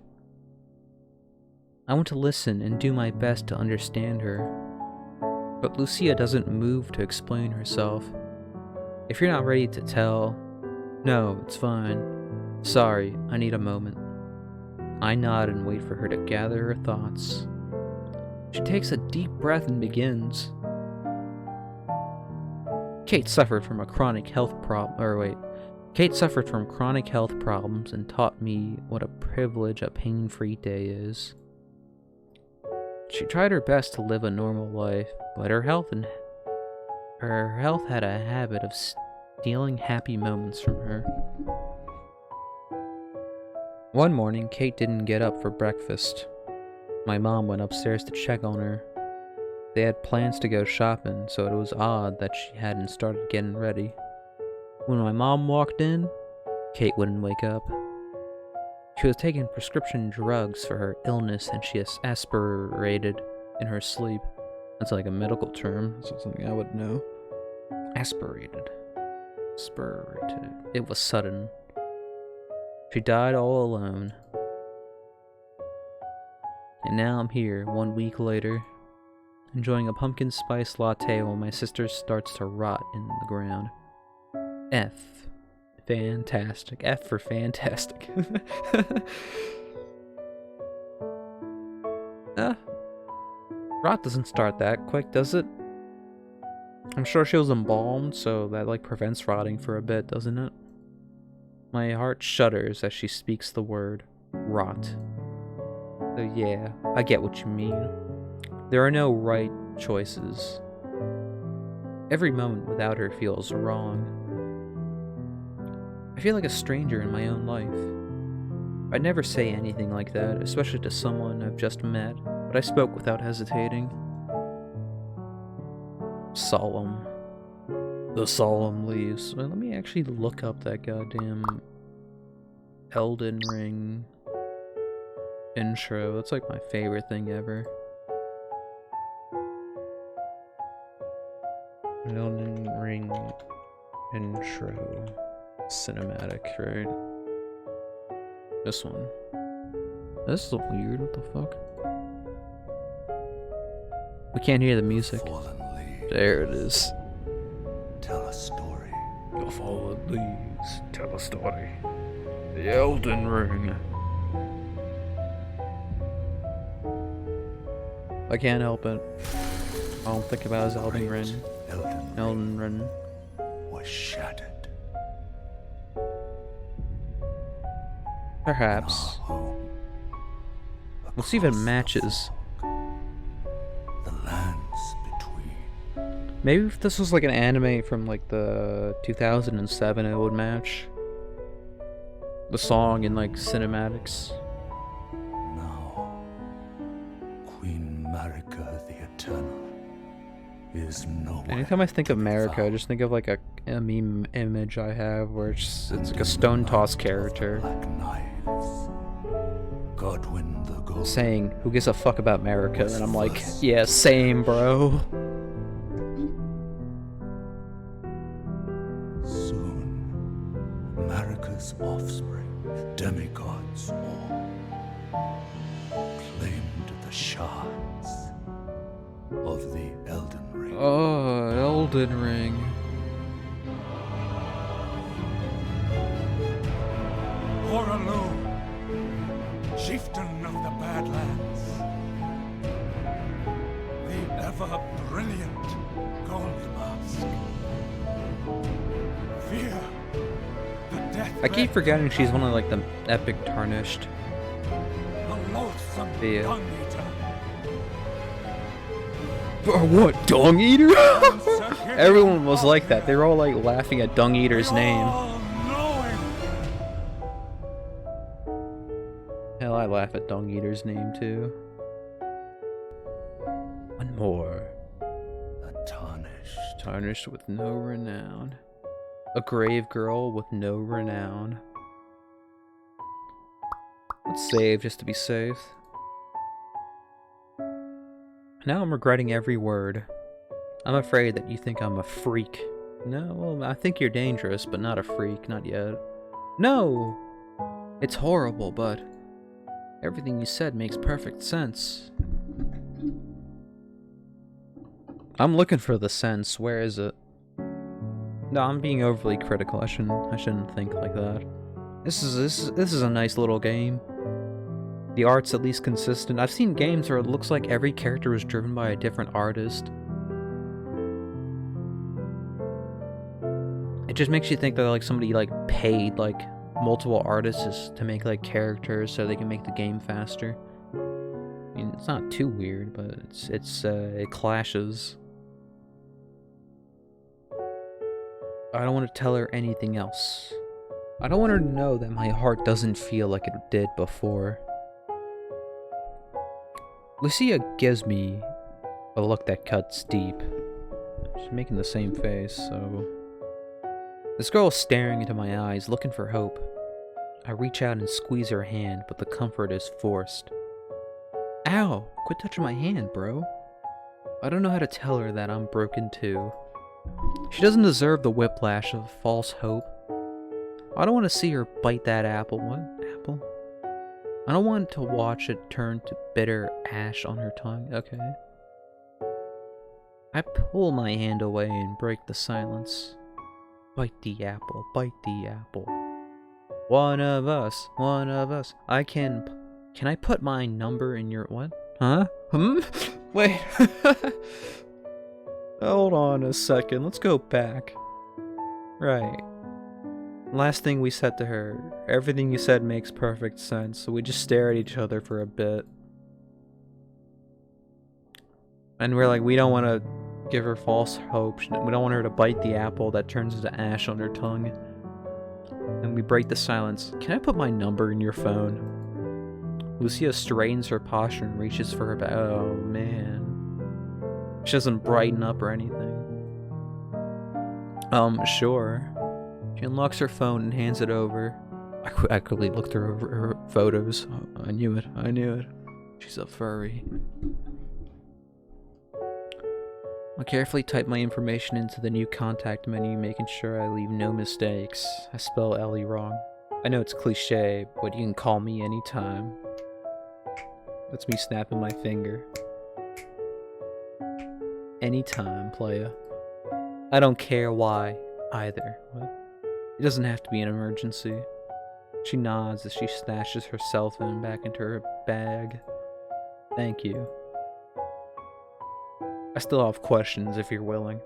S3: I want to listen and do my best to understand her. But Lucia doesn't move to explain herself. If you're not ready to tell, no, it's fine. Sorry, I need a moment. I nod and wait for her to gather her thoughts. She takes a deep breath and begins. Kate suffered from chronic health problems and taught me what a privilege a pain-free day is. She tried her best to live a normal life, but her health had a habit of stealing happy moments from her. One morning, Kate didn't get up for breakfast. My mom went upstairs to check on her. They had plans to go shopping, so it was odd that she hadn't started getting ready. When my mom walked in, Kate wouldn't wake up. She was taking prescription drugs for her illness and she aspirated in her sleep. That's like a medical term. That's something I would know. Aspirated. It was sudden. She died all alone. And now I'm here, 1 week later, enjoying a pumpkin spice latte while my sister starts to rot in the ground. F. Fantastic. F for fantastic. Rot doesn't start that quick, does it? I'm sure she was embalmed, so that like prevents rotting for a bit, doesn't it? My heart shudders as she speaks the word rot. So yeah, I get what you mean. There are no right choices. Every moment without her feels wrong. I feel like a stranger in my own life. I'd never say anything like that, especially to someone I've just met, but I spoke without hesitating. Solemn. The solemn leaves. Well, let me actually look up that goddamn Elden Ring intro. That's like my favorite thing ever. Elden Ring intro. Cinematic, right? This one. This is weird, what the fuck? We can't hear the music. There it is.
S4: Tell a story.
S3: The fallen leaves tell a story. The Elden Ring. I can't help it. I don't think about his Elden Ring. Elden Ring
S4: was shattered.
S3: Perhaps.
S4: Our home
S3: We'll see if it
S4: across the
S3: matches.
S4: fog, the lands between.
S3: Maybe if this was like an anime from like the 2007, it would match. The song and like cinematics.
S4: Now, Queen Marika the Eternal is nowhere.
S3: Anytime I think
S4: to
S3: of
S4: be
S3: Marika, I
S4: found.
S3: just think of like a meme image I have where it's like a stone toss character
S4: Black knives. Godwin the Gold.
S3: saying, "Who gives a fuck about Marika?" And I'm like, "Yeah, same, bro."
S4: Soon, Marika's offspring, demigods all, claimed the shards of the Elden Ring.
S3: Oh, Elden Ring.
S5: Horalu, chieftain of the Badlands, the ever-brilliant Gold Mask. Fear, the death.
S3: I keep forgetting she's one of like the epic tarnished.
S5: The loathsome
S3: Yeah.
S5: dung eater.
S3: What, Dung Eater?
S5: Sir
S3: Everyone was like that. They were all like laughing at Dung Eater's name.
S5: All-knowing.
S3: Hell, I laugh at Dung Eater's name too. One more.
S4: A tarnished.
S3: Tarnished with no renown. A grave girl with no renown. Let's save just to be safe. Now I'm regretting every word. I'm afraid that you think I'm a freak. No, well, I think you're dangerous, but not a freak, not yet. No! It's horrible, but everything you said makes perfect sense. I'm looking for the sense. Where is it? No, I'm being overly critical. I shouldn't think like that. This is a nice little game. The art's at least consistent. I've seen games where it looks like every character was driven by a different artist. It just makes you think that like somebody like paid like multiple artists to make like characters so they can make the game faster. I mean, it's not too weird, but it clashes. I don't want to tell her anything else. I don't want her to know that my heart doesn't feel like it did before. Lucia gives me a look that cuts deep. She's making the same face, so... This girl is staring into my eyes, looking for hope. I reach out and squeeze her hand, but the comfort is forced. Ow! Quit touching my hand, bro. I don't know how to tell her that I'm broken too. She doesn't deserve the whiplash of false hope. I don't want to see her bite that apple. What? Apple? I don't want to watch it turn to bitter ash on her tongue. Okay. I pull my hand away and break the silence. Bite the apple, bite the apple. One of us, one of us. Can I put my number in your... What? Huh? Wait. Hold on a second. Let's go back. Right. Last thing we said to her, everything you said makes perfect sense, so we just stare at each other for a bit. And we're like, we don't want to give her false hope. We don't want her to bite the apple that turns into ash on her tongue. And we break the silence. Can I put my number in your phone? Lucia straightens her posture and reaches for her bag. Oh, man. She doesn't brighten up or anything. Sure. She unlocks her phone and hands it over. I quickly looked through her photos. Oh, I knew it. I knew it. She's a furry. I carefully type my information into the new contact menu, making sure I leave no mistakes. I spell Ellie wrong. I know it's cliche, but you can call me anytime. That's me snapping my finger. Anytime, playa. I don't care why, either. What? It doesn't have to be an emergency. She nods as she stashes her cell phone back into her bag. Thank you. I still have questions if you're willing.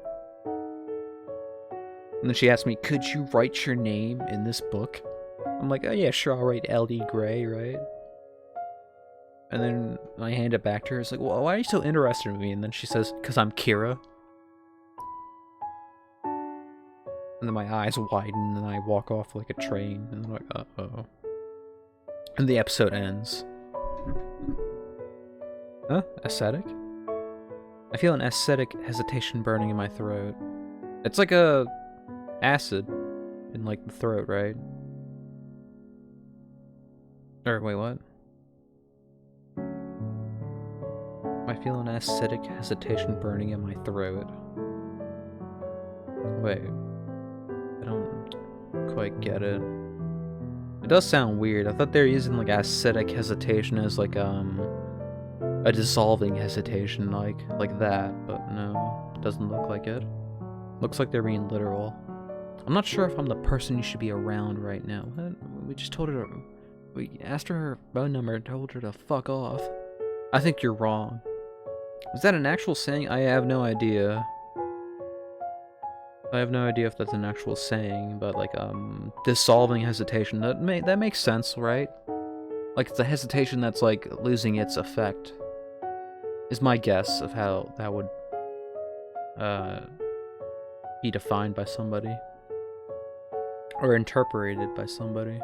S3: And then she asked me, could you write your name in this book? I'm like, oh yeah, sure, I'll write L.D. Gray, right? And then I hand it back to her. It's like, well, why are you so interested in me? And then she says, because I'm Kira. And then my eyes widen and I walk off like a train. And I'm like, uh-oh. And the episode ends. Huh? Aesthetic? I feel an aesthetic hesitation burning in my throat. It's like a acid in like the throat, right? Or wait, what? I feel an acidic hesitation burning in my throat. Wait. I don't quite get it. It does sound weird. I thought they're using like acidic hesitation as like a dissolving hesitation like that, but no. It doesn't look like it. Looks like they're being literal. I'm not sure if I'm the person you should be around right now. What? We just told her we asked her her phone number and told her to fuck off. I think you're wrong. Is that an actual saying? I have no idea. I have no idea if that's an actual saying, but like dissolving hesitation, that makes sense, right? Like it's a hesitation that's like losing its effect. Is my guess of how that would be defined by somebody or interpreted by somebody.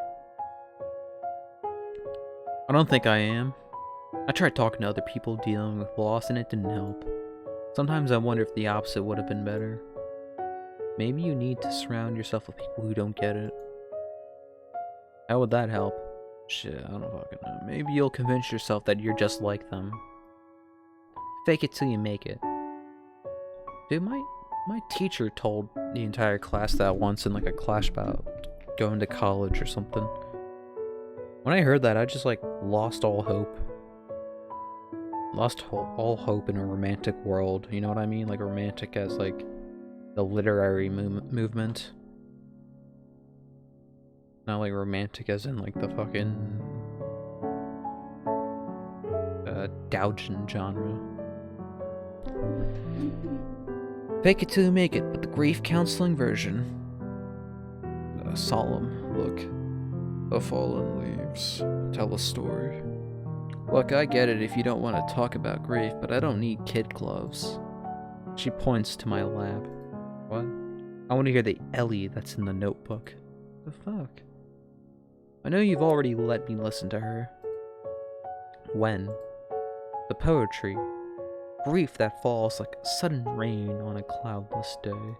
S3: I don't think I am. I tried talking to other people dealing with loss and it didn't help. Sometimes I wonder if the opposite would have been better. Maybe you need to surround yourself with people who don't get it. How would that help? Shit, I don't fucking know. Maybe you'll convince yourself that you're just like them. Fake it till you make it. Dude, my teacher told the entire class that once in like a class about going to college or something. When I heard that, I just like lost all hope. Lost all hope in a romantic world, you know what I mean? Like romantic as like the literary movement. Not like romantic as in like the fucking doujin genre. Fake it till you make it, but the grief counseling version. A solemn look. The fallen leaves tell a story. Look, I get it if you don't want to talk about grief, but I don't need kid gloves. She points to my lap. What? I want to hear the Ellie that's in the notebook. The fuck? I know you've already let me listen to her. When? The poetry. Grief that falls like sudden rain on a cloudless day.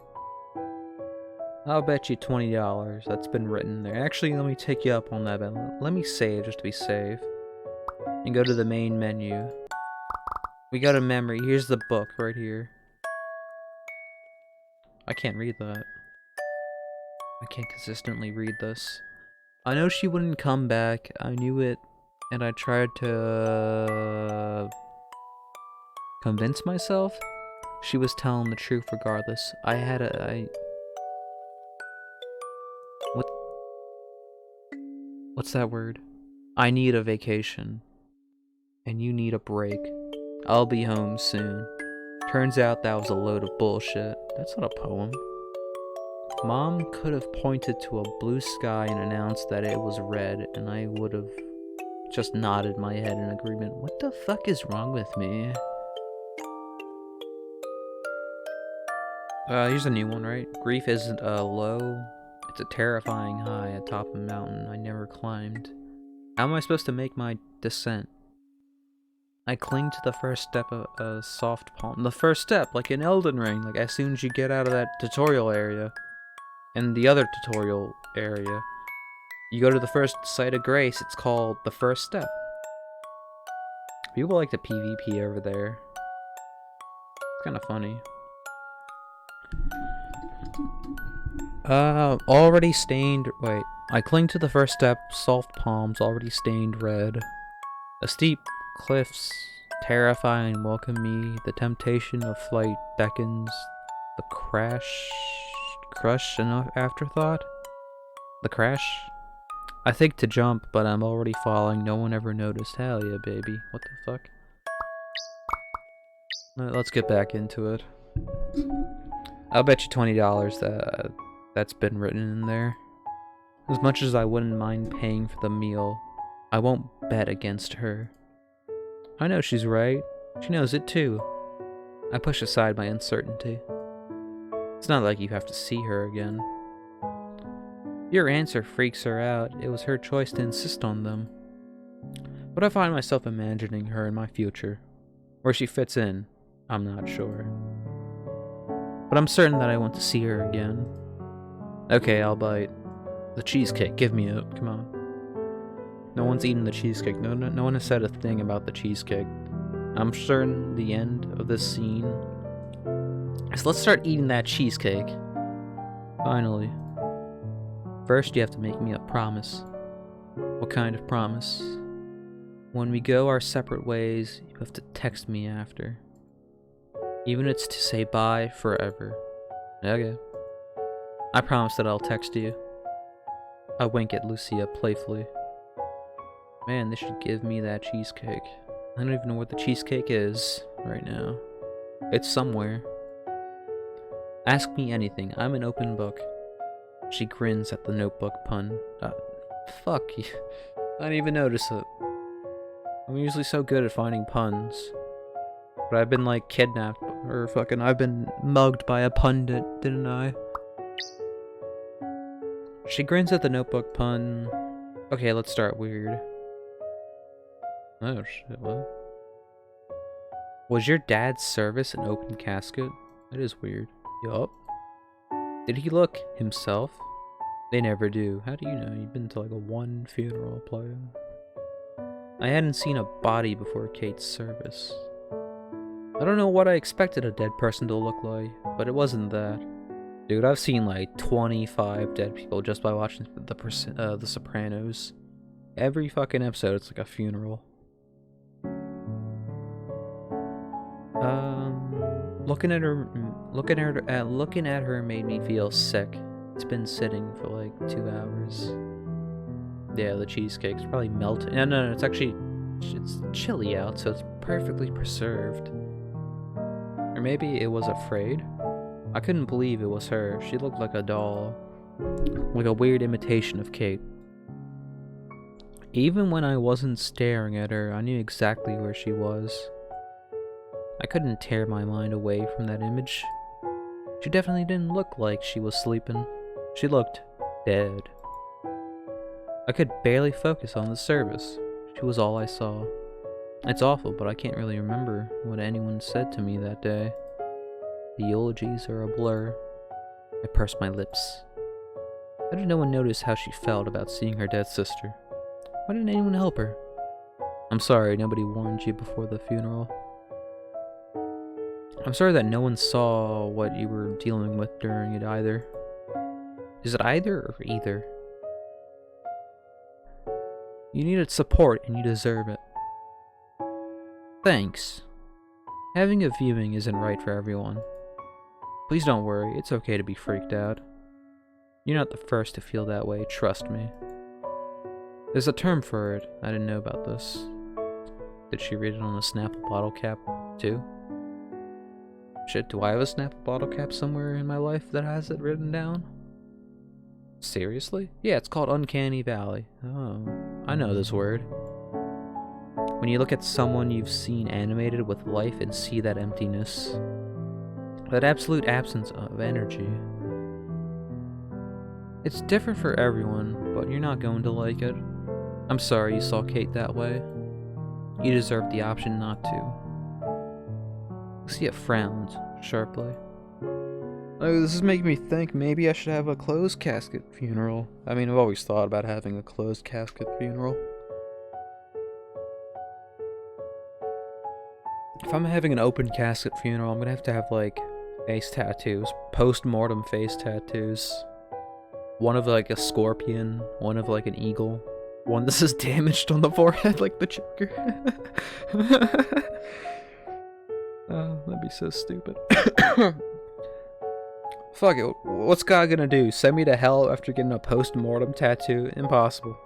S3: I'll bet you $20 that's been written there. Actually, let me take you up on that, but let me save just to be safe. And go to the main menu. We got a memory. Here's the book right here. I can't read that. I can't consistently read this. I know she wouldn't come back. I knew it. And I tried to convince myself she was telling the truth regardless. What's that word? I need a vacation. And you need a break. I'll be home soon. Turns out that was a load of bullshit. That's not a poem. Mom could have pointed to a blue sky and announced that it was red, and I would have just nodded my head in agreement. What the fuck is wrong with me? Here's a new one, right? Grief isn't a low, it's a terrifying high atop a mountain I never climbed. How am I supposed to make my descent? I cling to the first step of a soft palm. The first step, like in Elden Ring, like as soon as you get out of that tutorial area. And the other tutorial area. You go to the first site of grace, it's called the first step. People like the PvP over there. It's kind of funny. Already stained, wait. I cling to the first step, soft palms already stained red. A steep cliffs terrify and welcome me. The temptation of flight beckons. The crush an afterthought? The crash? I think to jump, but I'm already falling. No one ever noticed. Hell yeah, baby. What the fuck? Let's get back into it. I'll bet you $20 that's been written in there. As much as I wouldn't mind paying for the meal, I won't bet against her. I know she's right. She knows it too. I push aside my uncertainty. It's not like you have to see her again. Your answer freaks her out. It was her choice to insist on them. But I find myself imagining her in my future. Where she fits in, I'm not sure. But I'm certain that I want to see her again. Okay, I'll bite. The cheesecake, give me it. Come on. No one's eaten the cheesecake. No one has said a thing about the cheesecake. I'm certain the end of this scene is let's start eating that cheesecake. Finally. First, you have to make me a promise. What kind of promise? When we go our separate ways, you have to text me after. Even if it's to say bye forever. Okay. I promise that I'll text you. I wink at Lucia playfully. Man, they should give me that cheesecake. I don't even know what the cheesecake is right now. It's somewhere. Ask me anything. I'm an open book. She grins at the notebook pun. Fuck you. I didn't even notice it. I'm usually so good at finding puns. But I've been like kidnapped or fucking I've been mugged by a pundit, didn't I? She grins at the notebook pun. Okay, let's start weird. Oh shit, what? Was your dad's service an open casket? That is weird. Yup. Did he look himself? They never do. How do you know? You've been to like a one funeral player. I hadn't seen a body before Kate's service. I don't know what I expected a dead person to look like, but it wasn't that. Dude, I've seen like 25 dead people just by watching The Sopranos. Every fucking episode, it's like a funeral. Looking at her made me feel sick. It's been sitting for like 2 hours. Yeah, the cheesecake's probably melted. No, it's actually it's chilly out, so it's perfectly preserved. Or maybe it was afraid. I couldn't believe it was her. She looked like a doll, like a weird imitation of Kate. Even when I wasn't staring at her, I knew exactly where she was. I couldn't tear my mind away from that image. She definitely didn't look like she was sleeping. She looked dead. I could barely focus on the service. She was all I saw. It's awful, but I can't really remember what anyone said to me that day. The eulogies are a blur. I pursed my lips. How did no one notice how she felt about seeing her dead sister? Why didn't anyone help her? I'm sorry nobody warned you before the funeral. I'm sorry that no one saw what you were dealing with during it either. Is it either or either? You needed support and you deserve it. Thanks. Having a viewing isn't right for everyone. Please don't worry, it's okay to be freaked out. You're not the first to feel that way, trust me. There's a term for it, I didn't know about this. Did she read it on a Snapple bottle cap, too? Shit, do I have a Snapple bottle cap somewhere in my life that has it written down? Seriously? Yeah, it's called Uncanny Valley. Oh, I know this word. When you look at someone you've seen animated with life and see that emptiness. That absolute absence of energy. It's different for everyone, but you're not going to like it. I'm sorry you saw Kate that way. You deserve the option not to. Lucia frowned sharply. Oh, this is making me think maybe I should have a closed casket funeral. I mean, I've always thought about having a closed casket funeral. If I'm having an open casket funeral, I'm gonna have to have, like, face tattoos. Post-mortem face tattoos. One of, like, a scorpion. One of, like, an eagle. One that says damaged on the forehead, like the Joker. Oh, that'd be so stupid. Fuck it, what's God gonna do? Send me to hell after getting a post-mortem tattoo? Impossible.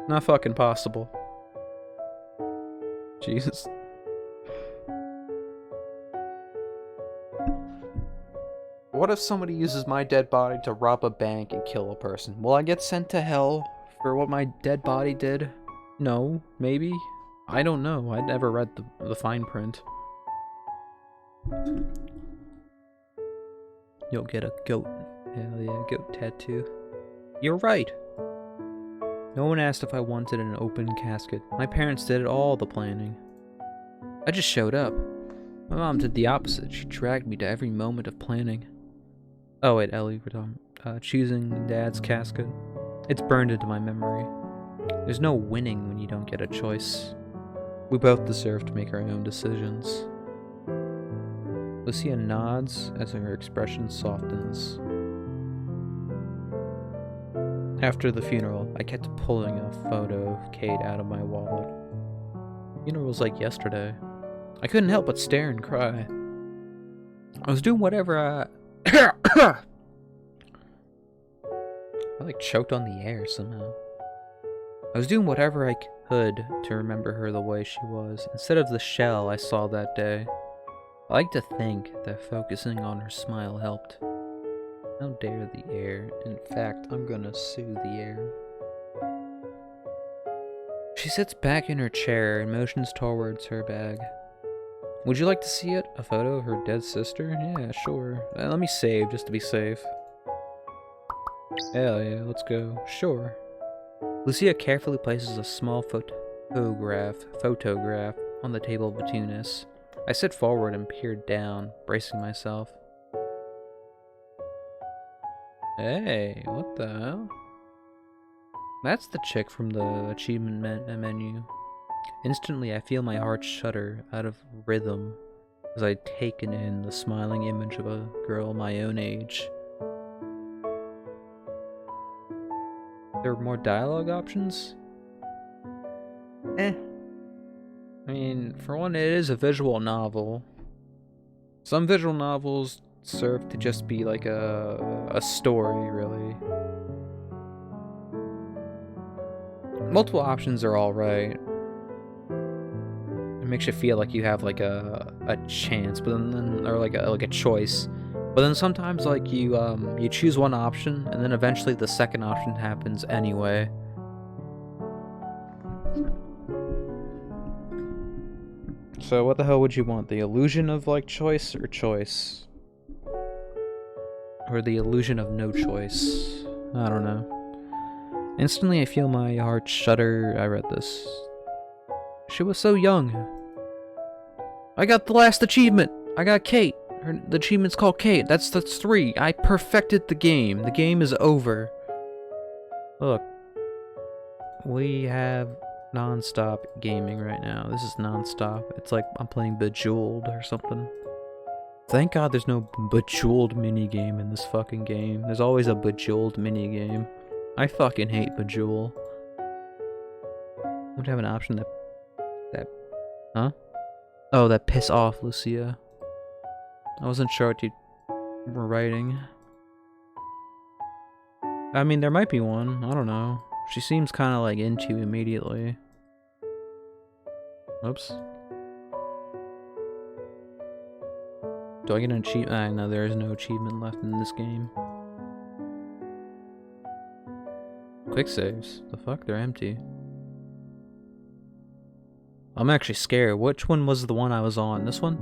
S3: Not fucking possible. Jesus. What if somebody uses my dead body to rob a bank and kill a person? Will I get sent to hell for what my dead body did? No, maybe? I don't know. I never read the fine print. You'll get a goat. Hell yeah, goat tattoo. You're right. No one asked if I wanted an open casket. My parents did all the planning. I just showed up. My mom did the opposite. She dragged me to every moment of planning. Oh wait, Ellie, we're talking. Choosing Dad's casket. It's burned into my memory. There's no winning when you don't get a choice. We both deserve to make our own decisions. Lucia nods as her expression softens. After the funeral, I kept pulling a photo of Kate out of my wallet. The funeral was like yesterday. I couldn't help but stare and cry. I was doing whatever I like choked on the air somehow. I was doing whatever I could to remember her the way she was, instead of the shell I saw that day. I like to think that focusing on her smile helped. How dare the air. In fact, I'm gonna sue the air. She sits back in her chair and motions towards her bag. Would you like to see it? A photo of her dead sister? Yeah, sure. Let me save just to be safe. Hell yeah, let's go. Sure. Lucia carefully places a small photograph on the table between us. I sit forward and peered down, bracing myself. Hey, what the hell? That's the chick from the achievement menu. Instantly, I feel my heart shudder out of rhythm as I'd taken in the smiling image of a girl my own age. There were more dialogue options? I mean, for one, it is a visual novel. Some visual novels serve to just be like a story, really. Multiple options are alright. It makes you feel like you have like a chance, but then or like a choice. But then sometimes like you choose one option and then eventually the second option happens anyway. So what the hell would you want? The illusion of like choice or choice? Or the illusion of no choice? I don't know. Instantly I feel my heart shudder. I read this. She was so young. I got the last achievement. I got Kate. The achievement's called Kate. That's 3. I perfected the game. The game is over. Look. We have non-stop gaming right now. This is non-stop. It's like I'm playing Bejeweled or something. Thank God there's no Bejeweled minigame in this fucking game. There's always a Bejeweled minigame. I fucking hate Bejeweled. Would have an option that huh? Oh, that piss off Lucia. I wasn't sure what you were writing. I mean, there might be one. I don't know. She seems kind of like into you immediately. Oops. Do I get an achievement? No, there is no achievement left in this game. Quick saves. The fuck? They're empty. I'm actually scared. Which one was the one I was on? This one?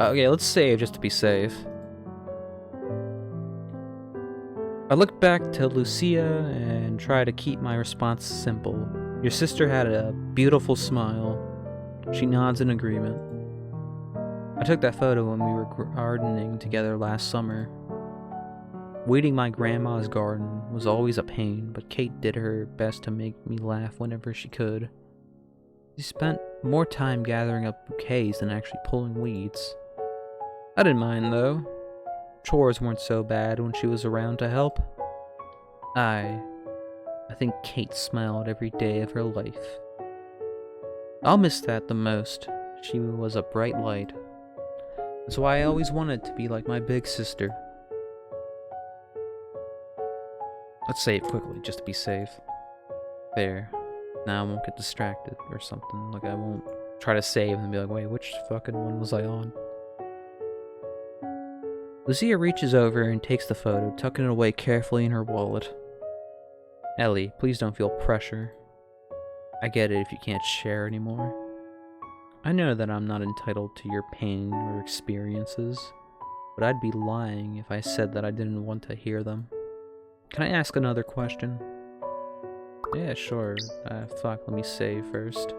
S3: Okay, let's save just to be safe. I look back to Lucia and try to keep my response simple. Your sister had a beautiful smile. She nods in agreement. I took that photo when we were gardening together last summer. Weeding my grandma's garden was always a pain, but Kate did her best to make me laugh whenever she could. She spent more time gathering up bouquets than actually pulling weeds. I didn't mind, though. Chores weren't so bad when she was around to help. I think Kate smiled every day of her life. I'll miss that the most. She was a bright light. That's why I always wanted to be like my big sister. Let's save quickly, just to be safe. There. Now I won't get distracted or something. Like, I won't try to save and be like, wait, which fucking one was I on? Lucia reaches over and takes the photo, tucking it away carefully in her wallet. Ellie, please don't feel pressure. I get it if you can't share anymore. I know that I'm not entitled to your pain or experiences, but I'd be lying if I said that I didn't want to hear them. Can I ask another question? Yeah, sure. Fuck, let me save first.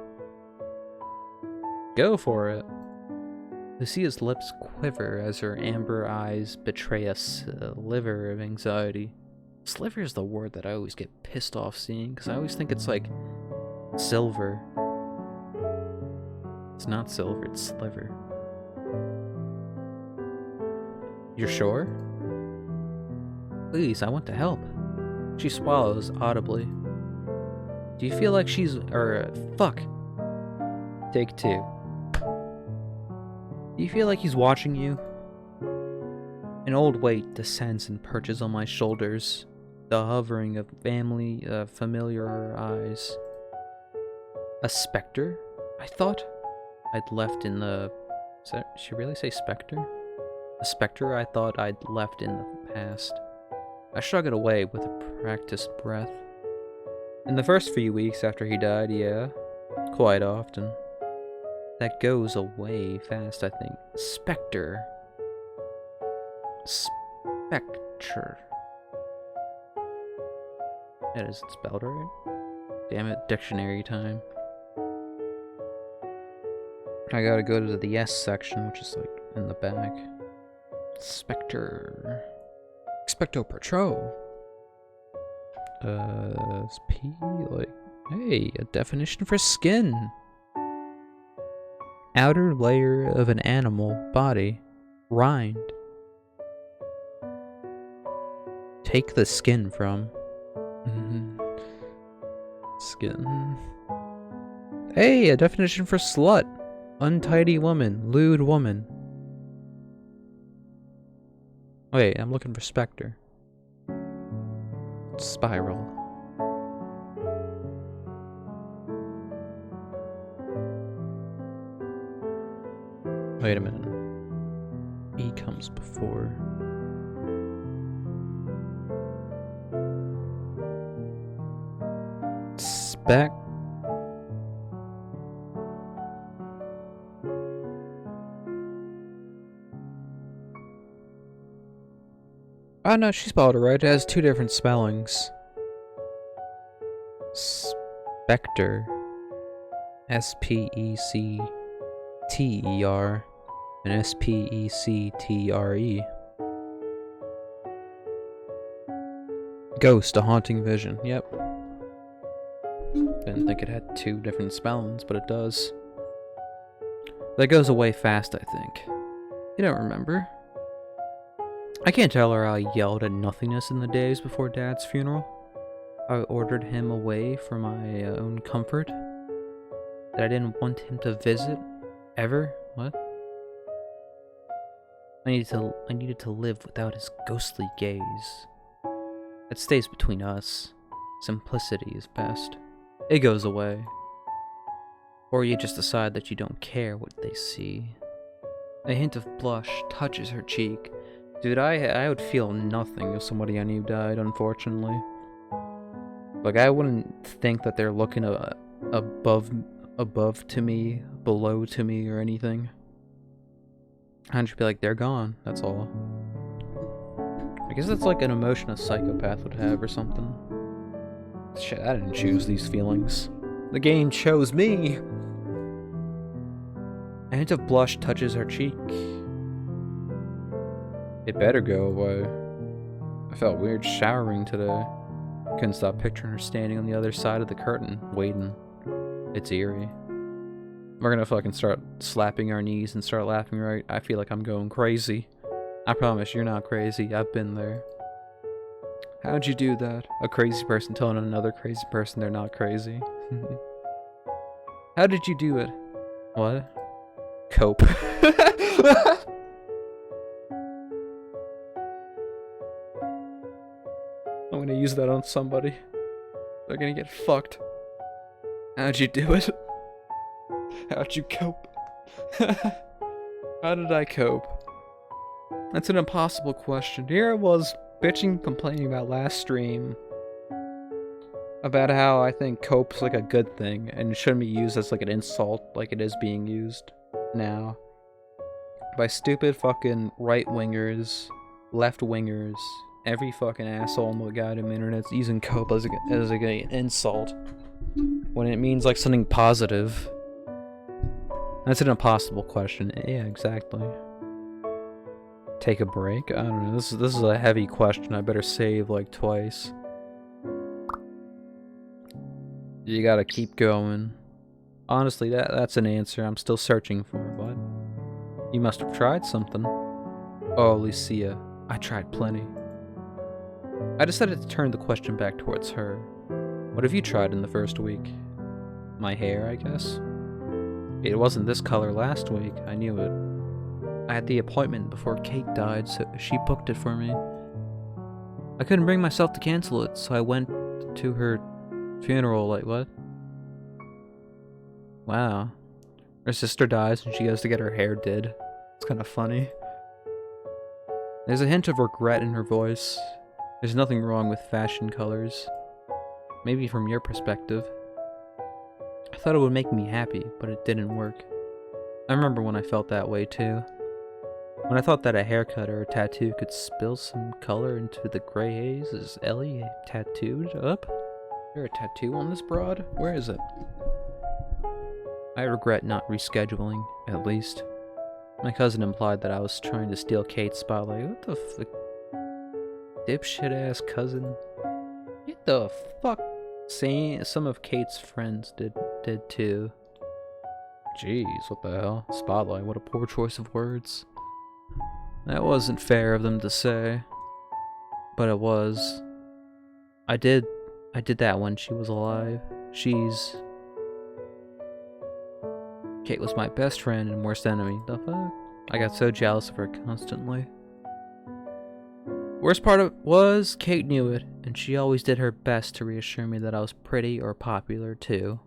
S3: Go for it. Lucia's lips quiver as her amber eyes betray a sliver of anxiety. Sliver is the word that I always get pissed off seeing, because I always think it's like silver. It's not silver, it's sliver. You're sure? Please, I want to help. She swallows audibly. Do you feel like she's... fuck. Take two. Do you feel like he's watching you? An old weight descends and perches on my shoulders, the hovering of familiar eyes. A specter? I thought I'd left in the... Did she really say specter? A specter I thought I'd left in the past. I shrug it away with a practiced breath. In the first few weeks after he died, yeah. Quite often. That goes away fast, I think. Spectre. Spectre. That is it spelled right? Damn it, dictionary time. I gotta go to the S section, which is like in the back. Spectre. Expecto Patro. SP, like, hey, a definition for skin. Outer layer of an animal body. Rind. Take the skin from. Skin. Hey, a definition for slut. Untidy woman. Lewd woman. Wait, I'm looking for specter. Spiral. Wait a minute. E comes before. Spec. Oh no, she spelled it right. It has two different spellings. Spectre. S-P-E-C-T-E-R. And S-P-E-C-T-R-E. Ghost, a haunting vision. Yep. Didn't think it had two different spellings, but it does. That goes away fast, I think. You don't remember? I can't tell her I yelled at nothingness in the days before Dad's funeral. I ordered him away for my own comfort. That I didn't want him to visit. Ever? What? I needed to live without his ghostly gaze. That stays between us. Simplicity is best. It goes away. Or you just decide that you don't care what they see. A hint of blush touches her cheek. Dude, I would feel nothing if somebody I knew died, unfortunately. Like, I wouldn't think that they're looking above to me, below to me, or anything. I'd just be like, they're gone, that's all. I guess that's like an emotion a psychopath would have or something. Shit, I didn't choose these feelings. The game chose me! A hint of blush touches her cheek. It better go away. I felt weird showering today. Couldn't stop picturing her standing on the other side of the curtain, waiting. It's eerie. We're gonna fucking start slapping our knees and start laughing, right? I feel like I'm going crazy. I promise you're not crazy. I've been there. How'd you do that? A crazy person telling another crazy person they're not crazy. How did you do it? What? Cope. I'm gonna use that on somebody. They're gonna get fucked. How'd you do it? How'd you cope? How did I cope? That's an impossible question. Here I was, bitching, complaining about last stream. about how I think cope's like a good thing and it shouldn't be used as like an insult like it is being used now by stupid fucking right-wingers, left-wingers, every fucking asshole on the goddamn internet's using cope as like an insult when it means like something positive. That's an impossible question. Yeah, exactly. Take a break? I don't know. This is a heavy question. I better save like twice. You gotta keep going. Honestly, that's an answer I'm still searching for, but you must have tried something. Oh, Lucia, I tried plenty. I decided to turn the question back towards her. What have you tried in the first week? My hair, I guess? It wasn't this color last week, I knew it. I had the appointment before Kate died, so she booked it for me. I couldn't bring myself to cancel it, so I went to her funeral. Like, what? Wow. Her sister dies and she goes to get her hair did. It's kind of funny. There's a hint of regret in her voice. There's nothing wrong with fashion colors. Maybe from your perspective. I thought it would make me happy, but it didn't work. I remember when I felt that way too. When I thought that a haircut or a tattoo could spill some color into the gray haze. Is Ellie tattooed up? Is there a tattoo on this broad? Where is it? I regret not rescheduling, at least. My cousin implied that I was trying to steal Kate's spotlight. What the fuck? Dipshit ass cousin. What the fuck? Some of Kate's friends did too. Jeez, what the hell? Spotlight, what a poor choice of words. That wasn't fair of them to say. But it was. I did that when she was alive. Kate was my best friend and worst enemy. The fuck? I got so jealous of her constantly. Worst part of it was, Kate knew it, and she always did her best to reassure me that I was pretty or popular too.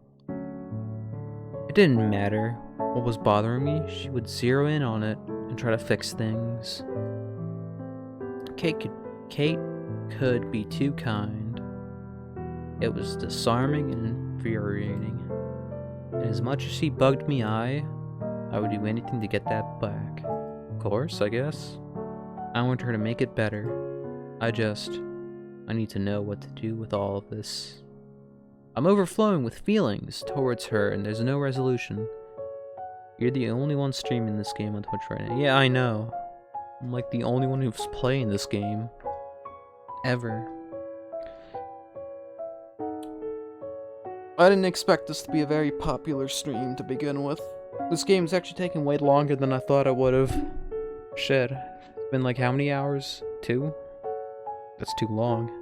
S3: It didn't matter what was bothering me, she would zero in on it and try to fix things. Kate could be too kind. It was disarming and infuriating. And as much as she bugged me, I would do anything to get that back. Of course, I guess. I want her to make it better. I need to know what to do with all of this. I'm overflowing with feelings towards her and there's no resolution. You're the only one streaming this game on Twitch right now. Yeah, I know. I'm like the only one who's playing this game. Ever. I didn't expect this to be a very popular stream to begin with. This game's actually taking way longer than I thought it would have. Shit. It's been like how many hours? 2? That's too long.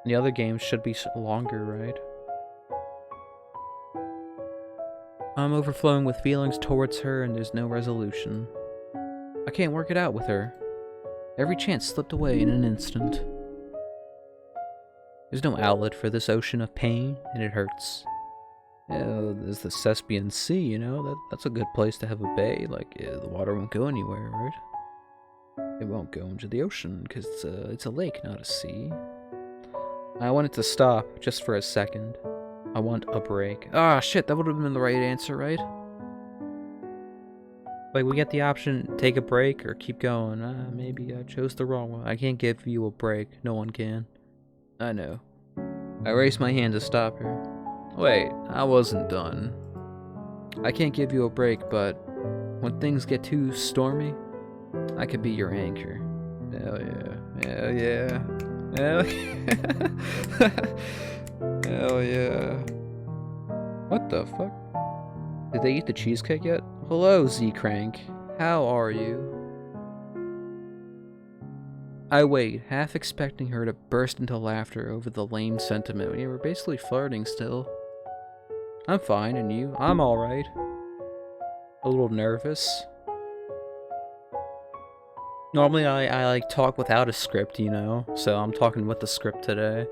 S3: The other games should be longer, right? I'm overflowing with feelings towards her and there's no resolution. I can't work it out with her. Every chance slipped away in an instant. There's no outlet for this ocean of pain, and it hurts. There's the Thespian Sea, you know? That's a good place to have a bay. Like, the water won't go anywhere, right? It won't go into the ocean, because it's a lake, not a sea. I want it to stop, just for a second. I want a break. Ah, shit, that would have been the right answer, right? Like, we get the option, take a break, or keep going. Maybe I chose the wrong one. I can't give you a break. No one can. I know. I raised my hand to stop her. Wait, I wasn't done. I can't give you a break, but when things get too stormy, I could be your anchor. Hell yeah. Hell yeah. Hell yeah. Hell yeah. What the fuck? Did they eat the cheesecake yet? Hello, Z-Crank. How are you? I wait, half expecting her to burst into laughter over the lame sentiment. We were basically flirting still. I'm fine, and you? I'm alright. A little nervous. Normally I like talk without a script, you know? So I'm talking with the script today.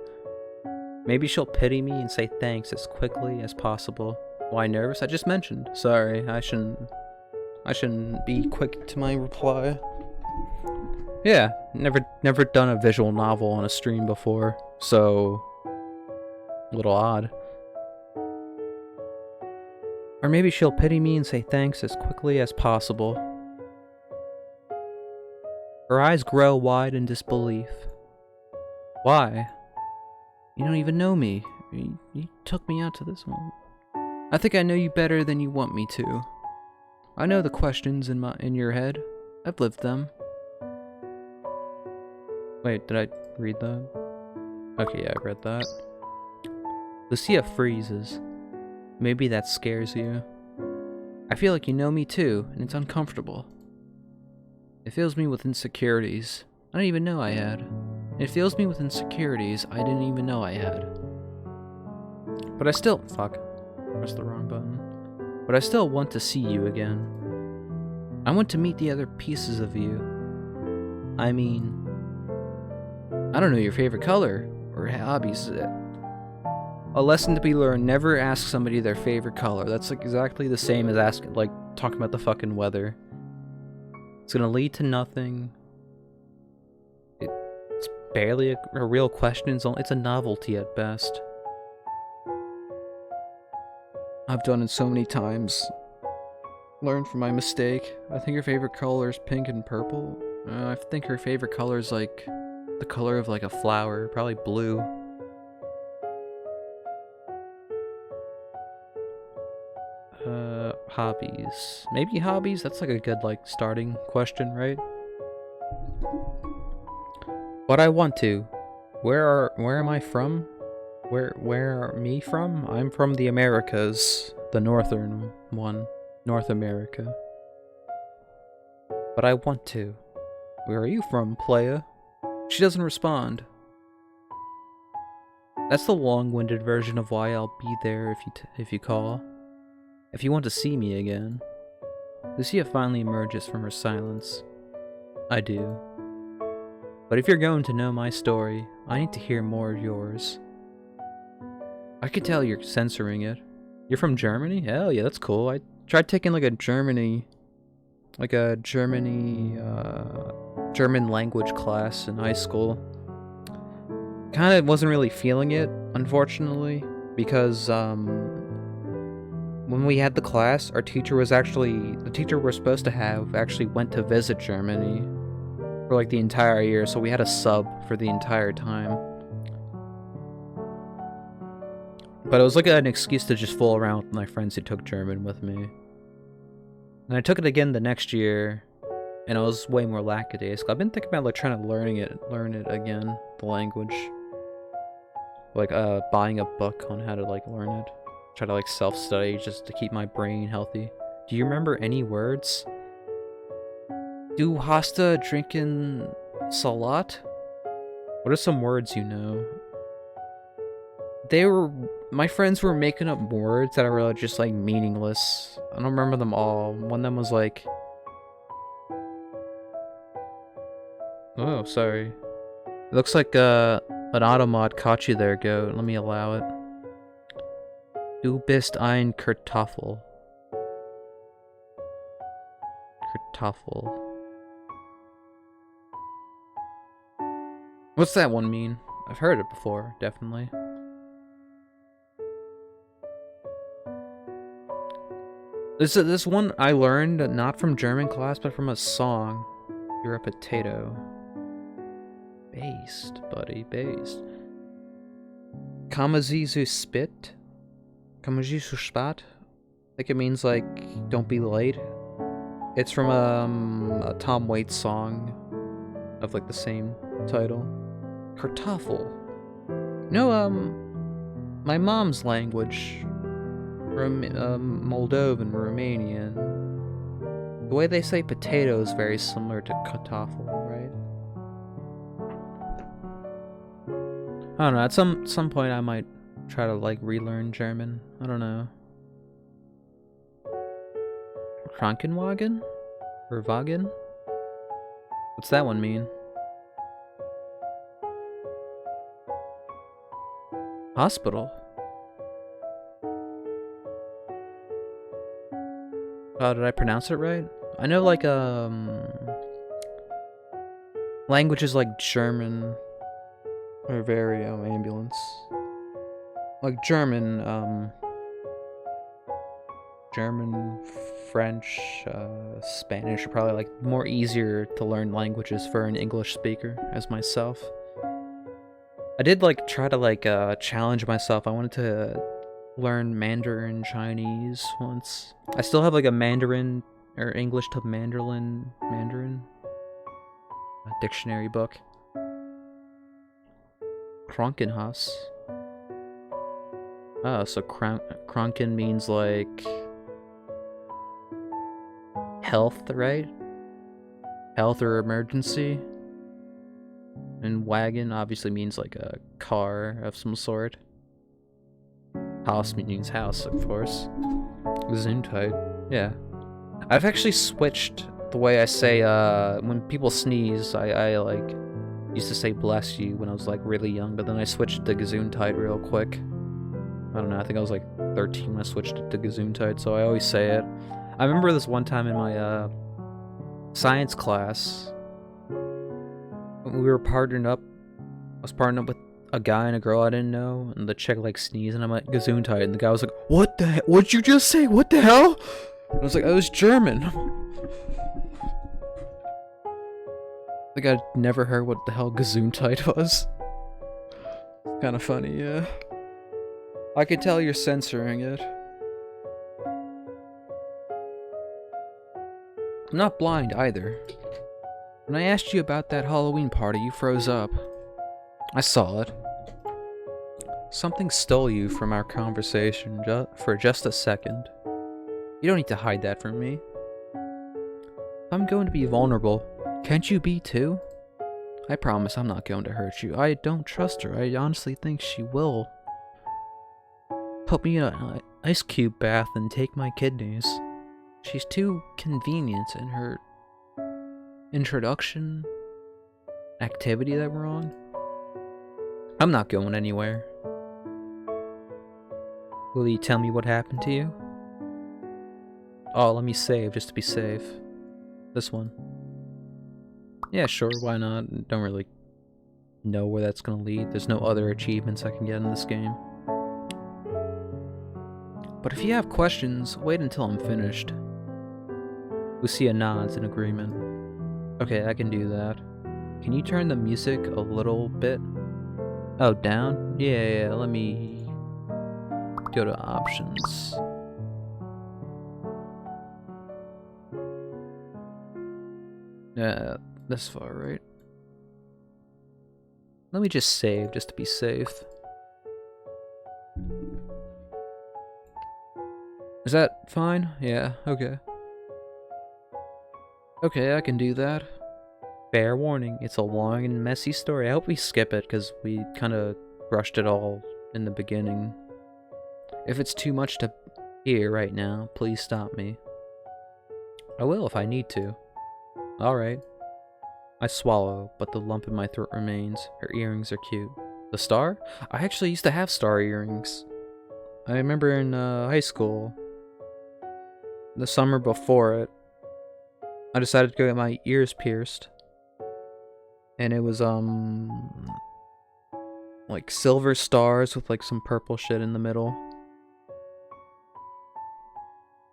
S3: Maybe she'll pity me and say thanks as quickly as possible. Why nervous? I just mentioned. Sorry, I shouldn't be quick to my reply. Yeah, never done a visual novel on a stream before, so A little odd. Or maybe she'll pity me and say thanks as quickly as possible. Her eyes grow wide in disbelief. Why? You don't even know me. You took me out to this one. I think I know you better than you want me to. I know the questions in your head. I've lived them. Wait, did I read that? Okay, yeah, I read that. Lucia freezes. Maybe that scares you. I feel like you know me too, and it's uncomfortable. It fills me with insecurities I didn't even know I had. It fills me with insecurities I didn't even know I had. But I still... Fuck. Pressed the wrong button. But I still want to see you again. I want to meet the other pieces of you. I mean... I don't know your favorite color or hobbies. A lesson to be learned: never ask somebody their favorite color. That's like exactly the same as asking, like, talking about the fucking weather. It's gonna lead to nothing. It's barely a real question. It's a novelty at best. I've done it so many times. Learn from my mistake. I think her favorite color is pink and purple. I think her favorite color is like the color of like a flower, probably blue. Hobbies. Maybe hobbies? That's like a good like starting question, right? What I want to. Where am I from? Where are me from? I'm from the Americas, the northern one, North America. But I want to. Where are you from, playa? She doesn't respond. That's the long-winded version of why I'll be there if you call. If you want to see me again. Lucia finally emerges from her silence. I do. But if you're going to know my story, I need to hear more of yours. I could tell you're censoring it. You're from Germany? Hell yeah, that's cool. I tried taking like a German language class in high school. Kinda wasn't really feeling it, unfortunately, because when we had the class, the teacher we're supposed to have actually went to visit Germany for like the entire year, so we had a sub for the entire time. But it was like an excuse to just fool around with my friends who took German with me. And I took it again the next year, and I was way more lackadaisical. I've been thinking about like trying to learn it again, the language. Like buying a book on how to like learn it. Try to like self-study just to keep my brain healthy. Do you remember any words? Du hast drinken Salat? What are some words you know? My friends were making up words that are just like meaningless. I don't remember them all. One of them was like... Oh, sorry. It looks like an automod caught you there, Goat. Let me allow it. Du bist ein Kartoffel. Kartoffel. What's that one mean? I've heard it before, definitely. This one I learned not from German class, but from a song. You're a potato. Based, buddy, based. Kommen Sie zu spät? Kommen Sie zu spät? I think it means like, don't be late. It's from a Tom Waits song of like the same title. Kartoffel. No, my mom's language. Moldovan, Romanian. The way they say potato is very similar to kartoffel, right? I don't know, at some point I might try to like relearn German. I don't know. Krankenwagen? Or Wagen? What's that one mean? Hospital. Oh, did I pronounce it right? I know like languages like German are very ambulance. like German, French, Spanish are probably like more easier to learn languages for an English speaker as myself. I did like try to like challenge myself. I wanted to learn Mandarin Chinese once. I still have like a Mandarin or English to Mandarin dictionary book. Krankenhaus. Oh, so Kranken means like health, right? Health or emergency. And wagon obviously means like a car of some sort. Haus means house, of course. Gesundheit. Yeah. I've actually switched the way I say, when people sneeze, I like, used to say bless you when I was like really young, but then I switched to Gesundheit real quick. I don't know, I think I was like 13 when I switched it to Gesundheit, so I always say it. I remember this one time in my, science class, we were partnered up. I was partnered up with a guy and a girl I didn't know, and the chick like sneezed, and I'm like Gesundheit, and the guy was like, "What the hell? What'd you just say? What the hell?" And I was like, "I was German." Like I'd never heard what the hell Gesundheit was. Kind of funny, yeah. I could tell you're censoring it. I'm not blind either. When I asked you about that Halloween party, you froze up. I saw it. Something stole you from our conversation for just a second. You don't need to hide that from me. If I'm going to be vulnerable, can't you be too? I promise I'm not going to hurt you. I don't trust her. I honestly think she will put me in an ice cube bath and take my kidneys. She's too convenient in her introduction activity that we're on. I'm not going anywhere. Will you tell me what happened to you? Oh, let me save just to be safe. This one. Yeah, sure, why not? Don't really know where that's gonna lead. There's no other achievements I can get in this game. But if you have questions, wait until I'm finished. Lucia nods in agreement. Okay, I can do that. Can you turn the music a little bit? Oh, down? Yeah, let me go to options. This far, right? Let me just save, just to be safe. Is that fine? Yeah, okay. Okay, I can do that. Fair warning, it's a long and messy story. I hope we skip it, because we kind of brushed it all in the beginning. If it's too much to hear right now, please stop me. I will if I need to. Alright. I swallow, but the lump in my throat remains. Her earrings are cute. The star? I actually used to have star earrings. I remember in high school, the summer before it, I decided to go get my ears pierced. And it was, like silver stars with like some purple shit in the middle.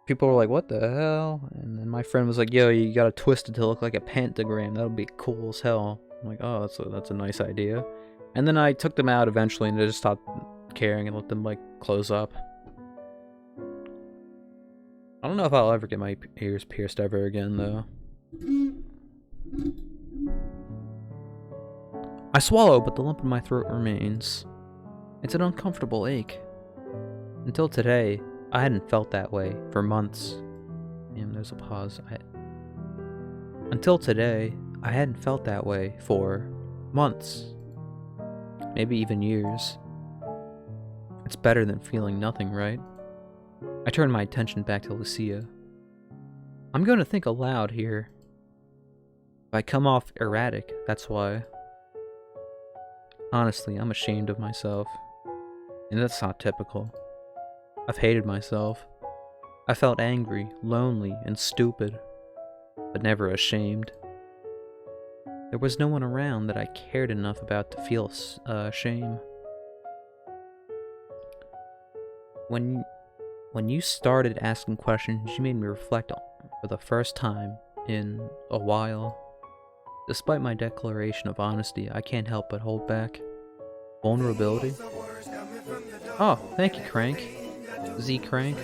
S3: People were like, what the hell? And then my friend was like, yo, you gotta twist it to look like a pentagram. That'll be cool as hell. I'm like, oh, that's a nice idea. And then I took them out eventually and I just stopped caring and let them like close up. I don't know if I'll ever get my ears pierced ever again though. I swallow, but the lump in my throat remains. It's an uncomfortable ache. Until today, I hadn't felt that way for months. Damn, there's a pause. Until today, I hadn't felt that way for months. Maybe even years. It's better than feeling nothing, right? I turn my attention back to Lucia. I'm going to think aloud here. If I come off erratic, that's why. Honestly, I'm ashamed of myself. And that's not typical. I've hated myself. I felt angry, lonely, and stupid, but never ashamed. There was no one around that I cared enough about to feel shame. when you started asking questions, you made me reflect on for the first time in a while. Despite my declaration of honesty, I can't help but hold back. Vulnerability? Oh, thank you, Crank. Z Crank.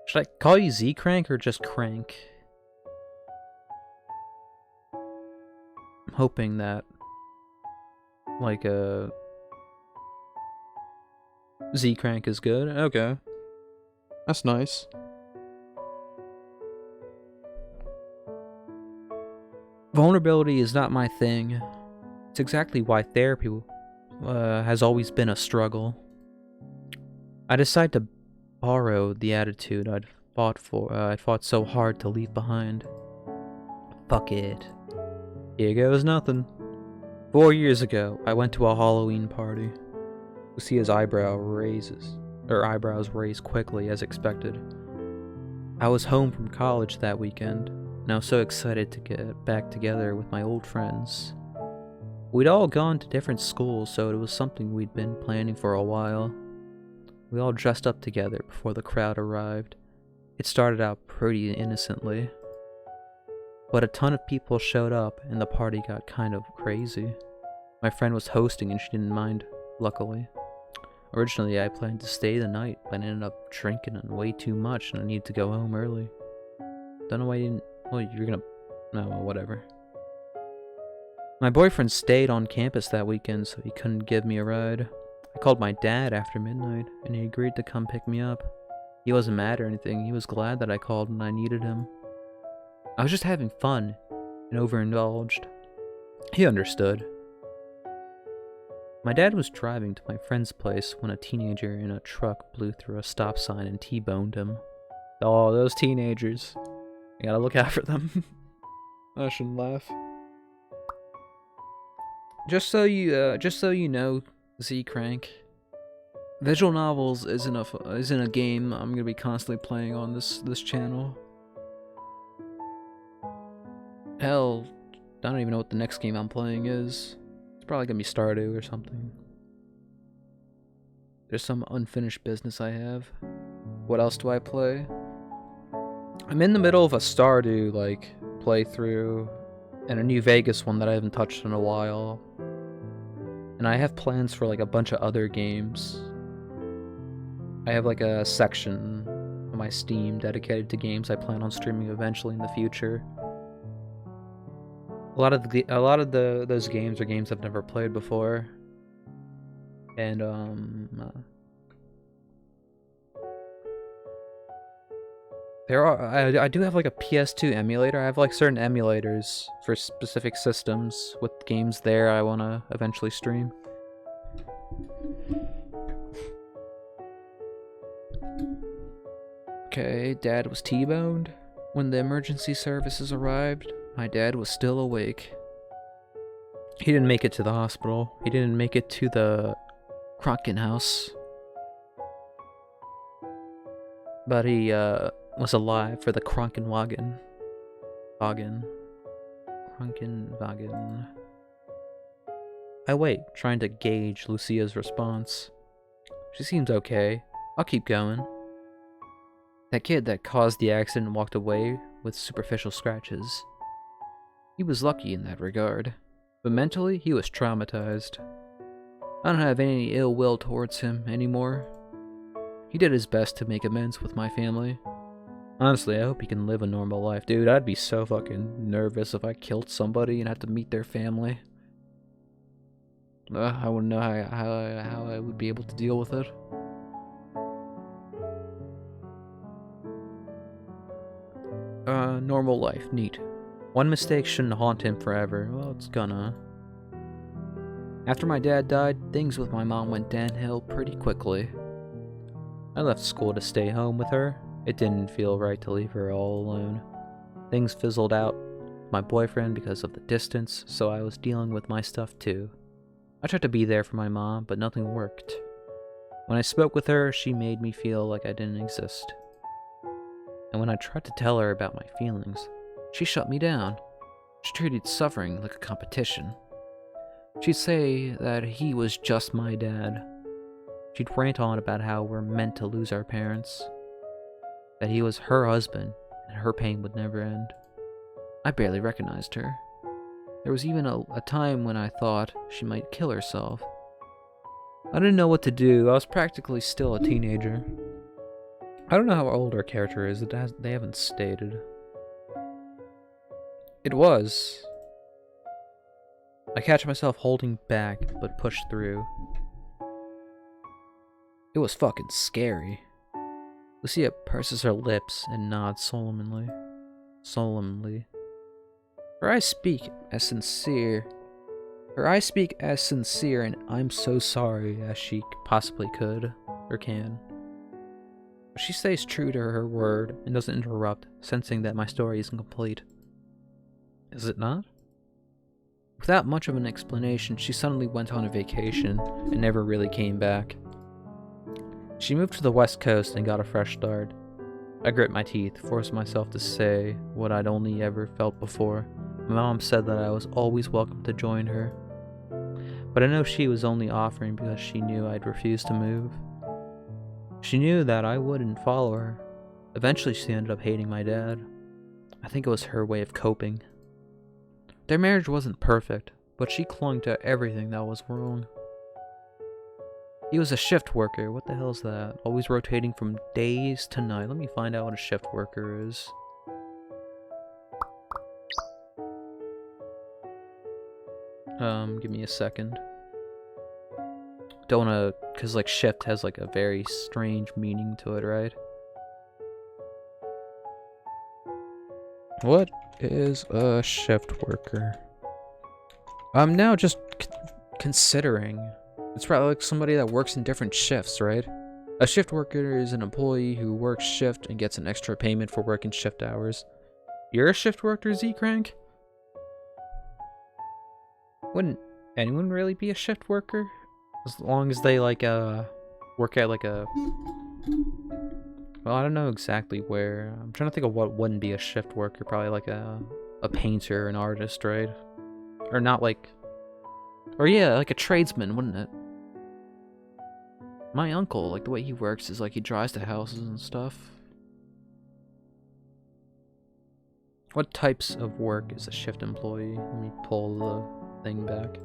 S3: Should I call you Z Crank or just Crank? I'm hoping that, like, Z Crank is good. Okay. That's nice. Vulnerability is not my thing. It's exactly why therapy has always been a struggle. I decided to borrow the attitude I'd fought so hard to leave behind. Fuck it. Here goes nothing. 4 years ago, I went to a Halloween party. Lucia's eyebrows raised quickly as expected. I was home from college that weekend, and I was so excited to get back together with my old friends. We'd all gone to different schools, so it was something we'd been planning for a while. We all dressed up together before the crowd arrived. It started out pretty innocently, but a ton of people showed up and the party got kind of crazy. My friend was hosting and she didn't mind, luckily. Originally I planned to stay the night, but I ended up drinking way too much and I needed to go home early. Don't know why you didn't... Well, you're gonna... No, whatever. My boyfriend stayed on campus that weekend, so he couldn't give me a ride. I called my dad after midnight, and he agreed to come pick me up. He wasn't mad or anything, he was glad that I called when I needed him. I was just having fun, and overindulged. He understood. My dad was driving to my friend's place when a teenager in a truck blew through a stop sign and T-boned him. Oh, those teenagers. I gotta look out for them. I shouldn't laugh. Just so you know, Z Crank, visual novels isn't a game I'm gonna be constantly playing on this channel. Hell, I don't even know what the next game I'm playing is. It's probably gonna be Stardew or something. There's some unfinished business I have. What else do I play? I'm in the middle of a Stardew playthrough and a New Vegas one that I haven't touched in a while. And I have plans for a bunch of other games. I have a section on my Steam dedicated to games I plan on streaming eventually in the future. A lot of those games are games I've never played before. And I do have a PS2 emulator. I have certain emulators for specific systems with games there I want to eventually stream. Okay, Dad was T-boned. When the emergency services arrived, my dad was still awake. He didn't make it to the hospital. He didn't make it to the Kranken house. But he was alive for the Krankenwagen. Krankenwagen. I wait, trying to gauge Lucia's response. She seems okay. I'll keep going. That kid that caused the accident walked away with superficial scratches. He was lucky in that regard, but mentally he was traumatized. I don't have any ill will towards him anymore. He did his best to make amends with my family. Honestly, I hope he can live a normal life. Dude, I'd be so fucking nervous if I killed somebody and had to meet their family. I wouldn't know how I would be able to deal with it. Normal life, neat. One mistake shouldn't haunt him forever. Well, it's gonna. After my dad died, things with my mom went downhill pretty quickly. I left school to stay home with her. It didn't feel right to leave her all alone. Things fizzled out with my boyfriend because of the distance, so I was dealing with my stuff too. I tried to be there for my mom, but nothing worked. When I spoke with her, she made me feel like I didn't exist. And when I tried to tell her about my feelings, she shut me down. She treated suffering like a competition. She'd say that he was just my dad. She'd rant on about how we're meant to lose our parents, that he was her husband, and her pain would never end. I barely recognized her. There was even a time when I thought she might kill herself. I didn't know what to do. I was practically still a teenager. I don't know how old our character is. They haven't stated. It was. I catch myself holding back, but pushed through. It was fucking scary. Lucia purses her lips and nods solemnly. Her eyes speak as sincere and I'm so sorry as she possibly could, or can. But she stays true to her word and doesn't interrupt, sensing that my story isn't complete. Is it not? Without much of an explanation, she suddenly went on a vacation and never really came back. She moved to the West Coast and got a fresh start. I grit my teeth, forced myself to say what I'd only ever felt before. My mom said that I was always welcome to join her. But I know she was only offering because she knew I'd refuse to move. She knew that I wouldn't follow her. Eventually she ended up hating my dad. I think it was her way of coping. Their marriage wasn't perfect, but she clung to everything that was wrong. He was a shift worker. What the hell is that? Always rotating from days to night. Let me find out what a shift worker is. Give me a second. Don't wanna, cause like shift has like a very strange meaning to it, right? What is a shift worker? I'm now just considering. It's probably like somebody that works in different shifts, right? A shift worker is an employee who works shift and gets an extra payment for working shift hours. You're a shift worker, Z-Crank? Wouldn't anyone really be a shift worker? As long as they like work at like a... Well, I don't know exactly where. I'm trying to think of what wouldn't be a shift worker. Probably like a painter, an artist, right? Or not like... Or yeah, like a tradesman, wouldn't it? My uncle, like the way he works is like he drives to houses and stuff. What types of work is a shift employee? Let me pull the thing back.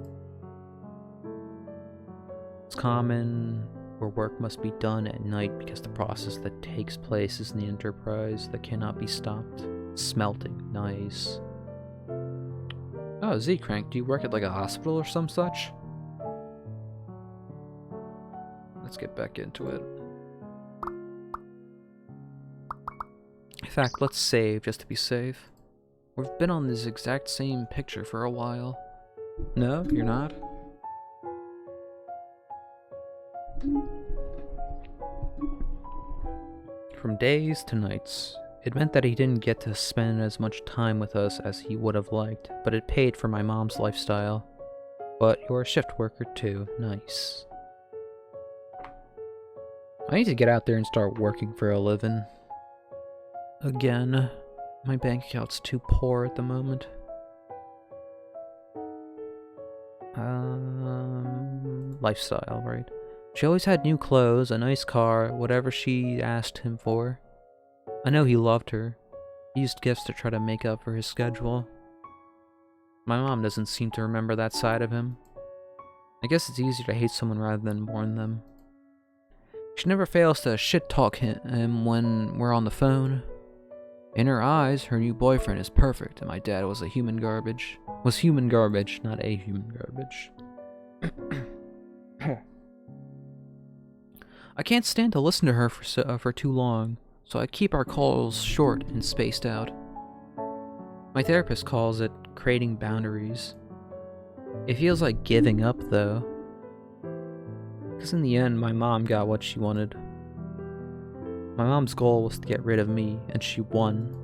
S3: It's common where work must be done at night because the process that takes place is in the enterprise that cannot be stopped. Smelting, nice. Oh, Z-Crank, do you work at like a hospital or some such? Let's get back into it. In fact, let's save just to be safe. We've been on this exact same picture for a while. No, you're not? From days to nights. It meant that he didn't get to spend as much time with us as he would have liked, but it paid for my mom's lifestyle. But you're a shift worker too. Nice. I need to get out there and start working for a living. Again, my bank account's too poor at the moment. Lifestyle, right? She always had new clothes, a nice car, whatever she asked him for. I know he loved her. He used gifts to try to make up for his schedule. My mom doesn't seem to remember that side of him. I guess it's easier to hate someone rather than mourn them. She never fails to shit-talk him when we're on the phone. In her eyes, her new boyfriend is perfect, and my dad was human garbage, not a human garbage. I can't stand to listen to her for too long, so I keep our calls short and spaced out. My therapist calls it creating boundaries. It feels like giving up, though. Because in the end, my mom got what she wanted. My mom's goal was to get rid of me, and she won.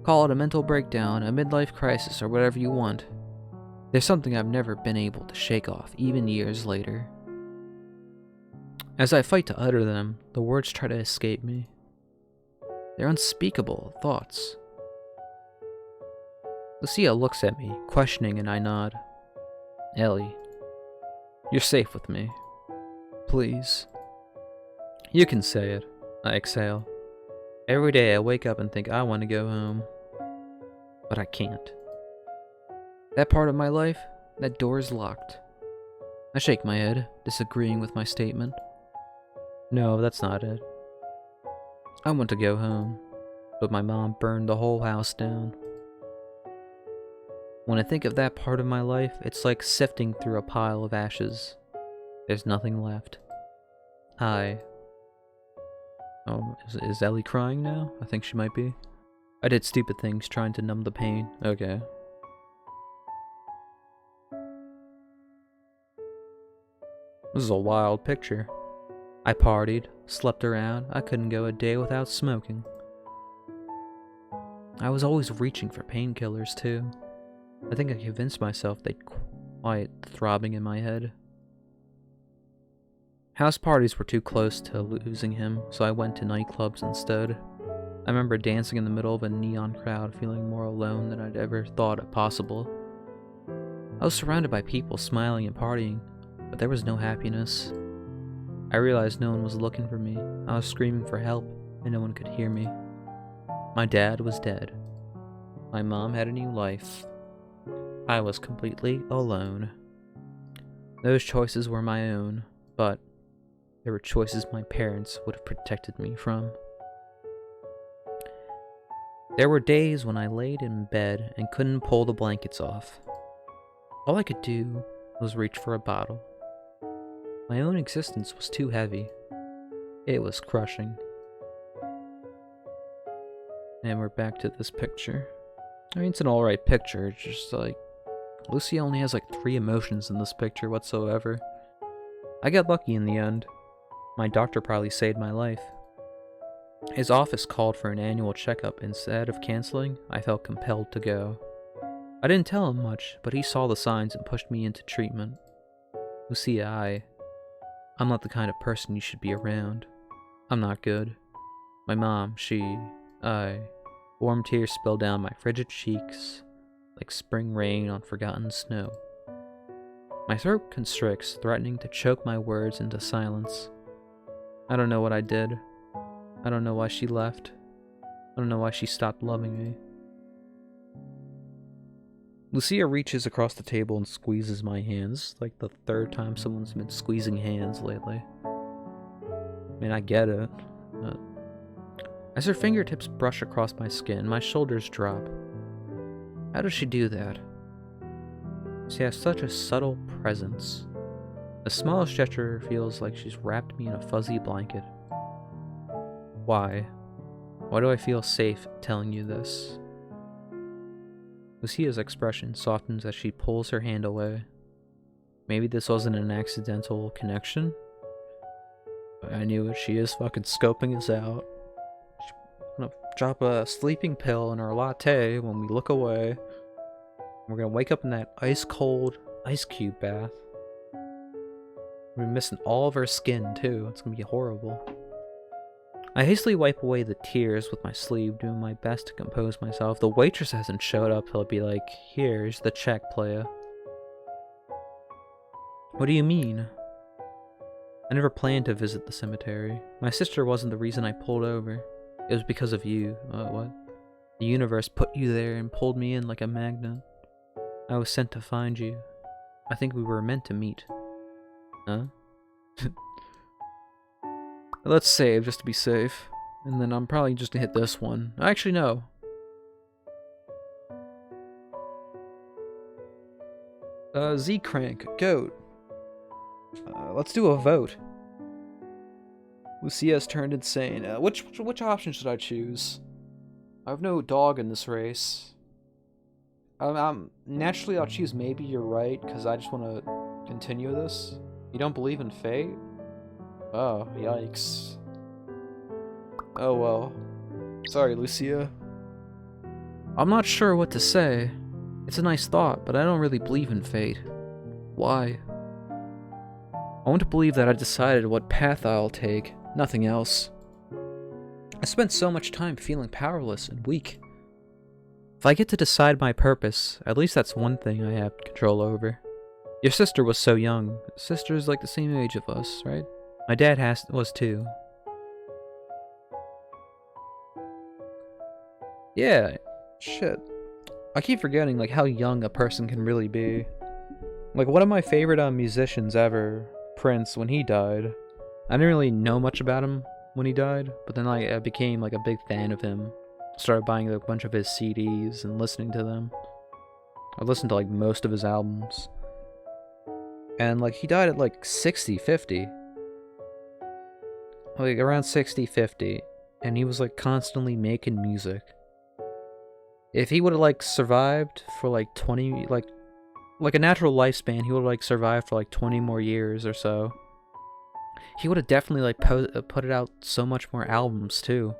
S3: Call it a mental breakdown, a midlife crisis, or whatever you want. There's something I've never been able to shake off, even years later. As I fight to utter them, the words try to escape me. They're unspeakable thoughts. Lucia looks at me, questioning, and I nod. Ellie, you're safe with me. Please. You can say it. I exhale. Every day I wake up and think I want to go home. But I can't. That part of my life, that door is locked. I shake my head, disagreeing with my statement. No, that's not it. I want to go home, but my mom burned the whole house down. When I think of that part of my life, it's like sifting through a pile of ashes. There's nothing left. Oh, is Ellie crying now? I think she might be. I did stupid things trying to numb the pain. Okay. This is a wild picture. I partied, slept around, I couldn't go a day without smoking. I was always reaching for painkillers too. I think I convinced myself they'd quiet the throbbing in my head. House parties were too close to losing him, so I went to nightclubs instead. I remember dancing in the middle of a neon crowd, feeling more alone than I'd ever thought it possible. I was surrounded by people smiling and partying, but there was no happiness. I realized no one was looking for me. I was screaming for help, and no one could hear me. My dad was dead. My mom had a new life. I was completely alone. Those choices were my own, but they were choices my parents would have protected me from. There were days when I laid in bed and couldn't pull the blankets off. All I could do was reach for a bottle. My own existence was too heavy. It was crushing. And we're back to this picture. I mean, it's an alright picture, it's just like, Lucy only has like 3 emotions in this picture whatsoever. I got lucky in the end. My doctor probably saved my life. His office called for an annual checkup. Instead of canceling, I felt compelled to go. I didn't tell him much, but he saw the signs and pushed me into treatment. Lucia, I'm not the kind of person you should be around. I'm not good. My mom, warm tears spilled down my frigid cheeks like spring rain on forgotten snow. My throat constricts, threatening to choke my words into silence. I don't know what I did. I don't know why she left. I don't know why she stopped loving me. Lucia reaches across the table and squeezes my hands, like the 3rd time someone's been squeezing hands lately. I mean, I get it. But as her fingertips brush across my skin, my shoulders drop. How does she do that? She has such a subtle presence. The smallest gesture feels like she's wrapped me in a fuzzy blanket. Why? Why do I feel safe telling you this? Lucia's expression softens as she pulls her hand away. Maybe this wasn't an accidental connection? I knew it. She is fucking scoping us out. She's gonna drop a sleeping pill in our latte when we look away. We're gonna wake up in that ice-cold ice cube bath. We're missing all of our skin, too. It's gonna be horrible. I hastily wipe away the tears with my sleeve, doing my best to compose myself. The waitress hasn't showed up, so I'll be like, here's the check, playa. What do you mean? I never planned to visit the cemetery. My sister wasn't the reason I pulled over. It was because of you. What? The universe put you there and pulled me in like a magnet. I was sent to find you. I think we were meant to meet. Huh? Let's save just to be safe. And then I'm probably just gonna hit this one. Actually, no. Z-Crank, goat. Let's do a vote. Lucia's turned insane. Which option should I choose? I have no dog in this race. Naturally, I'll choose maybe you're right, because I just want to continue this. You don't believe in fate? Oh, yikes. Oh well. Sorry, Lucia. I'm not sure what to say. It's a nice thought, but I don't really believe in fate. Why? I want to believe that I decided what path I'll take, nothing else. I spent so much time feeling powerless and weak. If I get to decide my purpose, at least that's one thing I have control over. Your sister was so young. Sister's like the same age of us, right? My dad was too. Yeah, shit. I keep forgetting like how young a person can really be. Like one of my favorite musicians ever, Prince, when he died. I didn't really know much about him when he died, but then I became like a big fan of him. Started buying like, a bunch of his CDs and listening to them. I listened to like most of his albums. And like he died at like 60, 50. Like around 60, 50. And he was like constantly making music. If he would have like survived for like 20, like a natural lifespan, he would have like survived for like 20 more years or so. He would have definitely like put it out so much more albums too.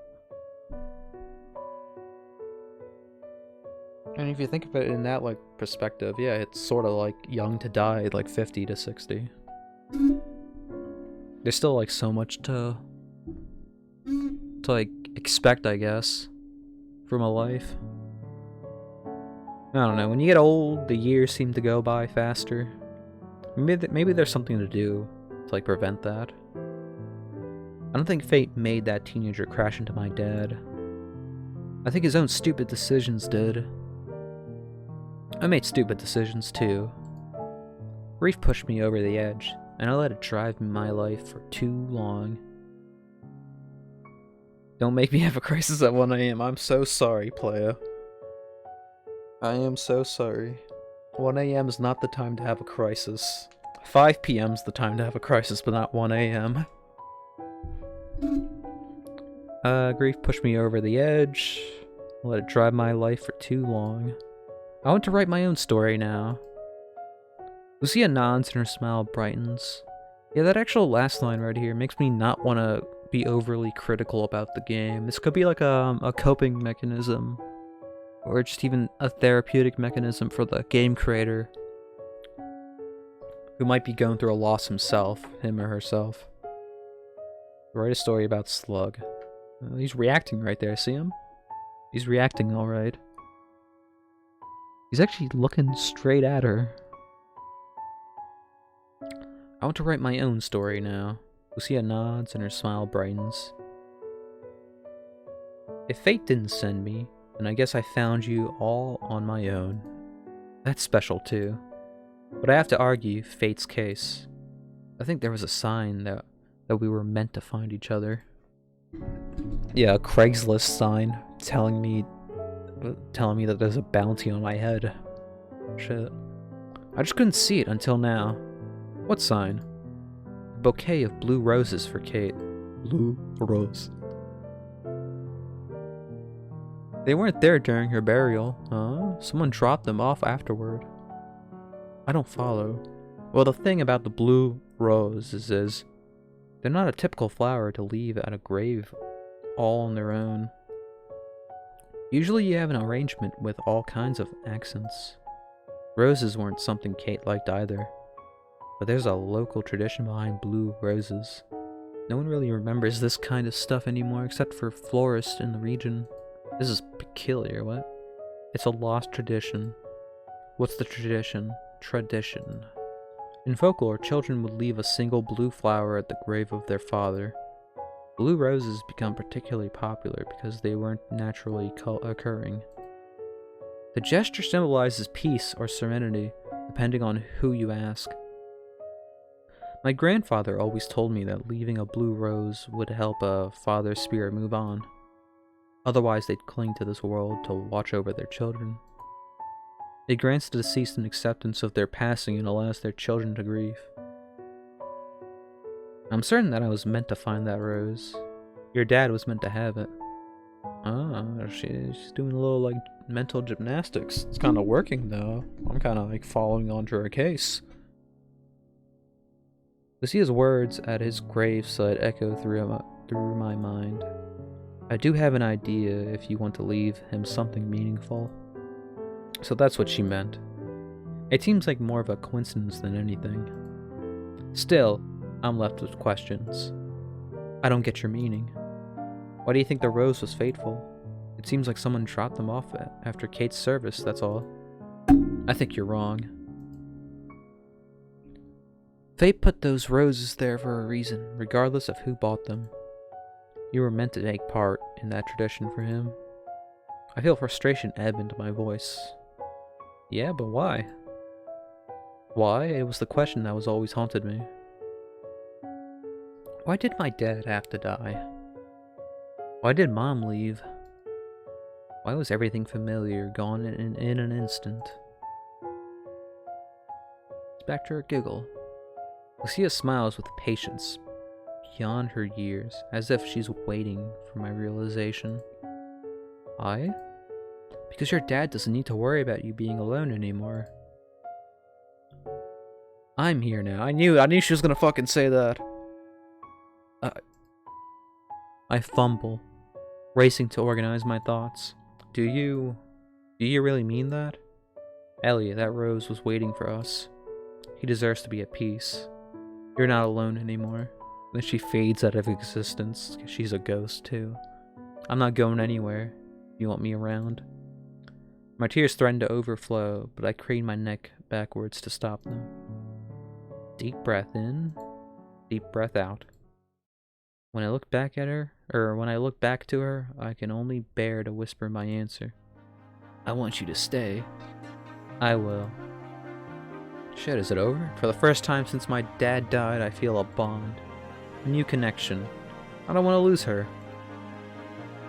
S3: And if you think of it in that like perspective, yeah, it's sort of like young to die at like 50 to 60. There's still like so much to like expect, I guess, from a life. I don't know, when you get old, the years seem to go by faster. Maybe there's something to do to like prevent that. I don't think fate made that teenager crash into my dad. I think his own stupid decisions did. I made stupid decisions too. Grief pushed me over the edge, and I let it drive my life for too long. Don't make me have a crisis at 1 AM. I'm so sorry, playa. I am so sorry. 1 AM is not the time to have a crisis. 5 PM is the time to have a crisis, but not 1 AM. Grief pushed me over the edge. Let it drive my life for too long. I want to write my own story now. Lucia nods and her smile brightens. Yeah, that actual last line right here makes me not want to be overly critical about the game. This could be like a coping mechanism. Or just even a therapeutic mechanism for the game creator. Who might be going through a loss himself, him or herself. Write a story about Slug. He's reacting right there, see him? He's reacting alright. He's actually looking straight at her. I want to write my own story now. Lucia nods and her smile brightens. If fate didn't send me, then I guess I found you all on my own. That's special too. But I have to argue fate's case. I think there was a sign that we were meant to find each other. Yeah, a Craigslist sign telling me that there's a bounty on my head. Shit. I just couldn't see it until now. What sign? A bouquet of blue roses for Kate. Blue rose. They weren't there during her burial, huh? Someone dropped them off afterward. I don't follow. Well, the thing about the blue roses is they're not a typical flower to leave at a grave all on their own. Usually you have an arrangement with all kinds of accents. Roses weren't something Kate liked either. But there's a local tradition behind blue roses. No one really remembers this kind of stuff anymore except for florists in the region. This is peculiar, what? It's a lost tradition. What's the tradition? Tradition. In folklore, children would leave a single blue flower at the grave of their father. Blue roses become particularly popular because they weren't naturally occurring. The gesture symbolizes peace or serenity, depending on who you ask. My grandfather always told me that leaving a blue rose would help a father's spirit move on. Otherwise, they'd cling to this world to watch over their children. It grants the deceased an acceptance of their passing and allows their children to grieve. I'm certain that I was meant to find that rose. Your dad was meant to have it. Ah, she's doing a little, like, mental gymnastics. It's kind of working, though. I'm kind of, like, following onto her case. Lucia's words at his graveside echo through my mind. I do have an idea if you want to leave him something meaningful. So that's what she meant. It seems like more of a coincidence than anything. Still, I'm left with questions. I don't get your meaning. Why do you think the rose was fateful? It seems like someone dropped them off after Kate's service, that's all. I think you're wrong. Fate put those roses there for a reason, regardless of who bought them. You were meant to take part in that tradition for him. I feel frustration ebb into my voice. Yeah, but why? Why? It was the question that was always haunted me. Why did my dad have to die? Why did Mom leave? Why was everything familiar gone in an instant? Back to her giggle. Lucia smiles with patience, beyond her years, as if she's waiting for my realization. Why? Because your dad doesn't need to worry about you being alone anymore. I'm here now. I knew she was gonna fucking say that. I fumble, racing to organize my thoughts. Do you really mean that? Elliot, that rose was waiting for us. He deserves to be at peace. You're not alone anymore. Then she fades out of existence. She's a ghost too. I'm not going anywhere. You want me around? My tears threaten to overflow, but I crane my neck backwards to stop them. Deep breath in, deep breath out. When I look back at her, or when I look back to her, I can only bear to whisper my answer. I want you to stay. I will. Shit, is it over? For the first time since my dad died, I feel a bond. A new connection. I don't want to lose her.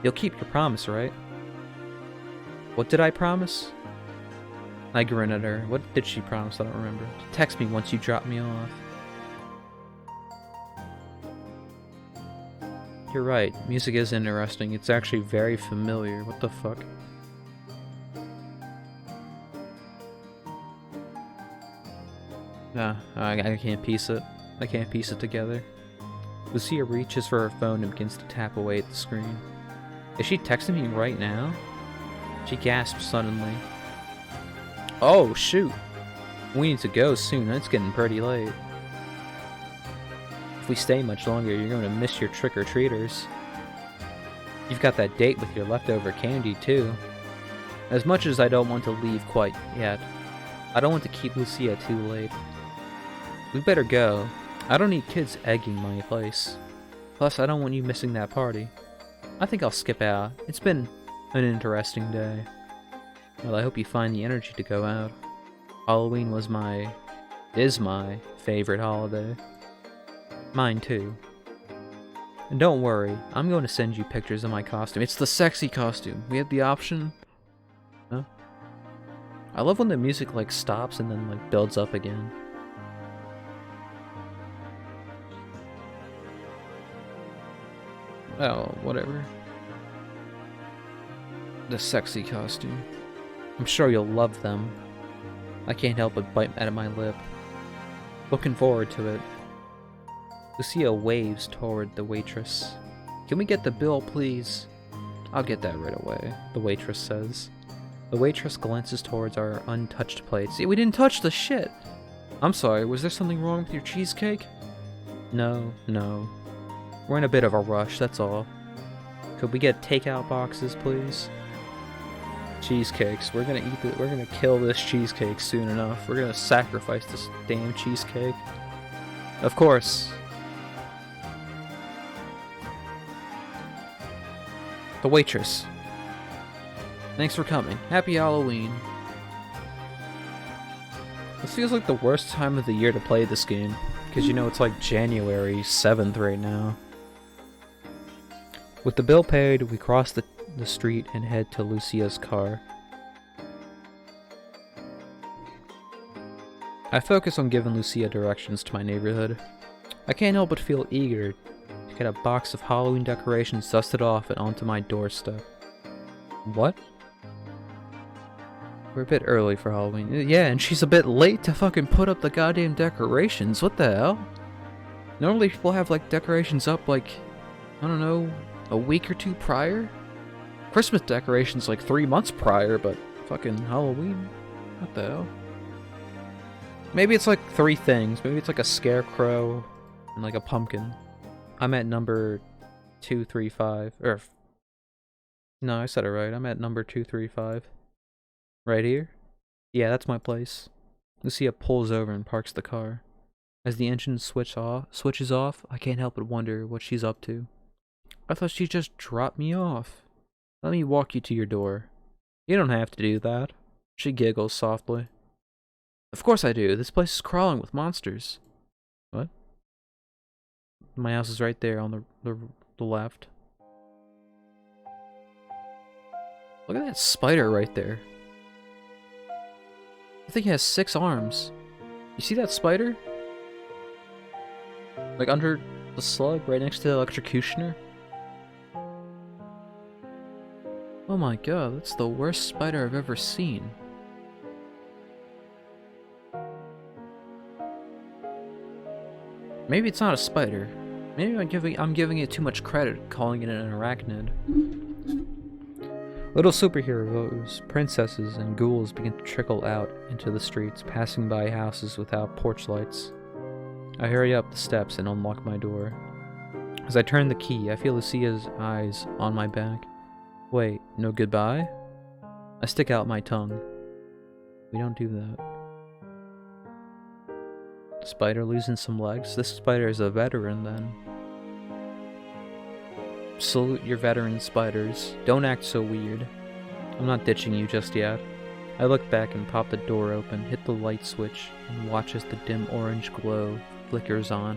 S3: You'll keep your promise, right? What did I promise? I grin at her. What did she promise? I don't remember. Text me once you drop me off. You're right. Music is interesting. It's actually very familiar. What the fuck? Nah, I can't piece it. I can't piece it together. Lucia reaches for her phone and begins to tap away at the screen. Is she texting me right now? She gasps suddenly. Oh, shoot. We need to go soon. It's getting pretty late. If we stay much longer, you're going to miss your trick-or-treaters. You've got that date with your leftover candy, too. As much as I don't want to leave quite yet, I don't want to keep Lucia too late. We better go. I don't need kids egging my place. Plus, I don't want you missing that party. I think I'll skip out. It's been an interesting day. Well, I hope you find the energy to go out. Halloween is my favorite holiday. Mine too. And don't worry, I'm going to send you pictures of my costume. It's the sexy costume. We have the option. Huh? I love when the music like stops and then like builds up again. Oh, whatever. The sexy costume. I'm sure you'll love them. I can't help but bite at my lip. Looking forward to it. Lucia waves toward the waitress. Can we get the bill, please? I'll get that right away, the waitress says. The waitress glances towards our untouched plates. See, we didn't touch the shit! I'm sorry, was there something wrong with your cheesecake? No. We're in a bit of a rush, that's all. Could we get takeout boxes, please? Cheesecakes. We're gonna kill this cheesecake soon enough. We're gonna sacrifice this damn cheesecake. Of course. The waitress. Thanks for coming. Happy Halloween. This feels like the worst time of the year to play this game. Because you know it's like January 7th right now. With the bill paid, we cross the street and head to Lucia's car. I focus on giving Lucia directions to my neighborhood. I can't help but feel eager to get a box of Halloween decorations dusted off and onto my doorstep. What? We're a bit early for Halloween. Yeah, and she's a bit late to fucking put up the goddamn decorations. What the hell? Normally people have like decorations up like, I don't know, a week or two prior? Christmas decorations like 3 months prior, but fucking Halloween? What the hell? Maybe it's like 3 things. Maybe it's like a scarecrow and like a pumpkin. I'm at number 235. No, I said it right. I'm at number 235. Right here? Yeah, that's my place. Lucia pulls over and parks the car. As the engine switches off, I can't help but wonder what she's up to. I thought she just dropped me off. Let me walk you to your door. You don't have to do that. She giggles softly. Of course I do. This place is crawling with monsters. What? My house is right there on the left. Look at that spider right there. I think he has 6 arms. You see that spider? Like under the slug, right next to the electrocutioner? Oh my god, that's the worst spider I've ever seen. Maybe it's not a spider. Maybe I'm giving it too much credit, calling it an arachnid. Little superheroes, princesses, and ghouls begin to trickle out into the streets, passing by houses without porch lights. I hurry up the steps and unlock my door. As I turn the key, I feel Lucia's eyes on my back. Wait, no goodbye? I stick out my tongue. We don't do that. Spider losing some legs? This spider is a veteran then. Salute your veteran spiders. Don't act so weird. I'm not ditching you just yet. I look back and pop the door open, hit the light switch, and watch as the dim orange glow flickers on.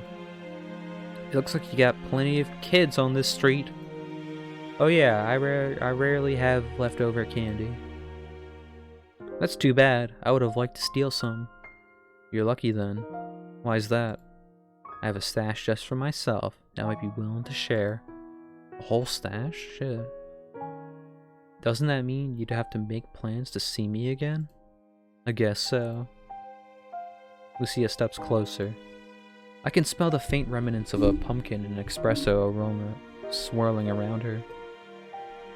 S3: It looks like you got plenty of kids on this street. Oh yeah, I rarely have leftover candy. That's too bad. I would have liked to steal some. You're lucky then. Why's that? I have a stash just for myself. Now I'd be willing to share. A whole stash? Shit. Doesn't that mean you'd have to make plans to see me again? I guess so. Lucia steps closer. I can smell the faint remnants of a pumpkin and espresso aroma swirling around her.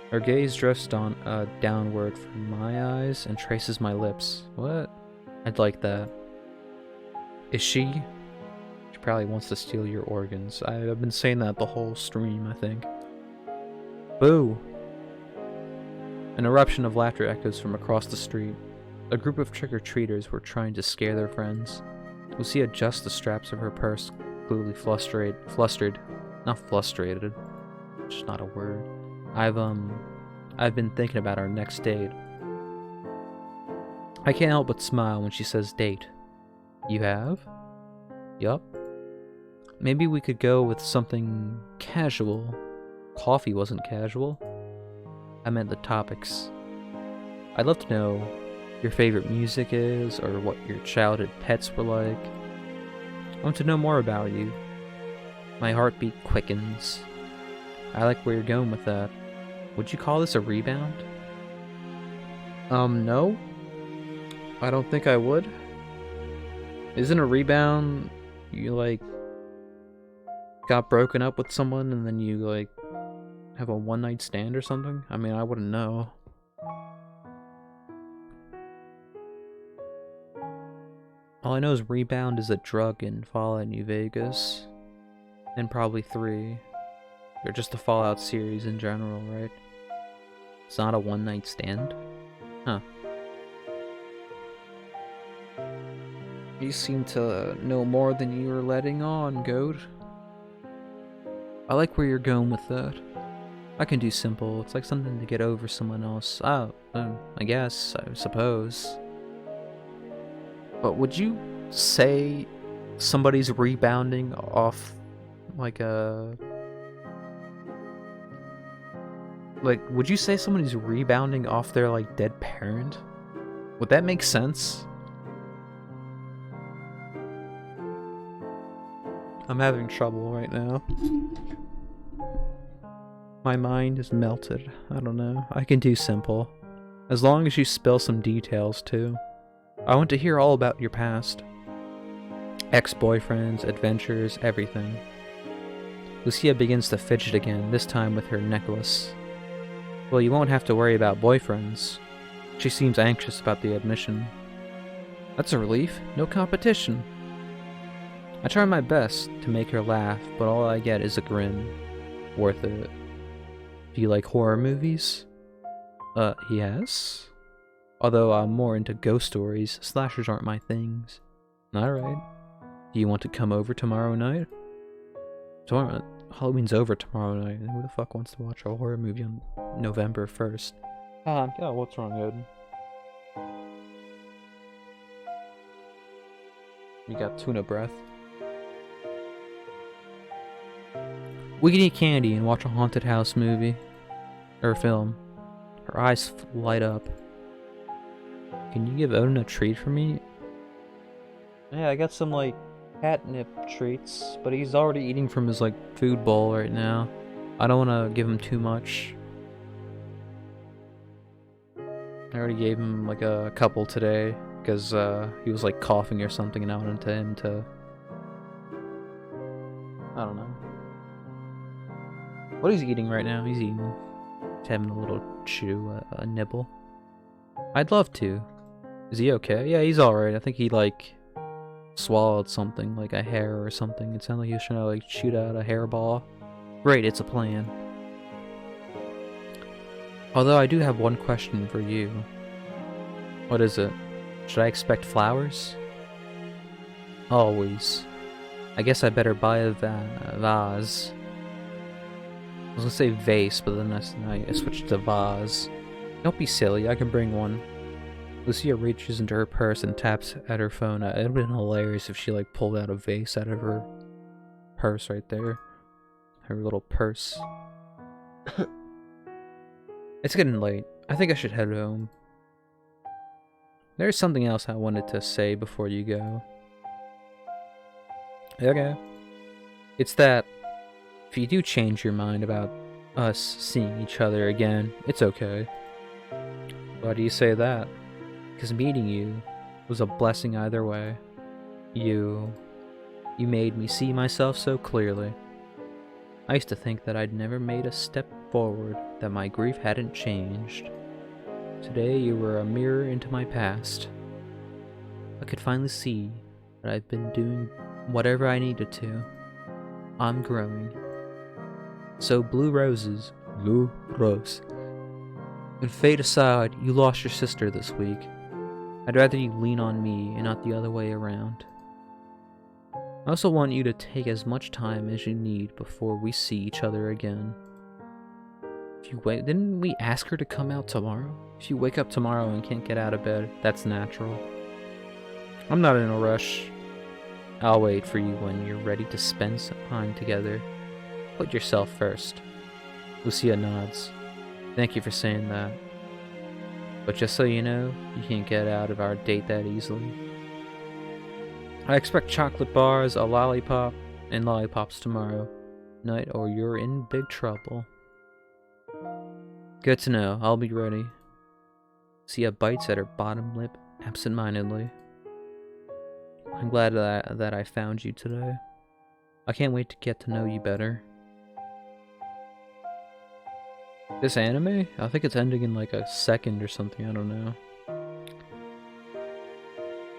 S3: Her gaze drifts downward from my eyes and traces my lips. What? I'd like that. Is she? She probably wants to steal your organs. I've been saying that the whole stream, I think. Boo! An eruption of laughter echoes from across the street. A group of trick-or-treaters were trying to scare their friends. Lucia adjusts the straps of her purse, clearly flustered. Not frustrated. Just not a word. I've been thinking about our next date. I can't help but smile when she says date. You have? Yup. Maybe we could go with something casual. Coffee wasn't casual. I meant the topics. I'd love to know your favorite music is, or what your childhood pets were like. I want to know more about you. My heartbeat quickens. I like where you're going with that. Would you call this a rebound? No. I don't think I would. Isn't a rebound, you like, got broken up with someone and then you like, have a one-night stand or something? I mean, I wouldn't know. All I know is Rebound is a drug in Fallout New Vegas. And probably 3. Or just the Fallout series in general, right? It's not a one-night stand? Huh. You seem to know more than you were letting on, Goat. I like where you're going with that. I can do simple. It's like something to get over someone else. Oh, I guess, I suppose. But would you say somebody's rebounding off like a... Like, would you say somebody's rebounding off their like dead parent? Would that make sense? I'm having trouble right now. My mind is melted. I don't know. I can do simple. As long as you spill some details too. I want to hear all about your past. Ex-boyfriends, adventures, everything. Lucia begins to fidget again, this time with her necklace. Well, you won't have to worry about boyfriends. She seems anxious about the admission. That's a relief. No competition. I try my best to make her laugh, but all I get is a grin. Worth it. Do you like horror movies? Yes. Although I'm more into ghost stories, slashers aren't my things. Alright. Do you want to come over tomorrow night? Halloween's over tomorrow night. Who the fuck wants to watch a horror movie on November 1st? Yeah, what's wrong, Odin? You got tuna breath. We can eat candy and watch a haunted house movie. Or film. Her eyes light up. Can you give Odin a treat for me? Yeah, I got some, like, catnip treats, but he's already eating from his, like, food bowl right now. I don't want to give him too much. I already gave him, like, a couple today, because, he was, like, coughing or something, and I wanted him to... I don't know. What is he eating right now? He's having a little chew, a nibble. I'd love to. Is he okay? Yeah, he's alright. I think he, like, swallowed something, like a hair or something. It sounded like he was trying to, like, shoot out a hairball. Great, it's a plan. Although I do have one question for you. What is it? Should I expect flowers? Always. I guess I better buy a vase. I was gonna say vase, but then I switched to vase. Don't be silly, I can bring one. Lucia reaches into her purse and taps at her phone. It would've been hilarious if she, like, pulled out a vase out of her purse right there. Her little purse. It's getting late. I think I should head home. There's something else I wanted to say before you go. Okay. It's that if you do change your mind about us seeing each other again, it's okay. Why do you say that? Because meeting you was a blessing either way. You made me see myself so clearly. I used to think that I'd never made a step forward, that my grief hadn't changed. Today you were a mirror into my past. I could finally see that I've been doing whatever I needed to. I'm growing. So blue roses, blue rose. And fate aside, you lost your sister this week. I'd rather you lean on me and not the other way around. I also want you to take as much time as you need before we see each other again. If you wait, didn't we ask her to come out tomorrow? If you wake up tomorrow and can't get out of bed, that's natural. I'm not in a rush. I'll wait for you when you're ready to spend some time together. Put yourself first. Lucia nods. Thank you for saying that. But just so you know, you can't get out of our date that easily. I expect chocolate bars, a lollipop, and lollipops tomorrow night, or you're in big trouble. Good to know. I'll be ready. Lucia bites at her bottom lip absentmindedly. I'm glad that I found you today. I can't wait to get to know you better. This anime? I think it's ending in like a second or something, I don't know.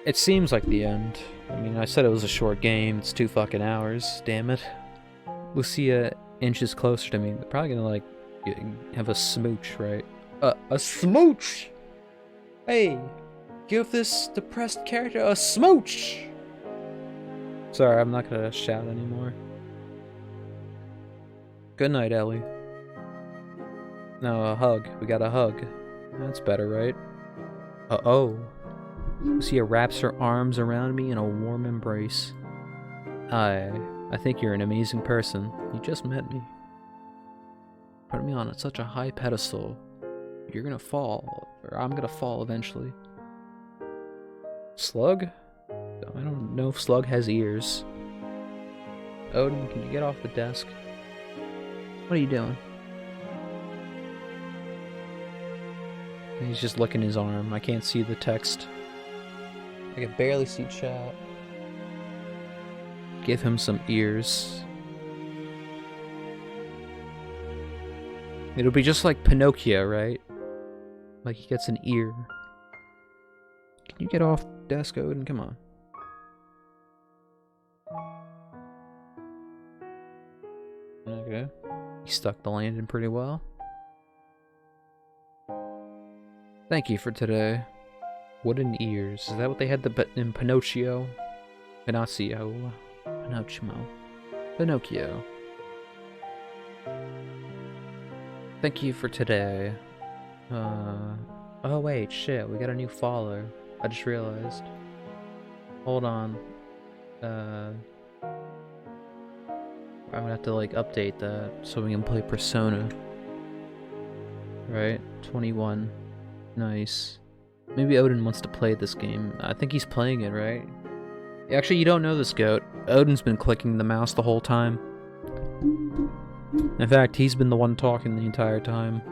S3: It seems like the end. I mean, I said it was a short game, it's 2 fucking hours, damn it. Lucia inches closer to me. They're probably gonna like have a smooch, right? A smooch! Hey, give this depressed character a smooch! Sorry, I'm not gonna shout anymore. Good night, Ellie. No, a hug. We got a hug. That's better, right? Uh-oh. Lucia wraps her arms around me in a warm embrace. I think you're an amazing person. You just met me. Put me on such a high pedestal. You're gonna fall, or I'm gonna fall eventually. Slug? I don't know if Slug has ears. Odin, can you get off the desk? What are you doing? He's just licking his arm. I can't see the text. I can barely see chat. Give him some ears. It'll be just like Pinocchio, right? Like he gets an ear. Can you get off the desk, Odin? Come on. Okay. He stuck the landing pretty well. Thank you for today. Wooden ears. Is that what they had in Pinocchio? Pinocchio. Pinocchio. Thank you for today. Oh wait, shit, we got a new follower. I just realized. Hold on. I'm gonna have to like update that so we can play Persona. Right? 21. Nice. Maybe Odin wants to play this game. I think he's playing it, right? Actually, you don't know this, Goat. Odin's been clicking the mouse the whole time. In fact, he's been the one talking the entire time.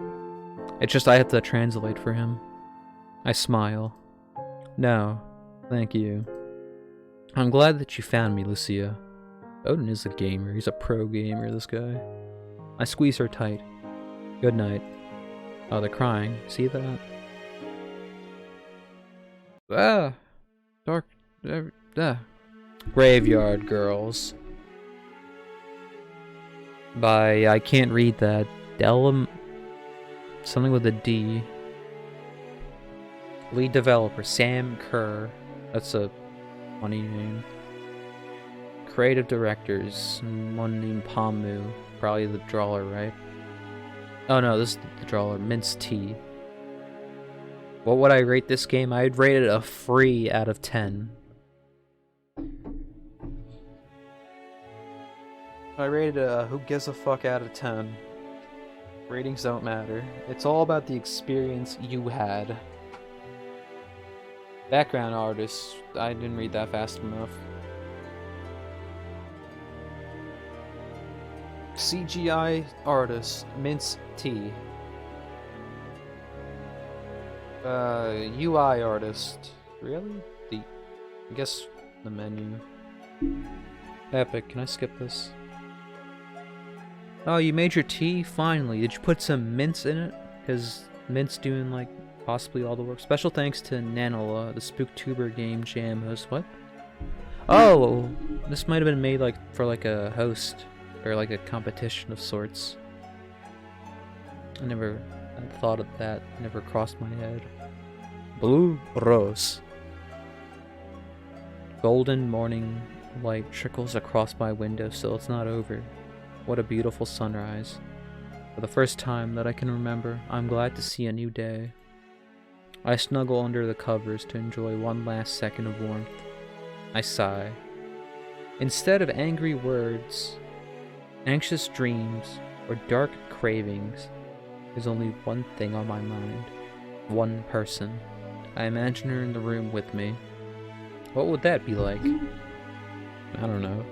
S3: It's just I have to translate for him. I smile. No, thank you. I'm glad that you found me, Lucia. Odin is a gamer. He's a pro gamer, this guy. I squeeze her tight. Good night. Oh, they're crying. See that? Ah! Dark... Graveyard Girls. By... I can't read that. Delum... Something with a D. Lead developer, Sam Kerr. That's a funny name. Creative directors, one named Pamu. Probably the drawer, right? Oh no, this is the drawer. Mince Tea. What would I rate this game? I'd rate it a free out of 10. I rated a who gives a fuck out of 10. Ratings don't matter. It's all about the experience you had. Background artist. I didn't read that fast enough. CGI artist. Mince T. UI artist. Really? I guess the menu. Epic. Can I skip this? Oh, you made your tea? Finally. Did you put some mints in it? Because mint's doing, like, possibly all the work. Special thanks to Nanola, the Spooktuber game jam host. What? Oh! This might have been made, like, for, like, a host. Or, like, a competition of sorts. I thought of that. Never crossed my head. Blue Rose. Golden morning light trickles across my window, so it's not over. What a beautiful sunrise. For the first time that I can remember, I'm glad to see a new day. I snuggle under the covers to enjoy one last second of warmth. I sigh. Instead of angry words, anxious dreams, or dark cravings, there's only one thing on my mind. One person. I imagine her in the room with me. What would that be like? I don't know.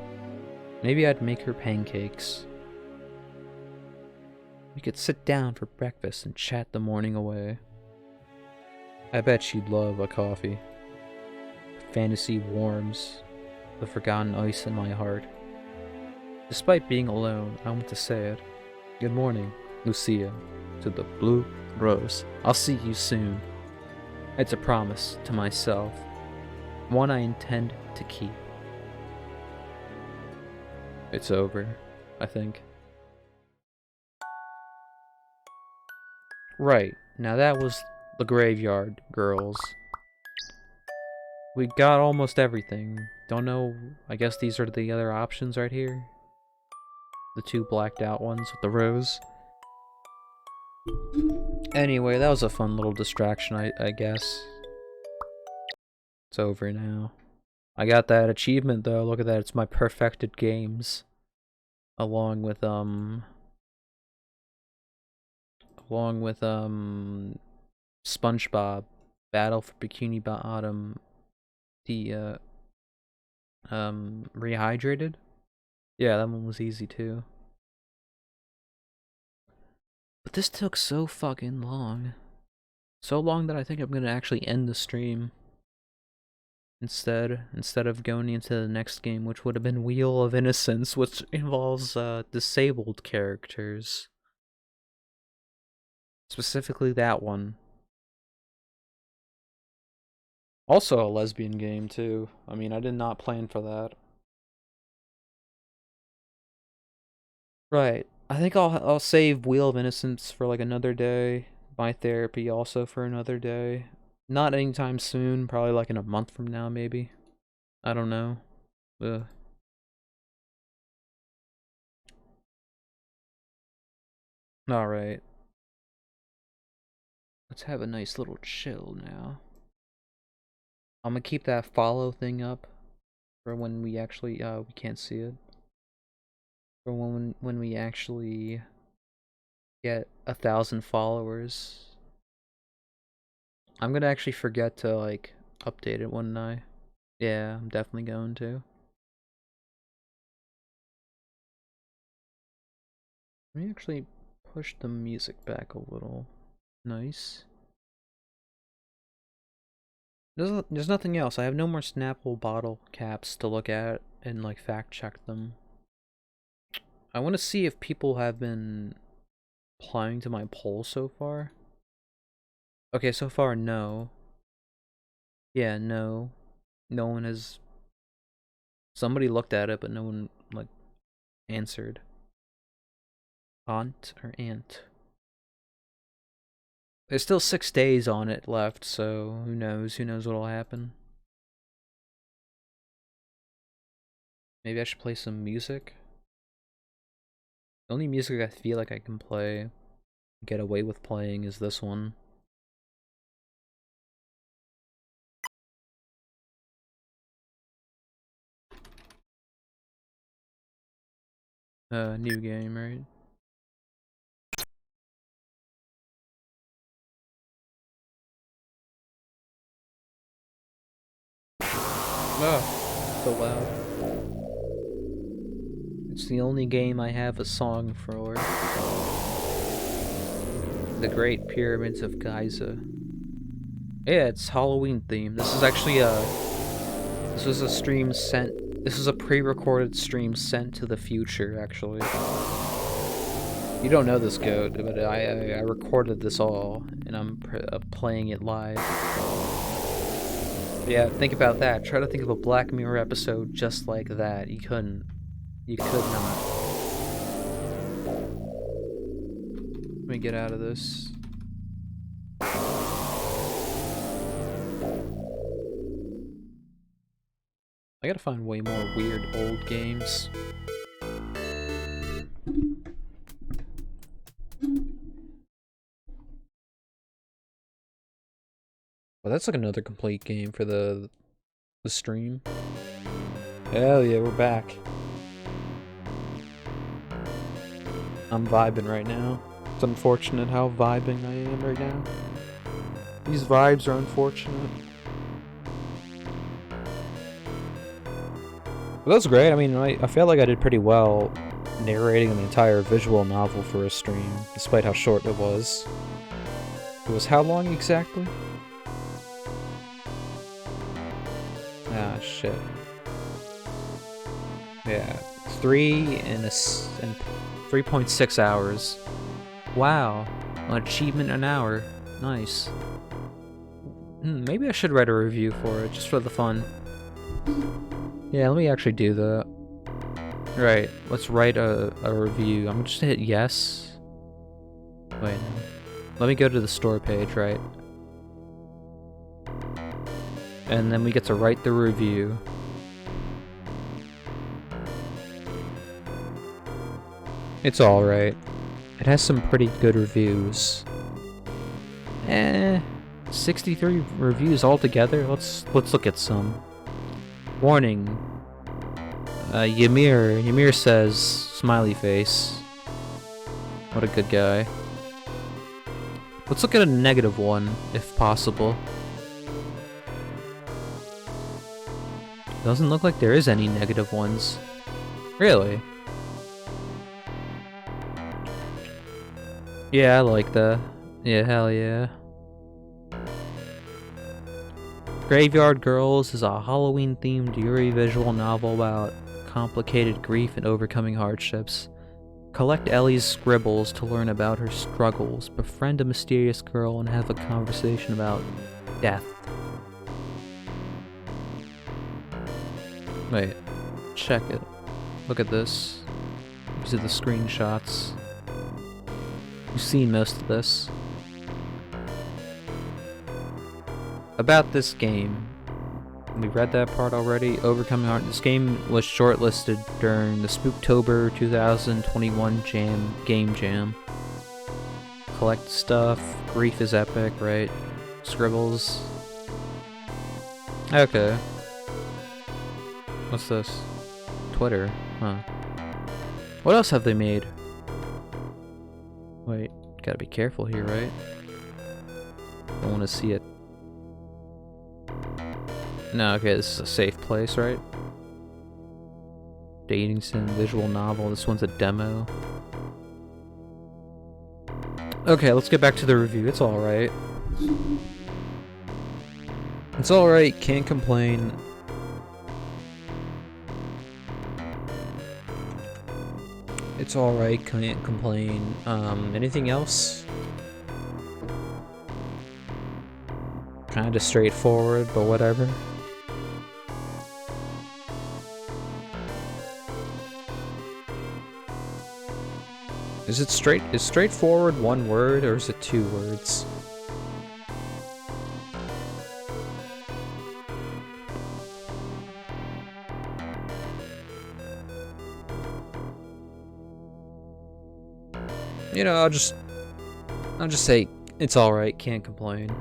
S3: Maybe I'd make her pancakes. We could sit down for breakfast and chat the morning away. I bet she'd love a coffee. Fantasy warms the forgotten ice in my heart. Despite being alone, I want to say it. Good morning, Lucia, to the Blue Rose. I'll see you soon. It's a promise to myself, one I intend to keep. It's over, I think. Right, now that was the Graveyard Girls. We got almost everything. Don't know, I guess these are the other options right here. The two blacked out ones with the rose. Anyway, that was a fun little distraction, I guess. It's over now. I got that achievement though, look at that, it's my perfected games. Along with SpongeBob, Battle for Bikini Bottom, the Rehydrated? Yeah, that one was easy too. But this took so fucking long. So long that I think I'm gonna actually end the stream. Instead of going into the next game, which would have been Wheel of Innocence, which involves disabled characters. Specifically that one. Also a lesbian game too. I mean, I did not plan for that. Right. I think I'll save Wheel of Innocence for like another day. My therapy also for another day. Not anytime soon, probably like in a month from now maybe. I don't know. Ugh. Alright. Let's have a nice little chill now. I'm gonna keep that follow thing up for when we actually, we can't see it. For when we actually get 1,000 followers. I'm gonna actually forget to, like, update it, wouldn't I? Yeah, I'm definitely going to. Let me actually push the music back a little. Nice. There's nothing else. I have no more Snapple bottle caps to look at and, like, fact check them. I want to see if people have been applying to my poll so far. Okay, so far, no. Yeah, no. No one has... Somebody looked at it, but no one, like, answered. Aunt or aunt? There's still 6 days on it left, so who knows? Who knows what'll happen? Maybe I should play some music? The only music I feel like I can play, get away with playing, is this one. New game, right? Oh, so loud. It's the only game I have a song for. The Great Pyramids of Giza. Yeah, it's Halloween themed. This is actually this was a stream sent. This is a pre-recorded stream sent to the future, actually. You don't know this, Goat, but I recorded this all, and I'm playing it live. Yeah, think about that. Try to think of a Black Mirror episode just like that. You couldn't. You could not. Let me get out of this. I gotta find way more weird old games. Well, that's like another complete game for the stream. Hell yeah, we're back. I'm vibing right now. It's unfortunate how vibing I am right now. These vibes are unfortunate. Well, that's great. I mean, I feel like I did pretty well narrating an entire visual novel for a stream, despite how short it was. It was how long exactly? Ah, shit. Yeah, 3.6 hours. Wow, an achievement an hour. Nice. Maybe I should write a review for it, just for the fun. Yeah, let me actually do that. Right, let's write a review. I'm just gonna hit yes. Wait, no. Let me go to the store page, right? And then we get to write the review. It's alright. It has some pretty good reviews. 63 reviews altogether? Let's look at some. Warning. Ymir says, smiley face. What a good guy. Let's look at a negative one, if possible. Doesn't look like there is any negative ones. Really? Yeah, I like that. Yeah, hell yeah. Graveyard Girls is a Halloween-themed Yuri visual novel about complicated grief and overcoming hardships. Collect Ellie's scribbles to learn about her struggles, befriend a mysterious girl, and have a conversation about death. Wait, check it. Look at this. These are the screenshots. You've seen most of this. About this game. We read that part already. Overcoming art. This game was shortlisted during the Spooktober 2021 Game Jam. Collect stuff. Grief is epic, right? Scribbles. Okay. What's this? Twitter. Huh. What else have they made? Wait, gotta be careful here, right? Don't want to see it. No, okay, this is a safe place, right? Dating sim, visual novel. This one's a demo. Okay, let's get back to the review. It's alright. It's alright, can't complain. It's alright, can't complain. Anything else? Kinda straightforward, but whatever. Is straightforward one word or is it 2 words? You know, I'll just say it's alright, can't complain.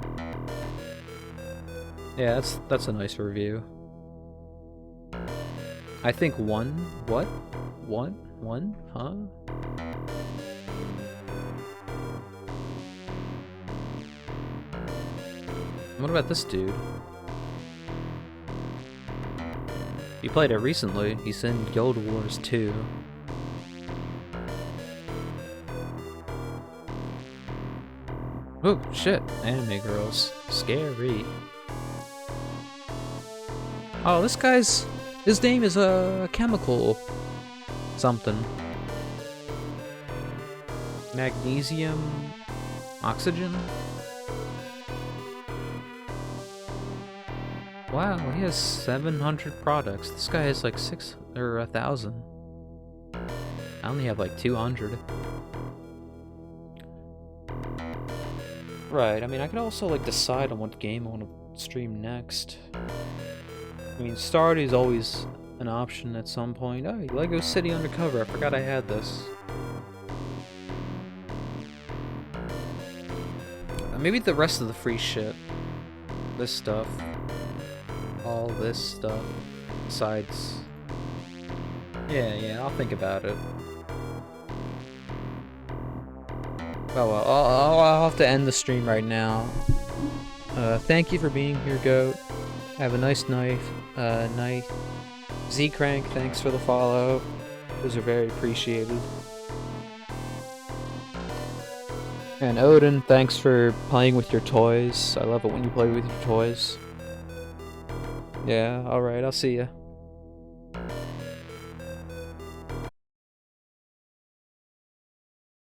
S3: Yeah, that's a nice review. I think 1? What? 1? Huh? What about this dude? He played it recently. He's in Guild Wars 2. Oh shit, anime girls. Scary. Oh, this guy's... his name is a chemical... something. Magnesium... oxygen? Wow, he has 700 products. This guy has like 6 or 1,000. I only have like 200. Right, I mean, I could also like decide on what game I want to stream next. I mean, Stardew is always an option at some point. Oh, Lego City Undercover, I forgot I had this. Maybe the rest of the free shit. This stuff. All this stuff. Besides... Yeah, I'll think about it. Oh well, I'll have to end the stream right now. Thank you for being here, Goat. Have a nice night. Z-Crank, thanks for the follow. Those are very appreciated. And Odin, thanks for playing with your toys. I love it when you play with your toys. Yeah, alright, I'll see ya.